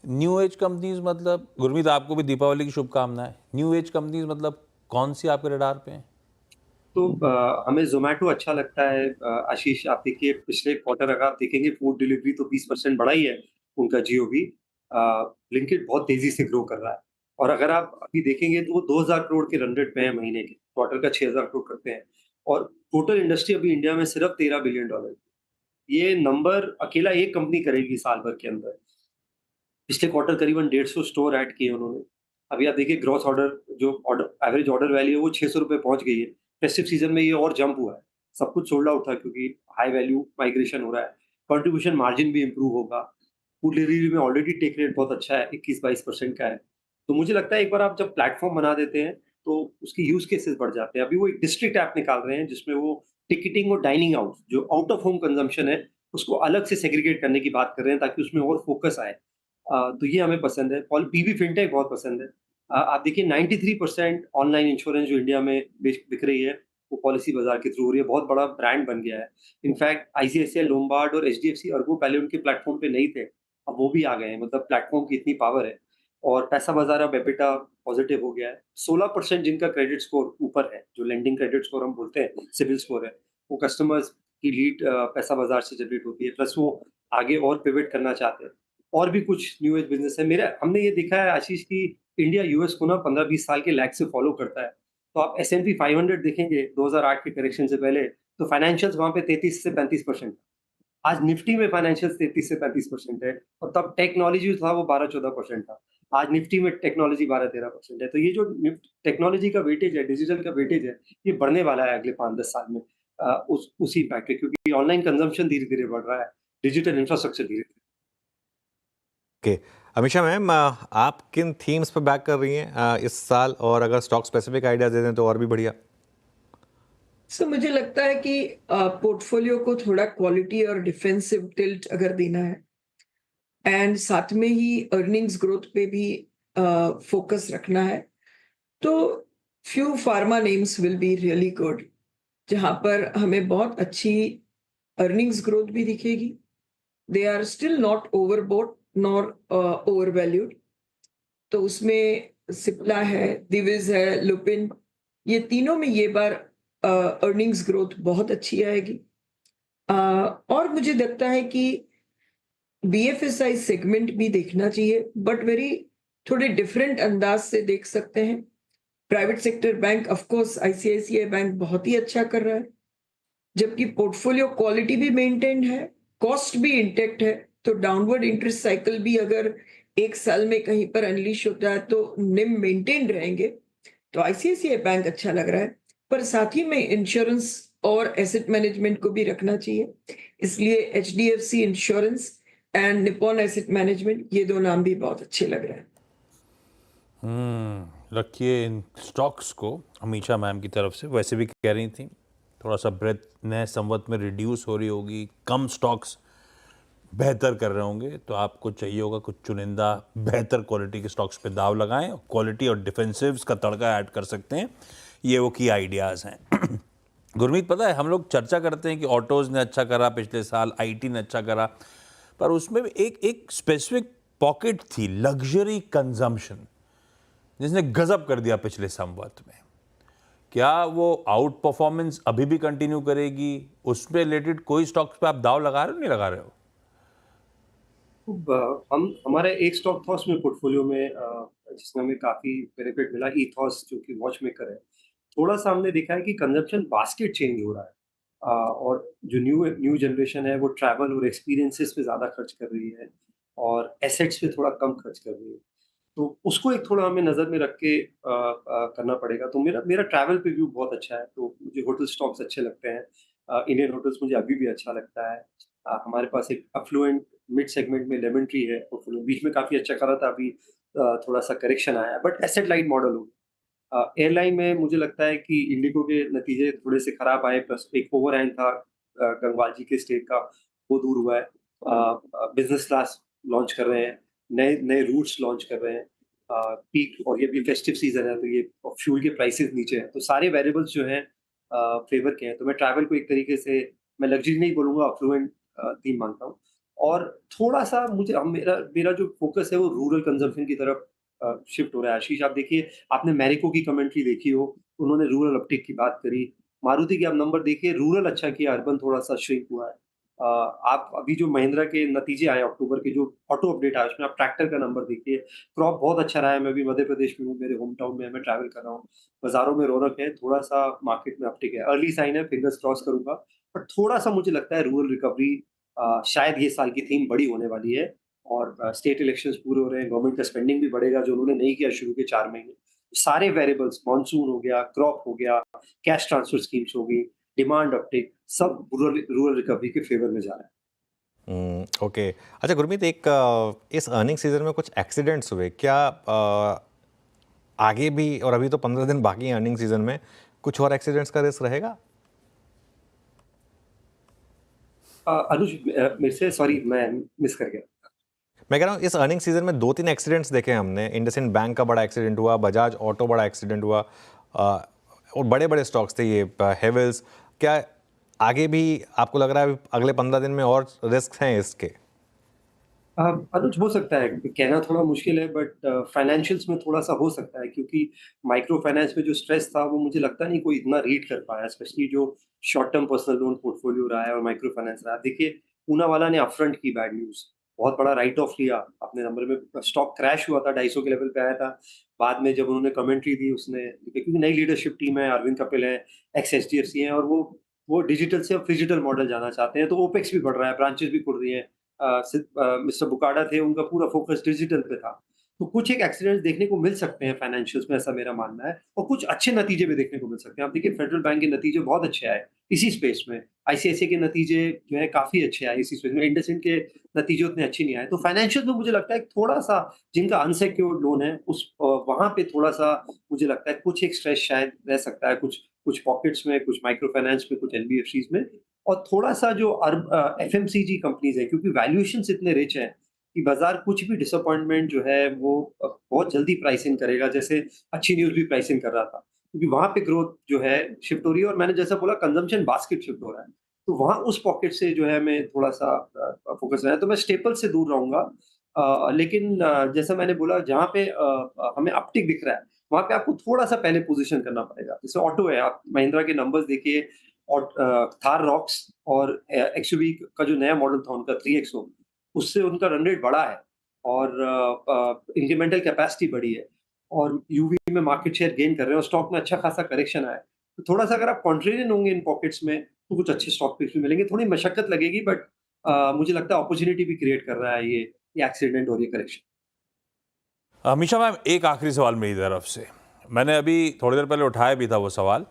[SPEAKER 2] न्यू एज कंपनीज मतलब गुरमीत आपको भी दीपावली की शुभकामनाएं। न्यू एज कंपनीज मतलब कौन सी आपके रडार पे हैं?
[SPEAKER 15] तो हमें ज़ोमैटो अच्छा लगता है। आशीष आप देखिए पिछले क्वार्टर अगर आप देखेंगे फूड डिलीवरी तो 20% बढ़ा ही है उनका जीओवी। ब्लिंकिट बहुत तेजी से ग्रो कर रहा है और अगर आप अभी देखेंगे तो वो 2000 करोड़ के रन रेट पे है महीने के, क्वार्टर का 6000 करोड़ करते हैं और टोटल इंडस्ट्री अभी इंडिया में सिर्फ $13 बिलियन। ये नंबर अकेला एक कंपनी करेगी साल भर के अंदर। पिछले क्वार्टर करीबन 150 स्टोर ऐड किए उन्होंने। अभी आप देखिए ग्रॉस ऑर्डर जो ऑर्डर एवरेज ऑर्डर वैल्यू है वो ₹600 पहुंच गई है। फेस्टिव सीजन में ये और जंप हुआ है। सब कुछ सोल्ड आउट था क्योंकि हाई वैल्यू माइग्रेशन हो रहा है। कंट्रीब्यूशन मार्जिन भी इंप्रूव होगा। फूड डिलीवरी में ऑलरेडी टेक रेट बहुत अच्छा है, 21-22% का है। तो मुझे लगता है एक बार आप जब प्लेटफॉर्म बना देते हैं तो उसके यूज केसेस बढ़ जाते हैं। अभी वो एक डिस्ट्रिक्ट ऐप निकाल रहे हैं जिसमें वो टिकटिंग और डाइनिंग आउट जो आउट ऑफ होम कंजम्पशन है उसको अलग से सेग्रीगेट करने की बात कर रहे हैं ताकि उसमें और फोकस आए। तो ये हमें पसंद है। और पीबी फिनटेक बहुत पसंद है। आप देखिए 93% ऑनलाइन इंश्योरेंस जो इंडिया में बिक रही है वो पॉलिसी बाजार के थ्रू हो रही है। बहुत बड़ा ब्रांड बन गया है। इनफैक्ट आईसीआईसीआई, लोम्बार्ड और एचडीएफसी अर्गो पहले उनके प्लेटफॉर्म पे नहीं थे, अब वो भी आ गए हैं। मतलब प्लेटफॉर्म की इतनी पावर है और पैसा बाजार अब एबिटा पॉजिटिव हो गया है। 16% जिनका क्रेडिट स्कोर ऊपर है, जो लेंडिंग क्रेडिट स्कोर हम बोलते हैं सिविल स्कोर है, वो कस्टमर्स की लीड पैसा बाजार से जनरेट होती है। प्लस वो आगे और पिवट करना चाहते हैं। और भी कुछ न्यू एज बिजनेस है। मेरा हमने ये देखा है आशीष की इंडिया यूएस को ना 15-20 साल के लैग से फॉलो करता है। तो आप S&P 500 देखेंगे 2008 के करेक्शन से पहले तो फाइनेंशियल्स वहां पे 33 से 35%। आज निफ्टी में फाइनेंशियल्स 33 से 35% है और तब टेक्नोलॉजी था वो 12-14% था। आज निफ्टी में टेक्नोलॉजी 12-13% है। तो ये जो टेक्नोलॉजी का वेटेज है, डिजिटल का वेटेज है, ये बढ़ने वाला है अगले 5-10 साल में उसी इम्पैक्ट है क्योंकि ऑनलाइन कंजम्पशन धीरे धीरे बढ़ रहा है, डिजिटल इंफ्रास्ट्रक्चर धीरे धीरे।
[SPEAKER 1] अमीषा मैम, आप किन थीम्स पर बैक कर रही हैं इस साल, और अगर स्टॉक स्पेसिफिक आइडिया दे दें तो और भी बढ़िया।
[SPEAKER 14] मुझे लगता है कि पोर्टफोलियो को थोड़ा क्वालिटी और डिफेंसिव टिल्ट अगर देना है एंड साथ में ही अर्निंग्स ग्रोथ पे भी फोकस रखना है तो few pharma names will be really good, जहां पर हमें बहुत अच्छी अर्निंग्स ग्रोथ भी दिखेगी। They are still not overbought nor overvalued. तो उसमें सिप्ला है, दिविज है, लुपिन, ये तीनों में ये बार अर्निंग्स ग्रोथ बहुत अच्छी आएगी। और मुझे लगता है कि BFSI सेगमेंट भी देखना चाहिए, बट थोड़े डिफरेंट अंदाज से देख सकते हैं। Private sector bank of course ICICI bank बहुत ही अच्छा कर रहा है, जबकि पोर्टफोलियो क्वालिटी भी मेंटेन है, कॉस्ट भी इंटेक्ट है। तो डाउनवर्ड इंटरेस्ट साइकिल भी अगर एक साल में कहीं पर अनलीश होता है तो निम मेंटेन रहेंगे। तो ICICI बैंक अच्छा लग रहा है, पर साथ ही में इंश्योरेंस और एसेट मैनेजमेंट को भी रखना चाहिए। इसलिए HDFC insurance and Nippon asset management, ये दो नाम भी बहुत अच्छे लग रहे हैं।
[SPEAKER 2] रखिए इन स्टॉक्स को। अमीषा मैम की तरफ से वैसे भी कह रही थी थोड़ा सा ब्रेथ नए संवत में रिड्यूस हो रही होगी, कम स्टॉक्स बेहतर कर रहे होंगे, तो आपको चाहिए होगा कुछ चुनिंदा बेहतर क्वालिटी के स्टॉक्स पे दाव लगाएं, क्वालिटी और डिफेंसिव्स का तड़का ऐड कर सकते हैं। ये वो की आइडियाज़ हैं। गुरमीत, पता है हम लोग चर्चा करते हैं कि ऑटोज़ ने अच्छा करा पिछले साल, आईटी ने अच्छा करा, पर उसमें एक स्पेसिफिक पॉकेट थी, लग्जरी कंजम्पशन, जिसने गजब कर दिया पिछले संवत में। क्या वो आउट परफॉर्मेंस अभी भी कंटिन्यू करेगी? उसमें रिलेटेड कोई स्टॉक्स पे आप दाव लगा रहे हो, नहीं लगा रहे हो?
[SPEAKER 15] हम हमारा एक स्टॉक था उसमें पोर्टफोलियो में जिसमें हमें काफ़ी बेनिफिट मिला, ईथॉस, जो कि वॉच मेकर है। थोड़ा सा हमने देखा है कि कंजम्पशन बास्केट चेंज हो रहा है, और जो न्यू जनरेशन है वो ट्रैवल और एक्सपीरियंसेस पे ज़्यादा खर्च कर रही है और एसेट्स पे थोड़ा कम खर्च कर रही है। तो उसको एक थोड़ा हमें नज़र में रख के करना पड़ेगा। तो मेरा मेरा ट्रैवल पे व्यू बहुत अच्छा है, तो मुझे होटल स्टॉक्स अच्छे लगते हैं। इंडियन होटल्स मुझे अभी भी अच्छा लगता है। हमारे पास एक अफ्लुएंट मिड सेगमेंट में लेमन ट्री है, पोर्टफोलियो बीच में काफ़ी अच्छा करा था, अभी थोड़ा सा करेक्शन आया है, बट एसेट लाइट मॉडल हो। एयरलाइन में मुझे लगता है कि इंडिगो के नतीजे थोड़े से खराब आए, प्लस एक ओवरहैंग था गंगवाल जी के स्टेक का, वो दूर हुआ है। बिजनेस क्लास लॉन्च कर रहे हैं, नए नए रूट्स लॉन्च कर रहे हैं, पीक, और ये भी फेस्टिव सीजन है, तो ये फ्यूल के प्राइसेस नीचे हैं, तो सारे वेरिएबल्स जो हैं फेवर के हैं। तो मैं ट्रैवल को एक तरीके से, मैं लग्जरी नहीं बोलूँगा, अफ्लुएंट थीम मानता हूँ। और थोड़ा सा मुझे मेरा मेरा जो फोकस है वो रूरल कंजम्पशन की तरफ शिफ्ट हो रहा है। आशीष, आप देखिए, आपने मैरिको की कमेंट्री देखी हो, उन्होंने रूरल अपटेक की बात करी। मारुति के आप नंबर देखिए, रूरल अच्छा किया, अर्बन थोड़ा सा श्रिंक हुआ है। आप अभी जो महिंद्रा के नतीजे आए अक्टूबर के, जो ऑटो अपडेट आया, उसमें आप ट्रैक्टर का नंबर देखिए, क्रॉप बहुत अच्छा रहा है। मैं भी मध्य प्रदेश में हूँ, मेरे होम टाउन में मैं ट्रैवल कर रहा हूँ, बाजारों में रौनक है, थोड़ा सा मार्केट में अपटेक है, अर्ली साइन है, फिंगर्स क्रॉस करूंगा। बट थोड़ा सा मुझे लगता है रूरल रिकवरी शायद ये साल की थीम बड़ी होने वाली है, और स्टेट इलेक्शंस पूरे हो रहे हैं, गवर्नमेंट का स्पेंडिंग भी बढ़ेगा, जो उन्होंने नहीं किया शुरू के 4 महीने। सारे वेरिएबल्स, मानसून हो गया, क्रॉप हो गया, कैश ट्रांसफर स्कीम्स हो गई, डिमांड अपटेक, सब रूरल रिकवरी के फेवर में जा रहा है।
[SPEAKER 1] ओके। अच्छा गुरमीत, इस अर्निंग सीजन में कुछ एक्सीडेंट्स हुए क्या? आगे भी, और अभी तो 15 दिन बाकी हैं अर्निंग सीजन में, कुछ और एक्सीडेंट्स का रिस्क रहेगा?
[SPEAKER 15] अनुज, मेरे से सॉरी, मैं मिस कर गया।
[SPEAKER 1] मैं कह रहा हूँ इस अर्निंग सीजन में 2-3 एक्सीडेंट्स देखे हमने। इंडसइंड बैंक का बड़ा एक्सीडेंट हुआ, बजाज ऑटो बड़ा एक्सीडेंट हुआ, और बड़े बड़े स्टॉक्स थे ये, हेवल्स। क्या आगे भी आपको लग रहा है अगले 15 दिन में और रिस्क हैं इसके?
[SPEAKER 15] अनुज, हो सकता है, कहना थोड़ा मुश्किल है, बट फाइनेंशियल्स में थोड़ा सा हो सकता है, क्योंकि माइक्रो फाइनेंस में जो स्ट्रेस था वो मुझे लगता नहीं कोई इतना रीड कर पाया, स्पेशली जो short term personal loan portfolio रहा है और माइक्रो फाइनेंस रहा है। देखिए, पूनावाला ने अपफ्रंट की बैड न्यूज, बहुत बड़ा राइट ऑफ लिया अपने नंबर में, स्टॉक क्रैश हुआ था, 250 के लेवल पे आया था। बाद में जब उन्होंने कमेंट्री दी, उसने, क्योंकि नई लीडरशिप टीम है, अरविंद कपिल है, एक्स HDFC हैं, और वो डिजिटल से अब फिजिटल मॉडल जाना चाहते हैं, तो ओपेक्स भी बढ़ रहा है, ब्रांचेस भी खुल रही हैं। मिस्टर बुकाडा थे, उनका पूरा फोकस डिजिटल पे था। तो कुछ एक एक्सीडेंट्स देखने को मिल सकते हैं फाइनेंशियल्स में, ऐसा मेरा मानना है, और कुछ अच्छे नतीजे भी देखने को मिल सकते हैं। आप देखिए, फेडरल बैंक के नतीजे बहुत अच्छे आए इसी स्पेस में, ICICI के नतीजे जो है काफी अच्छे आए इसी स्पेस में, इंडसइंड के नतीजे उतने अच्छे नहीं आए। तो फाइनेंशियल में मुझे लगता है थोड़ा सा, जिनका अनसिक्योर्ड लोन है उस वहां पे थोड़ा सा मुझे लगता है कुछ एक स्ट्रेस शायद रह सकता है, कुछ पॉकेट्स में, कुछ माइक्रो फाइनेंस में, कुछ NBFCs में, और थोड़ा सा जो FMCG कंपनीज है, क्योंकि वैल्यूएशंस इतने रिच हैं कि बाजार कुछ भी डिसअपॉइंटमेंट जो है वो बहुत जल्दी प्राइस इन करेगा, जैसे अच्छी न्यूज भी प्राइस इन कर रहा था, क्योंकि वहां पे ग्रोथ जो है शिफ्ट हो रही है, और मैंने जैसा बोला, कंजम्पशन बास्केट शिफ्ट हो रहा है, तो वहां उस पॉकेट से जो है मैं थोड़ा सा फोकस रहना है, तो मैं स्टेपल से दूर रहूंगा। लेकिन जैसा मैंने बोला, जहाँ पे हमें अपटिक दिख रहा है, वहां पे आपको थोड़ा सा पहले पोजीशन करना पड़ेगा। जैसे ऑटो है, आप महिंद्रा के नंबर्स देखिए, और थार रॉक्स और XUV का जो नया मॉडल था उनका 3XO, उससे उनका रन रेट बढ़ा है, और इंक्रीमेंटल कैपेसिटी बढ़ी है, और यूवी में मार्केट शेयर गेन कर रहे हैं, और स्टॉक में अच्छा खासा करेक्शन आया है। तो थोड़ा सा अगर आप कॉन्ट्रेरियन होंगे इन पॉकेट्स में, तो कुछ अच्छे स्टॉक पिक्स भी मिलेंगे। थोड़ी मशक्कत लगेगी, बट मुझे लगता है अपॉर्चुनिटी भी क्रिएट कर रहा है ये एक्सीडेंट और ये करेक्शन।
[SPEAKER 2] अमीषा मैम, एक आखिरी सवाल मेरी तरफ से, मैंने अभी थोड़ी देर पहले उठाया भी था वो सवाल,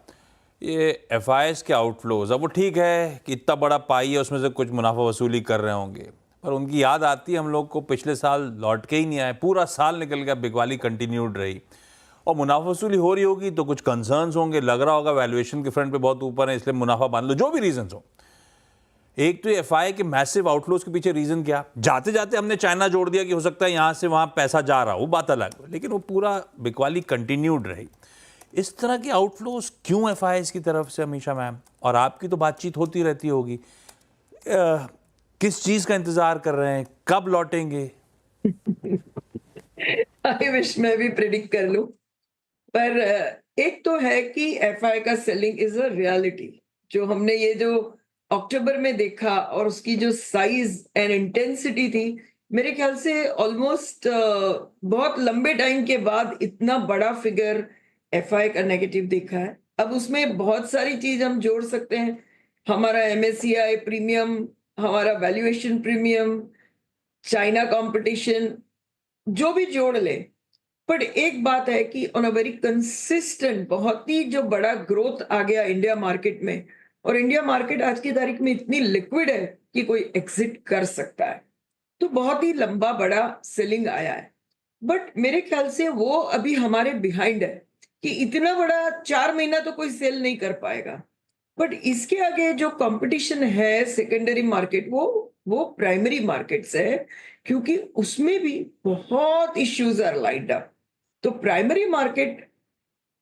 [SPEAKER 2] ये FIs के आउटफ्लोज, अब वो ठीक है कि इतना बड़ा पाई है, उसमें से कुछ मुनाफा वसूली कर रहे होंगे, पर उनकी याद आती है हम लोग को, पिछले साल लौट के ही नहीं आए, पूरा साल निकल गया, बिकवाली कंटिन्यूड रही और मुनाफा वसूली हो रही होगी तो कुछ कंसर्न्स होंगे, लग रहा होगा वैल्यूएशन के फ्रंट पे बहुत ऊपर है इसलिए मुनाफा बांध लो, जो भी रीजंस हो। एक तो एफआई के मैसिव आउटफ्लोज के पीछे रीजन क्या, जाते जाते हमने चाइना जोड़ दिया कि हो सकता है यहां से वहां पैसा जा रहा हो, बात अलग, लेकिन वो पूरा बिकवाली कंटिन्यूड रही। इस तरह के आउटफ्लोज क्यों एफआई की तरफ से अमीषा मैम, और आपकी तो बातचीत होती रहती होगी, किस चीज का इंतजार कर रहे हैं, कब लौटेंगे?
[SPEAKER 14] आई विश मैं भी प्रेडिक्ट कर लूं, पर एक तो है कि एफआई का सेलिंग इज अ रियलिटी। जो हमने ये जो अक्टूबर में देखा और उसकी जो साइज एंड इंटेंसिटी थी, मेरे ख्याल से ऑलमोस्ट बहुत लंबे टाइम के बाद इतना बड़ा फिगर एफआई का नेगेटिव देखा है। अब उसमें बहुत सारी चीज हम जोड़ सकते हैं, हमारा एमएससीआई प्रीमियम, हमारा वैल्यूएशन प्रीमियम, चाइना कंपटीशन, जो भी जोड़ ले, पर एक बात है कि ऑन अ वेरी कंसिस्टेंट बहुत ही जो बड़ा ग्रोथ आ गया इंडिया मार्केट में, और इंडिया मार्केट आज की तारीख में इतनी लिक्विड है कि कोई एग्जिट कर सकता है, तो बहुत ही लंबा बड़ा सेलिंग आया है। बट मेरे ख्याल से वो अभी हमारे बिहाइंड है कि इतना बड़ा 4 महीना तो कोई सेल नहीं कर पाएगा। बट इसके आगे जो कंपटीशन है सेकेंडरी मार्केट, वो प्राइमरी मार्केट से है, क्योंकि उसमें भी बहुत इश्यूज आर लाइंड अप। तो प्राइमरी मार्केट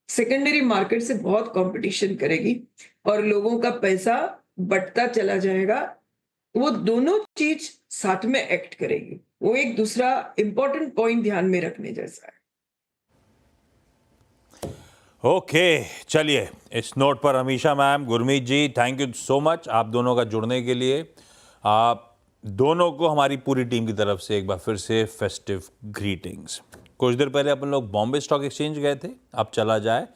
[SPEAKER 14] सेकेंडरी मार्केट से बहुत कंपटीशन करेगी और लोगों का पैसा बढ़ता चला जाएगा। वो दोनों चीज साथ में एक्ट करेगी, वो एक दूसरा इंपॉर्टेंट पॉइंट ध्यान में रखने जैसा है।
[SPEAKER 2] ओके, चलिए इस नोट पर Amisha ma'am, Gurmeet ji, thank you so much आप दोनों का जुड़ने के लिए। आप दोनों को हमारी पूरी टीम की तरफ से एक बार फिर से फेस्टिव ग्रीटिंग्स। कुछ देर पहले अपन लोग बॉम्बे स्टॉक एक्सचेंज गए थे, अब चला जाए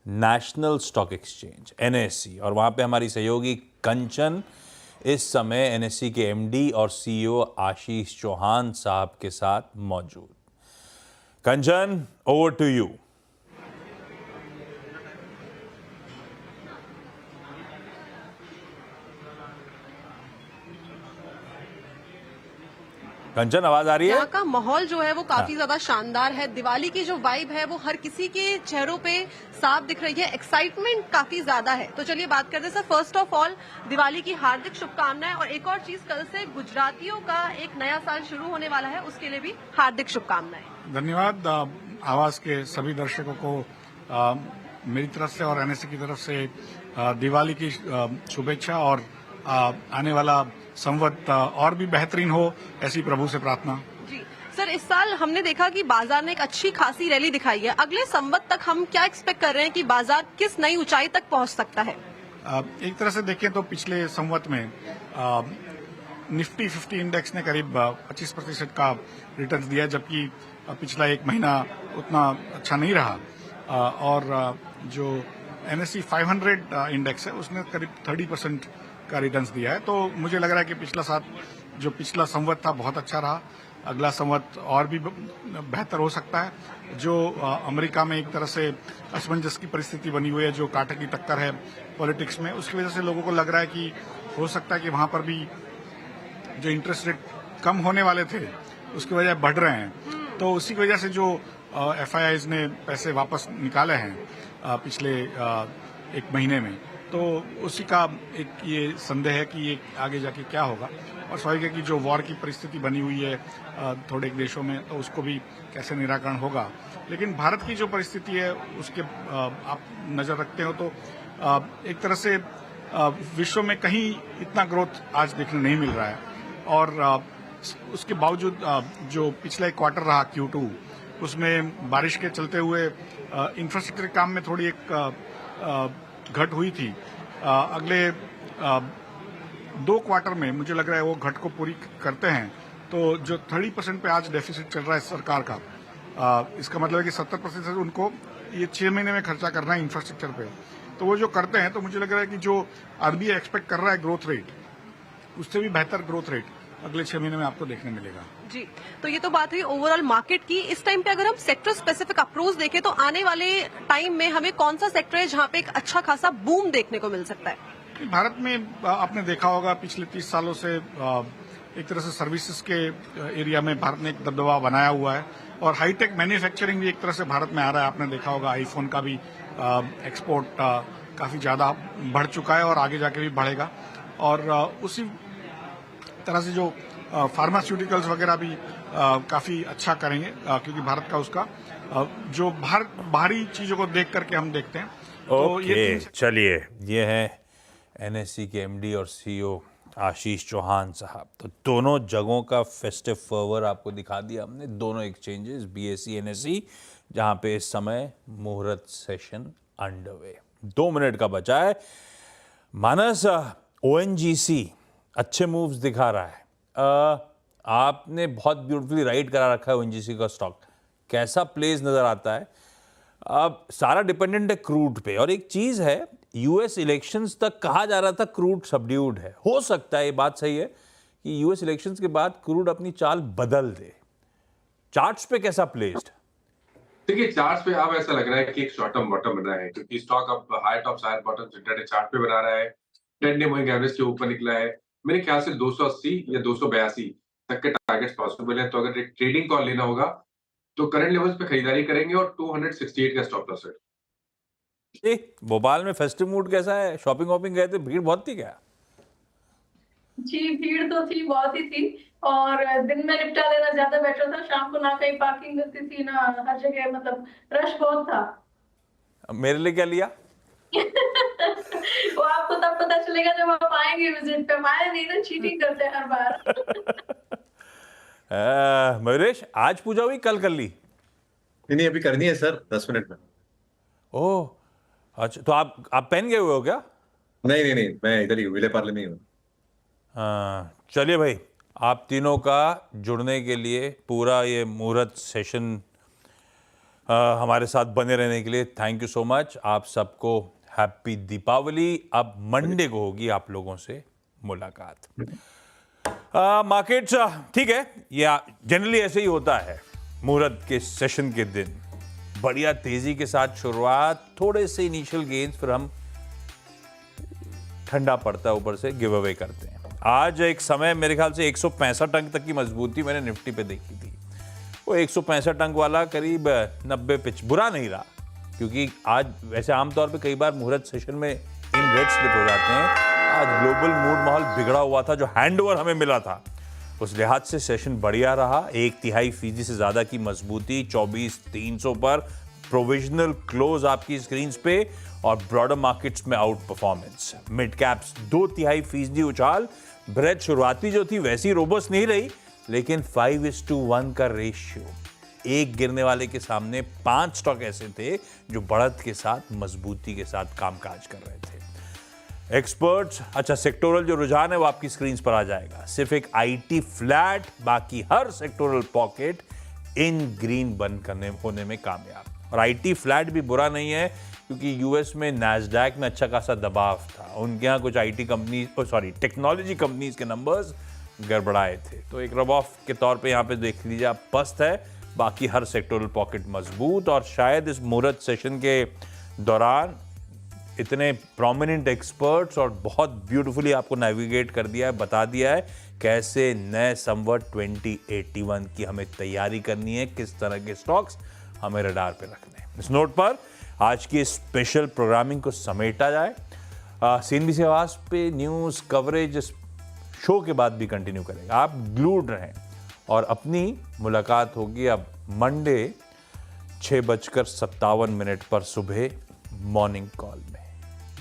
[SPEAKER 2] नेशनल स्टॉक एक्सचेंज एनएससी, और वहाँ पे हमारी सहयोगी कंचन इस समय एनएससी के एमडी और सीईओ आशीष चौहान साहब के साथ मौजूद। कंचन, ओवर टू यू। कंचन, आवाज आ रही है?
[SPEAKER 16] यहाँ का माहौल जो है वो काफी ज्यादा शानदार है। दिवाली की जो वाइब है वो हर किसी के चेहरों पे साफ दिख रही है, एक्साइटमेंट काफी ज्यादा है। तो चलिए बात करते हैं sir. First of all Diwali की हार्दिक शुभकामनाएं, और एक और चीज, कल से गुजरातियों का एक नया साल शुरू होने वाला है, उसके लिए भी हार्दिक शुभकामनाएं।
[SPEAKER 17] धन्यवाद आवाज के सभी दर्शकों को मेरी तरफ से और एनएससी की तरफ से दिवाली की शुभेच्छा, और आने वाला संवत और भी बेहतरीन हो, ऐसी प्रभु से प्रार्थना।
[SPEAKER 16] जी सर, इस साल हमने देखा कि बाजार ने एक अच्छी खासी रैली दिखाई है। अगले संवत तक हम क्या एक्सपेक्ट कर रहे हैं कि बाजार किस नई ऊंचाई तक पहुंच सकता है?
[SPEAKER 17] एक तरह से देखें तो पिछले संवत में निफ्टी 50 इंडेक्स ने करीब 25% का रिटर्न दिया, जबकि पिछला एक महीना उतना अच्छा नहीं रहा, और जो एनएससी 500 इंडेक्स है उसने करीब 30% का रिटर्न्स दिया है। तो मुझे लग रहा है कि पिछला संवत था बहुत अच्छा रहा, अगला संवत और भी बेहतर हो सकता है। जो अमेरिका में एक तरह से असमंजस की परिस्थिति बनी हुई है, जो कांटे की टक्कर है पॉलिटिक्स में, उसकी वजह से लोगों को लग रहा है कि हो सकता है कि वहां पर भी जो इंटरेस्ट रेट कम होने वाले थे उसकी वजह बढ़ रहे हैं। तो उसी की वजह से जो एफआईआईज ने पैसे वापस निकाले हैं पिछले एक महीने में, तो उसी का एक ये संदेह है कि ये आगे जाके क्या होगा। और स्वाभाविक है कि जो वॉर की परिस्थिति बनी हुई है थोड़े देशों में, तो उसको भी कैसे निराकरण होगा। लेकिन भारत की जो परिस्थिति है उसके आप नजर रखते हो तो एक तरह से विश्व में कहीं इतना ग्रोथ आज देखने नहीं मिल रहा है, और उसके बावजूद जो पिछला एक क्वार्टर रहा Q2, उसमें बारिश के चलते हुए इंफ्रास्ट्रक्चर के काम में थोड़ी एक घट हुई थी। अगले 2 क्वार्टर में मुझे लग रहा है वो घट को पूरी करते हैं, तो जो 30% पे आज डेफिसिट चल रहा है सरकार का, इसका मतलब है कि 70% से उनको ये 6 महीने में खर्चा करना है इंफ्रास्ट्रक्चर पे। तो वो जो करते हैं, तो मुझे लग रहा है कि जो आरबीआई एक्सपेक्ट कर रहा है ग्रोथ रेट, उससे भी बेहतर ग्रोथ रेट अगले 6 महीने में आपको देखने मिलेगा।
[SPEAKER 16] जी, तो ये तो बात हुई ओवरऑल मार्केट की। इस टाइम पे अगर हम सेक्टर स्पेसिफिक अप्रोच देखें तो आने वाले टाइम में हमें कौन सा सेक्टर है जहां पे एक अच्छा खासा बूम देखने को मिल सकता है?
[SPEAKER 17] भारत में आपने देखा होगा पिछले 30 सालों से एक तरह से सर्विसेज के एरिया में भारत ने एक दबदबा बनाया हुआ है और हाईटेक मैन्युफैक्चरिंग भी एक तरह से भारत में आ रहा है। आपने देखा होगा आईफोन का भी एक्सपोर्ट काफी ज्यादा बढ़ चुका है और आगे जाके भी बढ़ेगा। और उसी तरह से जो फार्मास्यूटिकल्स वगैरह भी काफी अच्छा करेंगे क्योंकि भारत का उसका जो बाहरी चीजों को देख करके हम देखते हैं।
[SPEAKER 2] ओके, चलिए, ये है एनएससी के एमडी और सीईओ आशीष चौहान साहब। तो दोनों जगहों का फेस्टिव फर्वर आपको दिखा दिया हमने, दोनों एक्सचेंजेस बीएसई एनएसई, जहां पे इस समय मुहूर्त सेशन अंडरवे। 2 मिनट का बचा है। मानस, ओएनजीसी अच्छे मूव्स दिखा रहा है। आपने बहुत ब्यूटीफुली राइट करा रखा है ओएनजीसी का स्टॉक, कैसा प्लेस नजर आता है? अब सारा डिपेंडेंट है क्रूड पे, और एक चीज है, यूएस इलेक्शंस तक कहा जा रहा था क्रूड सबड्यूड है। हो सकता है, ये बात सही है कि यूएस इलेक्शंस के बाद क्रूड अपनी चाल बदल दे। चार्ट्स पे कैसा प्लेस्ड?
[SPEAKER 7] देखिए, चार्ट्स पे अब ऐसा लग रहा है कि एक शॉर्ट टर्म बॉटम बन रहा है, क्योंकि स्टॉक अब high top higher bottom intraday chart पे बना रहा है, 10 डे मूविंग एवरेज के ऊपर निकला है। मेरे ख्याल से 280 या 282 तक के टारगेट्स पॉसिबल है। तो अगर एक ट्रेडिंग कॉल लेना होगा तो करंट लेवल्स पे खरीदारी करेंगे और 268 का स्टॉप लॉस है।
[SPEAKER 2] भोपाल में फेस्टिव मूड कैसा है? शॉपिंग वॉपिंग गए थे, भीड़ बहुत थी क्या?
[SPEAKER 6] जी, भीड़ तो थी, बहुत ही थी, और दिन में निपटा लेना ज्यादा बेटर था। शाम को ना कहीं पार्किंग मिलती थी ना हर जगह, मतलब रश बहुत था।
[SPEAKER 2] मेरे लिए क्या लिया?
[SPEAKER 6] वो आपको तब पता चलेगा जब आप आएंगे विजिट पे। आए नहीं ना, चीटिंग करते हैं हर बार।
[SPEAKER 2] मयूरेश, आज पूजा हुई, कल कर ली?
[SPEAKER 12] नहीं, अभी करनी है सर, 10 मिनट में।
[SPEAKER 2] ओह अच्छा, तो आप पहन गए हुए हो क्या?
[SPEAKER 12] नहीं, मैं इधर ही विले पार्ले में ही हूँ।
[SPEAKER 2] चलिए भाई, आप तीनों का जुड़ने के लिए, पूरा ये मुहूर्त सेशन हमारे साथ बने रहने के लिए थैंक यू सो मच। आप सबको हैप्पी दीपावली। अब मंडे को होगी आप लोगों से मुलाकात। मार्केट्स ठीक है, ये जनरली ऐसे ही होता है मुहूर्त के सेशन के दिन। बढ़िया तेजी के साथ शुरुआत, थोड़े से इनिशियल गेन्स, फिर हम ठंडा पड़ता है ऊपर से गिव अवे करते हैं। आज एक समय मेरे ख्याल से 165 अंक तक की मजबूती मैंने निफ्टी पे देखी थी। वो 165 अंक वाला करीब 90 पिच बुरा नहीं रहा, क्योंकि आज वैसे आमतौर पे कई बार मुहूर्त सेशन में इन रेड स्लिप हो जाते हैं। आज ग्लोबल मूड माहौल बिगड़ा हुआ था, जो हैंडओवर हमें मिला था उस लिहाज से सेशन बढ़िया रहा। 1/3% से ज्यादा की मजबूती 24,300 पर, प्रोविजनल क्लोज आपकी स्क्रीन पे, और ब्रॉडर मार्केट्स में आउट परफॉर्मेंस। मिड कैप्स 2/3% उछाल। ब्रेड शुरुआती जो थी वैसी रोबस्ट नहीं रही, लेकिन 5:1 का रेशियो, एक गिरने वाले के सामने 5 स्टॉक ऐसे थे जो बढ़त के साथ, मजबूती के साथ कामकाज कर रहे थे। एक्सपर्ट्स, अच्छा सेक्टोरल जो रुझान है वो आपकी स्क्रीन पर आ जाएगा। सिर्फ एक आईटी फ्लैट, बाकी हर सेक्टोरल पॉकेट इन ग्रीन बंद करने होने में कामयाब। और आईटी फ्लैट भी बुरा नहीं है, क्योंकि यूएस में नैस्डैक में अच्छा खासा दबाव था। उनके यहाँ कुछ आईटी कंपनी, टेक्नोलॉजी कंपनीज के नंबर्स गड़बड़ाए थे, तो एक रब ऑफ के तौर पे यहाँ पे देख लीजिए आप, पस्त है। बाकी हर सेक्टोरल पॉकेट मजबूत। और शायद इस मुहूर्त सेशन के दौरान इतने प्रोमिनेंट एक्सपर्ट्स और बहुत ब्यूटीफुली आपको नेविगेट कर दिया है, बता दिया है कैसे नए संवत 2081 की हमें तैयारी करनी है, किस तरह के स्टॉक्स हमें रडार पे रखने हैं। इस नोट पर आज की स्पेशल प्रोग्रामिंग को समेटा जाए। सीएनबीसी आवाज पे न्यूज़ कवरेज शो के बाद भी कंटिन्यू करेगा। आप ग्लूड रहें, और अपनी मुलाकात होगी अब मंडे 6:57 पर सुबह मॉर्निंग कॉल में।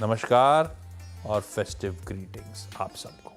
[SPEAKER 2] नमस्कार और फेस्टिव ग्रीटिंग्स आप सबको।